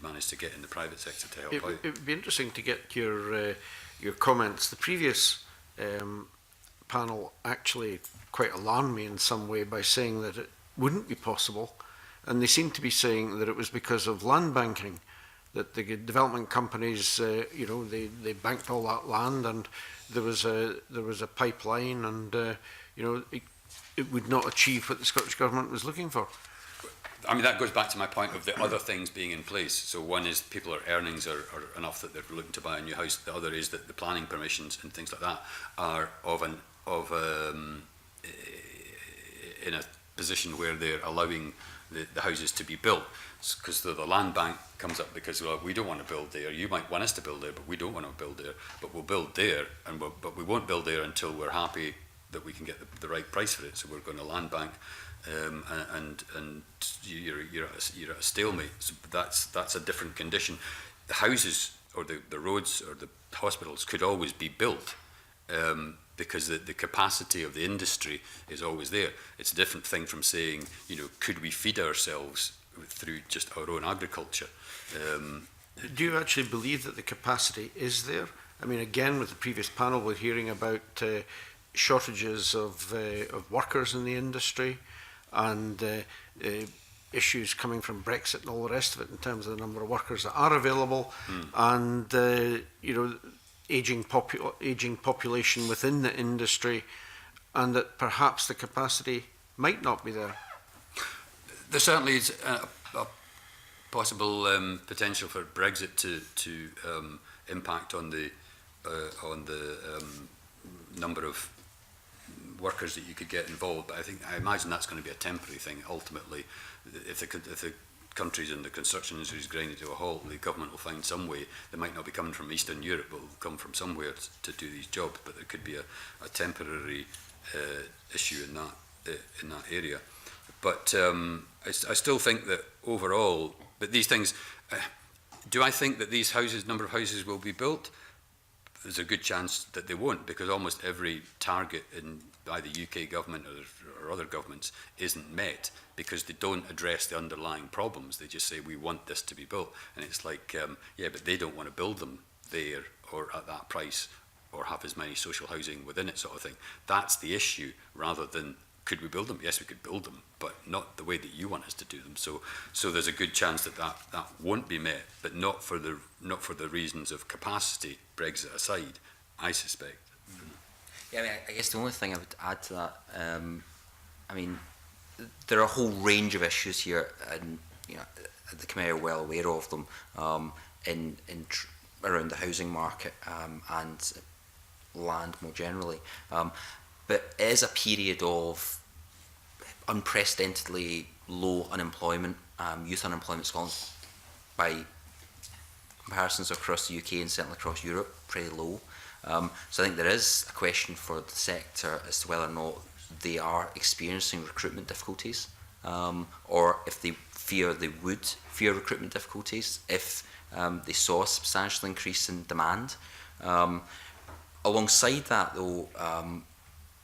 manage to get in the private sector to help out? It would be interesting to get your comments. The previous panel actually quite alarmed me in some way by saying that it wouldn't be possible, and they seem to be saying that it was because of land banking, that the development companies, they banked all that land, and there was a pipeline, and it would not achieve what the Scottish Government was looking for. I mean, that goes back to my point of the other things being in place. So one is people's earnings are enough that they're looking to buy a new house. The other is that the planning permissions and things like that are in a position where they're allowing the houses to be built. Because the land bank comes up because, well, we don't want to build there. You might want us to build there, but we don't want to build there. But we'll build there, but we won't build there until we're happy that we can get the right price for it. So we're going to land bank. And you're at a stalemate. So that's a different condition. The houses or the roads or the hospitals could always be built because the capacity of the industry is always there. It's a different thing from saying, could we feed ourselves through just our own agriculture? Do you actually believe that the capacity is there? I mean, again, with the previous panel, we're hearing about shortages of workers in the industry, and issues coming from Brexit and all the rest of it in terms of the number of workers that are available, and aging population within the industry, and that perhaps the capacity might not be there. There certainly is a possible potential for Brexit to impact on the number of workers that you could get involved, but I imagine that's going to be a temporary thing. Ultimately, if the countries and the construction industry is grinding to a halt, the government will find some way. They might not be coming from Eastern Europe, but will come from somewhere to do these jobs. But there could be a temporary issue in that area. But I still think that overall, but these things, do I think that these houses, number of houses will be built? There's a good chance that they won't, because almost every target by the UK government or other governments isn't met, because they don't address the underlying problems. They just say, we want this to be built. And it's like, yeah, but they don't want to build them there or at that price or have as many social housing within it, sort of thing. That's the issue, rather than, could we build them? Yes, we could build them, but not the way that you want us to do them. So there's a good chance that that won't be met, but not for the reasons of capacity, Brexit aside, I suspect. Yeah, I mean, I guess the only thing I would add to that, I mean, there are a whole range of issues here, and you know, the committee are well aware of them, around the housing market and land more generally. But it is a period of unprecedentedly low unemployment, youth unemployment in Scotland, by comparisons across the UK and certainly across Europe, pretty low. So I think there is a question for the sector as to whether or not they are experiencing recruitment difficulties, or if they would fear recruitment difficulties if they saw a substantial increase in demand. Alongside that, though,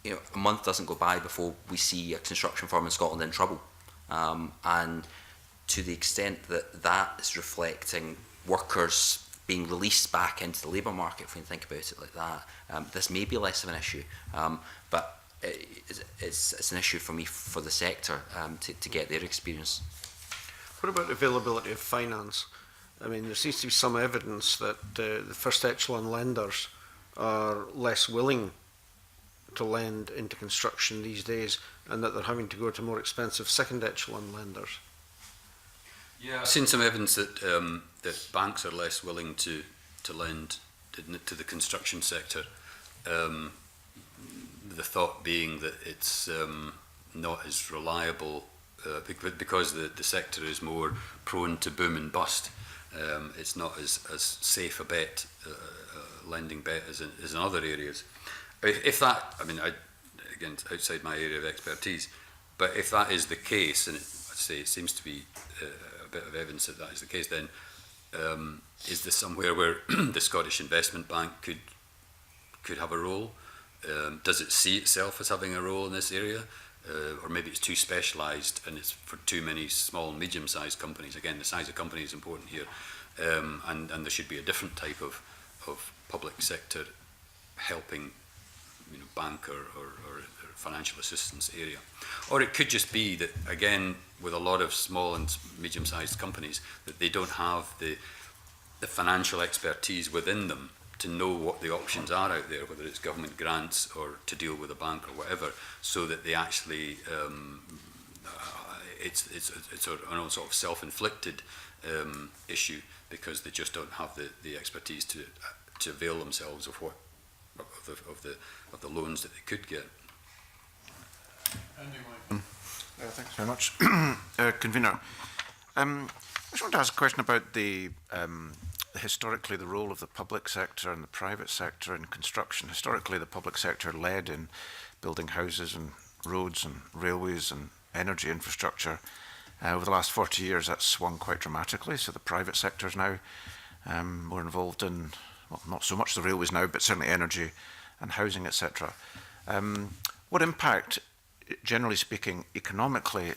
you know, a month doesn't go by before we see a construction firm in Scotland in trouble, and to the extent that that is reflecting workers being released back into the labour market, if we can think about it like that, this may be less of an issue, but it's an issue for me, for the sector, to get their experience. What about availability of finance? I mean, there seems to be some evidence that the first echelon lenders are less willing to lend into construction these days, and that they're having to go to more expensive second echelon lenders. Yeah, I've seen some evidence that that banks are less willing to lend to the construction sector. The thought being that it's not as reliable because the sector is more prone to boom and bust. It's not as safe a bet, lending bet as in other areas. If that, I mean, again, it's outside my area of expertise, but if that is the case, and I'd say it seems to be a bit of evidence that that is the case, then is this somewhere where the Scottish Investment Bank could have a role? Does it see itself as having a role in this area? Or maybe it's too specialised and it's for too many small and medium-sized companies. Again, the size of company is important here, and there should be a different type of public sector helping, you know, bank or financial assistance area. Or it could just be that, again, with a lot of small and medium-sized companies, that they don't have the financial expertise within them to know what the options are out there, whether it's government grants or to deal with a bank or whatever, so that they actually, it's sort of self-inflicted issue, because they just don't have the expertise to avail themselves of the loans that they could get. Thanks very much, Convener. I just want to ask a question about historically the role of the public sector and the private sector in construction. Historically, the public sector led in building houses and roads and railways and energy infrastructure. Over the last 40 years, that's swung quite dramatically. So the private sector is now more involved in, well, not so much the railways now, but certainly energy and housing, etc. What impact, generally speaking, economically,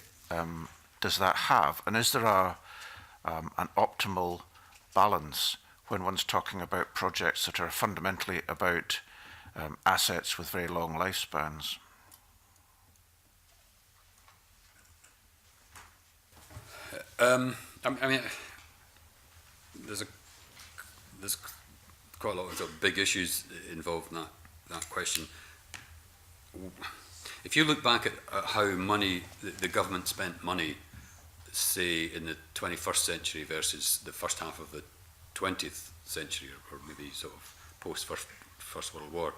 does that have? And is there an optimal balance when one's talking about projects that are fundamentally about assets with very long lifespans? I mean, there's quite a lot of sort of big issues involved in that question. If you look back at how the government spent money, say in the 21st century versus the first half of the 20th century, or maybe sort of post First World War,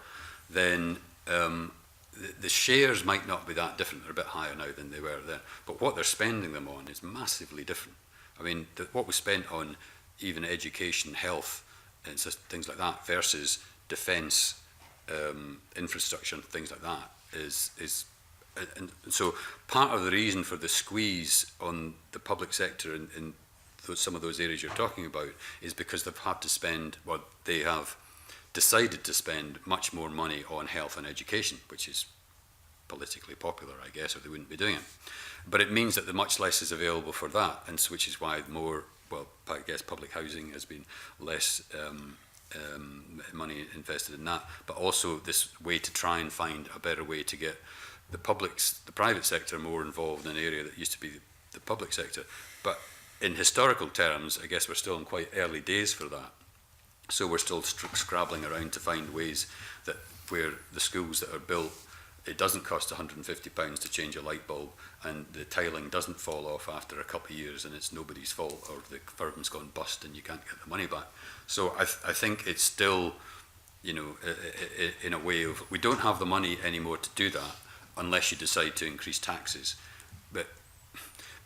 then the shares might not be that different. They're a bit higher now than they were then, but what they're spending them on is massively different. I mean, what was spent on even education, health, and things like that versus defence, infrastructure, and things like that is and so part of the reason for the squeeze on the public sector in some of those areas you're talking about is because they've had to spend, well, they have decided to spend much more money on health and education, which is politically popular, I guess, or they wouldn't be doing it. But it means that much less is available for that, and so, which is why more, well, I guess public housing has been less money invested in that, but also this way to try and find a better way to get the private sector more involved in an area that used to be the public sector. But in historical terms, I guess we're still in quite early days for that. So we're still scrabbling around to find ways that where the schools that are built, it doesn't cost £150 to change a light bulb, and the tiling doesn't fall off after a couple of years, and it's nobody's fault, or the firm's gone bust and you can't get the money back. So I think it's still, you know, in a way of, we don't have the money anymore to do that unless you decide to increase taxes. But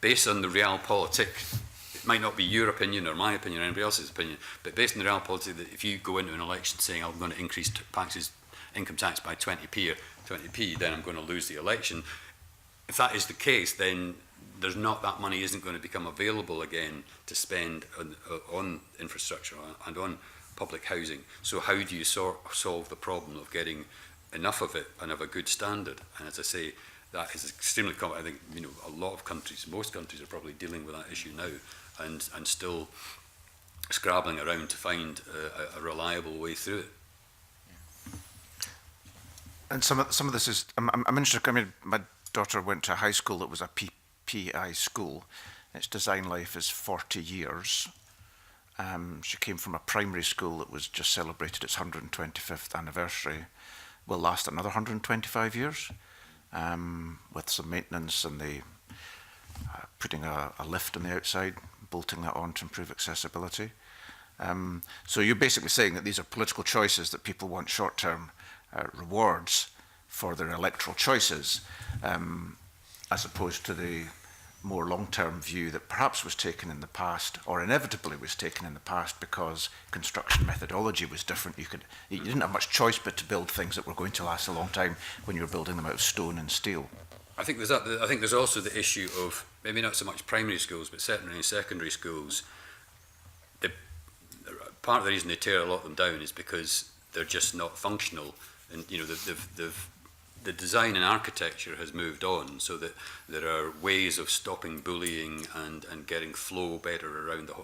based on the realpolitik, it might not be your opinion or my opinion or anybody else's opinion, but based on the realpolitik that if you go into an election saying I'm going to increase taxes, income tax by 20p or 20p, then I'm going to lose the election. If that is the case, then there's not, that money isn't going to become available again to spend on infrastructure and on public housing. So how do you solve the problem of getting enough of it and of a good standard? And as I say, that is extremely common. I think, you know, a lot of countries, most countries are probably dealing with that issue now, and still scrabbling around to find a reliable way through it. And some of this is, I'm interested. I mean, my daughter went to a high school that was a PPI school. Its design life is 40 years. She came from a primary school that was just celebrated its 125th anniversary. Will last another 125 years, with some maintenance and the putting a lift on the outside, bolting that on to improve accessibility. So you're basically saying that these are political choices, that people want short-term rewards for their electoral choices, as opposed to the more long-term view that perhaps was taken in the past, or inevitably was taken in the past, because construction methodology was different. You didn't have much choice but to build things that were going to last a long time when you were building them out of stone and steel. I think there's that. I think there's also the issue of maybe not so much primary schools, but certainly in secondary schools. Part of the reason they tear a lot of them down is because they're just not functional, and you know the design and architecture has moved on, so that there are ways of stopping bullying and getting flow better around the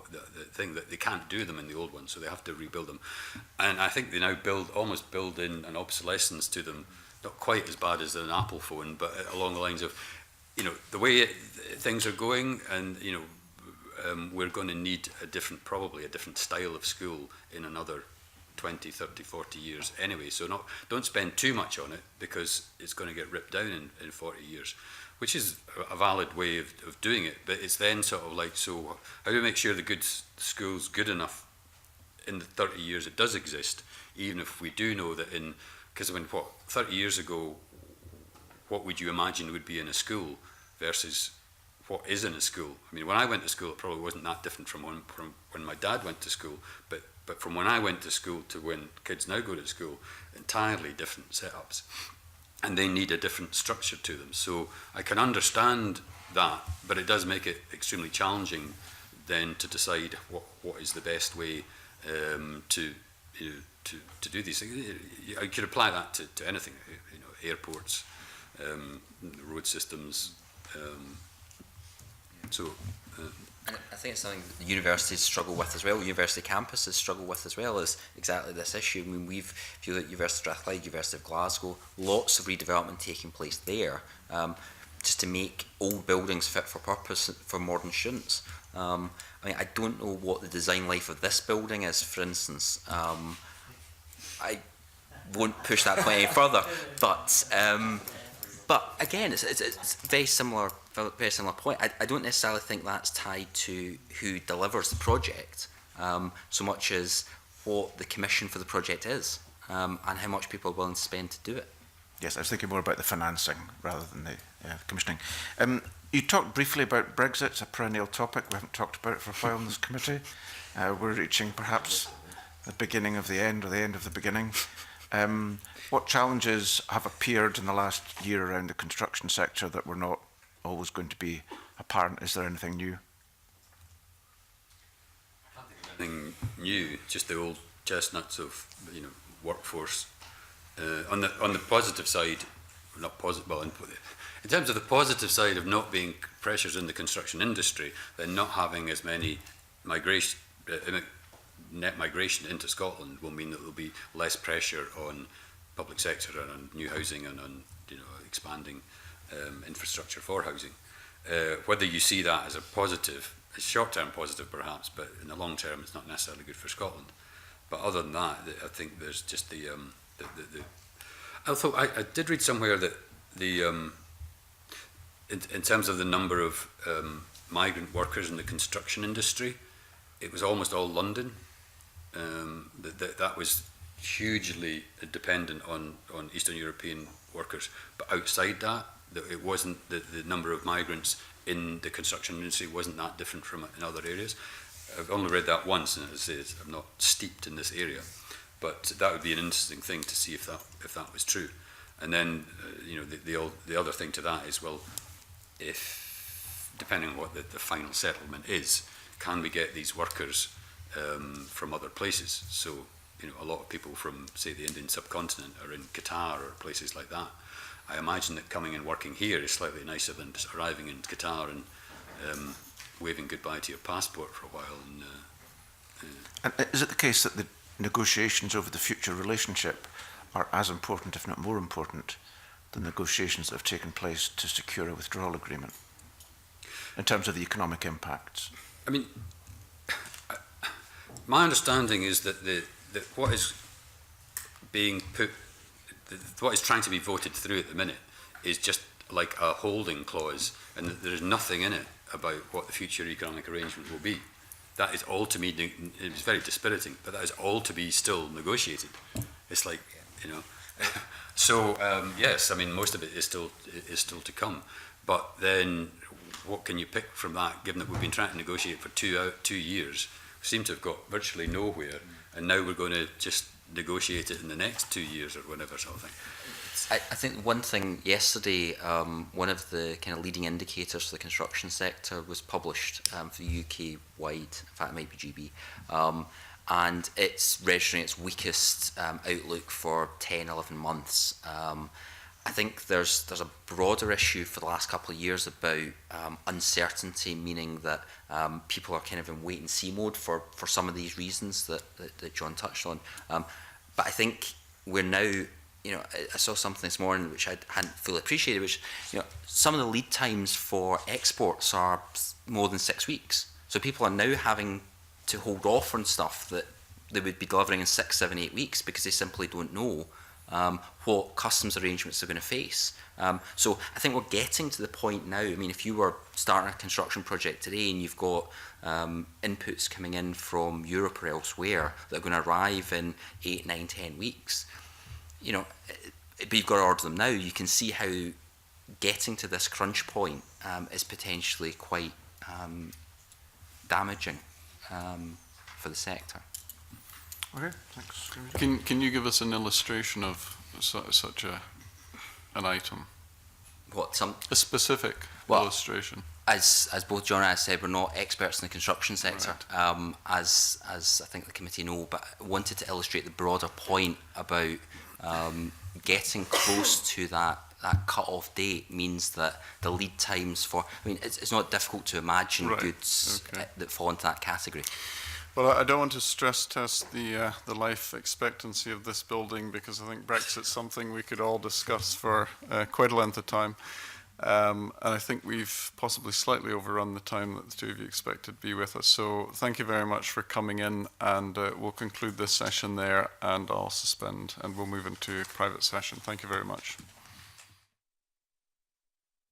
thing, that they can't do them in the old ones, so they have to rebuild them. And I think they now almost build in an obsolescence to them, not quite as bad as an Apple phone, but along the lines of, you know, the way things are going, and you know, we're going to need probably a different style of school in another 20, 30, 40 years anyway. So don't spend too much on it, because it's going to get ripped down in 40 years, which is a valid way of doing it. But it's then sort of like, so how do we make sure the good school's good enough in the 30 years it does exist, even if we do know that because I mean, 30 years ago, what would you imagine would be in a school versus what is in a school? I mean, when I went to school, it probably wasn't that different from when my dad went to school, but from when I went to school to when kids now go to school, entirely different setups, and they need a different structure to them. So I can understand that, but it does make it extremely challenging then to decide what is the best way to do these things. I could apply that to anything, you know, airports, road systems. And I think it's something that the universities struggle with as well, university campuses struggle with as well, is exactly this issue. I mean, if you look at University of Strathclyde, University of Glasgow, lots of redevelopment taking place there, just to make old buildings fit for purpose for modern students. I mean, I don't know what the design life of this building is, for instance. I won't push that point any further, but again, it's a very similar point. I don't necessarily think that's tied to who delivers the project, so much as what the commission for the project is, and how much people are willing to spend to do it. Yes, I was thinking more about the financing rather than the commissioning. You talked briefly about Brexit. It's a perennial topic. We haven't talked about it for a while in this committee. We're reaching perhaps the beginning of the end, or the end of the beginning. What challenges have appeared in the last year around the construction sector that were not always going to be apparent? Is there anything new? Nothing new, just the old chestnuts of workforce. On the positive side, not positive. Well, in terms of the positive side of not being pressures in the construction industry, then not having as many migration, net migration into Scotland will mean that there will be less pressure on public sector and on new housing and on expanding infrastructure for housing. Whether you see that as a positive, a short-term positive perhaps, but in the long term it's not necessarily good for Scotland. But other than that, I think there's just I did read somewhere that in terms of the number of migrant workers in the construction industry, it was almost all London. That was hugely dependent on Eastern European workers, but outside that, it wasn't the number of migrants in the construction industry wasn't that different from in other areas. I've only read that once, and as I say, I'm not steeped in this area, but that would be an interesting thing to see if that was true. And then the other thing to that is, well, if depending on what the final settlement is, can we get these workers from other places? So a lot of people from, say, the Indian subcontinent are in Qatar or places like that. I imagine that coming and working here is slightly nicer than just arriving in Qatar and waving goodbye to your passport for a while. And is it the case that the negotiations over the future relationship are as important, if not more important, than negotiations that have taken place to secure a withdrawal agreement in terms of the economic impacts? I mean, my understanding is that what is being put, what is trying to be voted through at the minute is just like a holding clause, and that there is nothing in it about what the future economic arrangement will be. That is all to me, it was very dispiriting, but that is all to be still negotiated. It's like, so yes, I mean, most of it is still to come. But then what can you pick from that, given that we've been trying to negotiate for 2 years, we seem to have got virtually nowhere, and now we're going to just negotiate it in the next 2 years or whatever sort of thing. I think one thing yesterday, one of the kind of leading indicators for the construction sector was published for the UK-wide, in fact it might be GB, and it's registering its weakest outlook for 10, 11 months. I think there's a broader issue for the last couple of years about uncertainty, meaning that people are kind of in wait-and-see mode for some of these reasons that John touched on. But I think we're now, I saw something this morning which I hadn't fully appreciated, which, some of the lead times for exports are more than 6 weeks. So people are now having to hold off on stuff that they would be delivering in 6, 7, 8 weeks because they simply don't know what customs arrangements they're going to face. So I think we're getting to the point now. I mean, if you were starting a construction project today and you've got inputs coming in from Europe or elsewhere that are going to arrive in 8, 9, 10 weeks, but you've got to order them now, you can see how getting to this crunch point is potentially quite damaging for the sector. Okay, thanks. Can you give us an illustration of such an item? A specific illustration? As both John and I said, we're not experts in the construction sector, right. As I think the committee know, but I wanted to illustrate the broader point about getting close to that cut-off date means that the lead times for, I mean, it's not difficult to imagine goods that fall into that category. Well, I don't want to stress test the life expectancy of this building, because I think Brexit's something we could all discuss for quite a length of time. And I think we've possibly slightly overrun the time that the two of you expected to be with us. So thank you very much for coming in, and we'll conclude this session there, and I'll suspend and we'll move into private session. Thank you very much.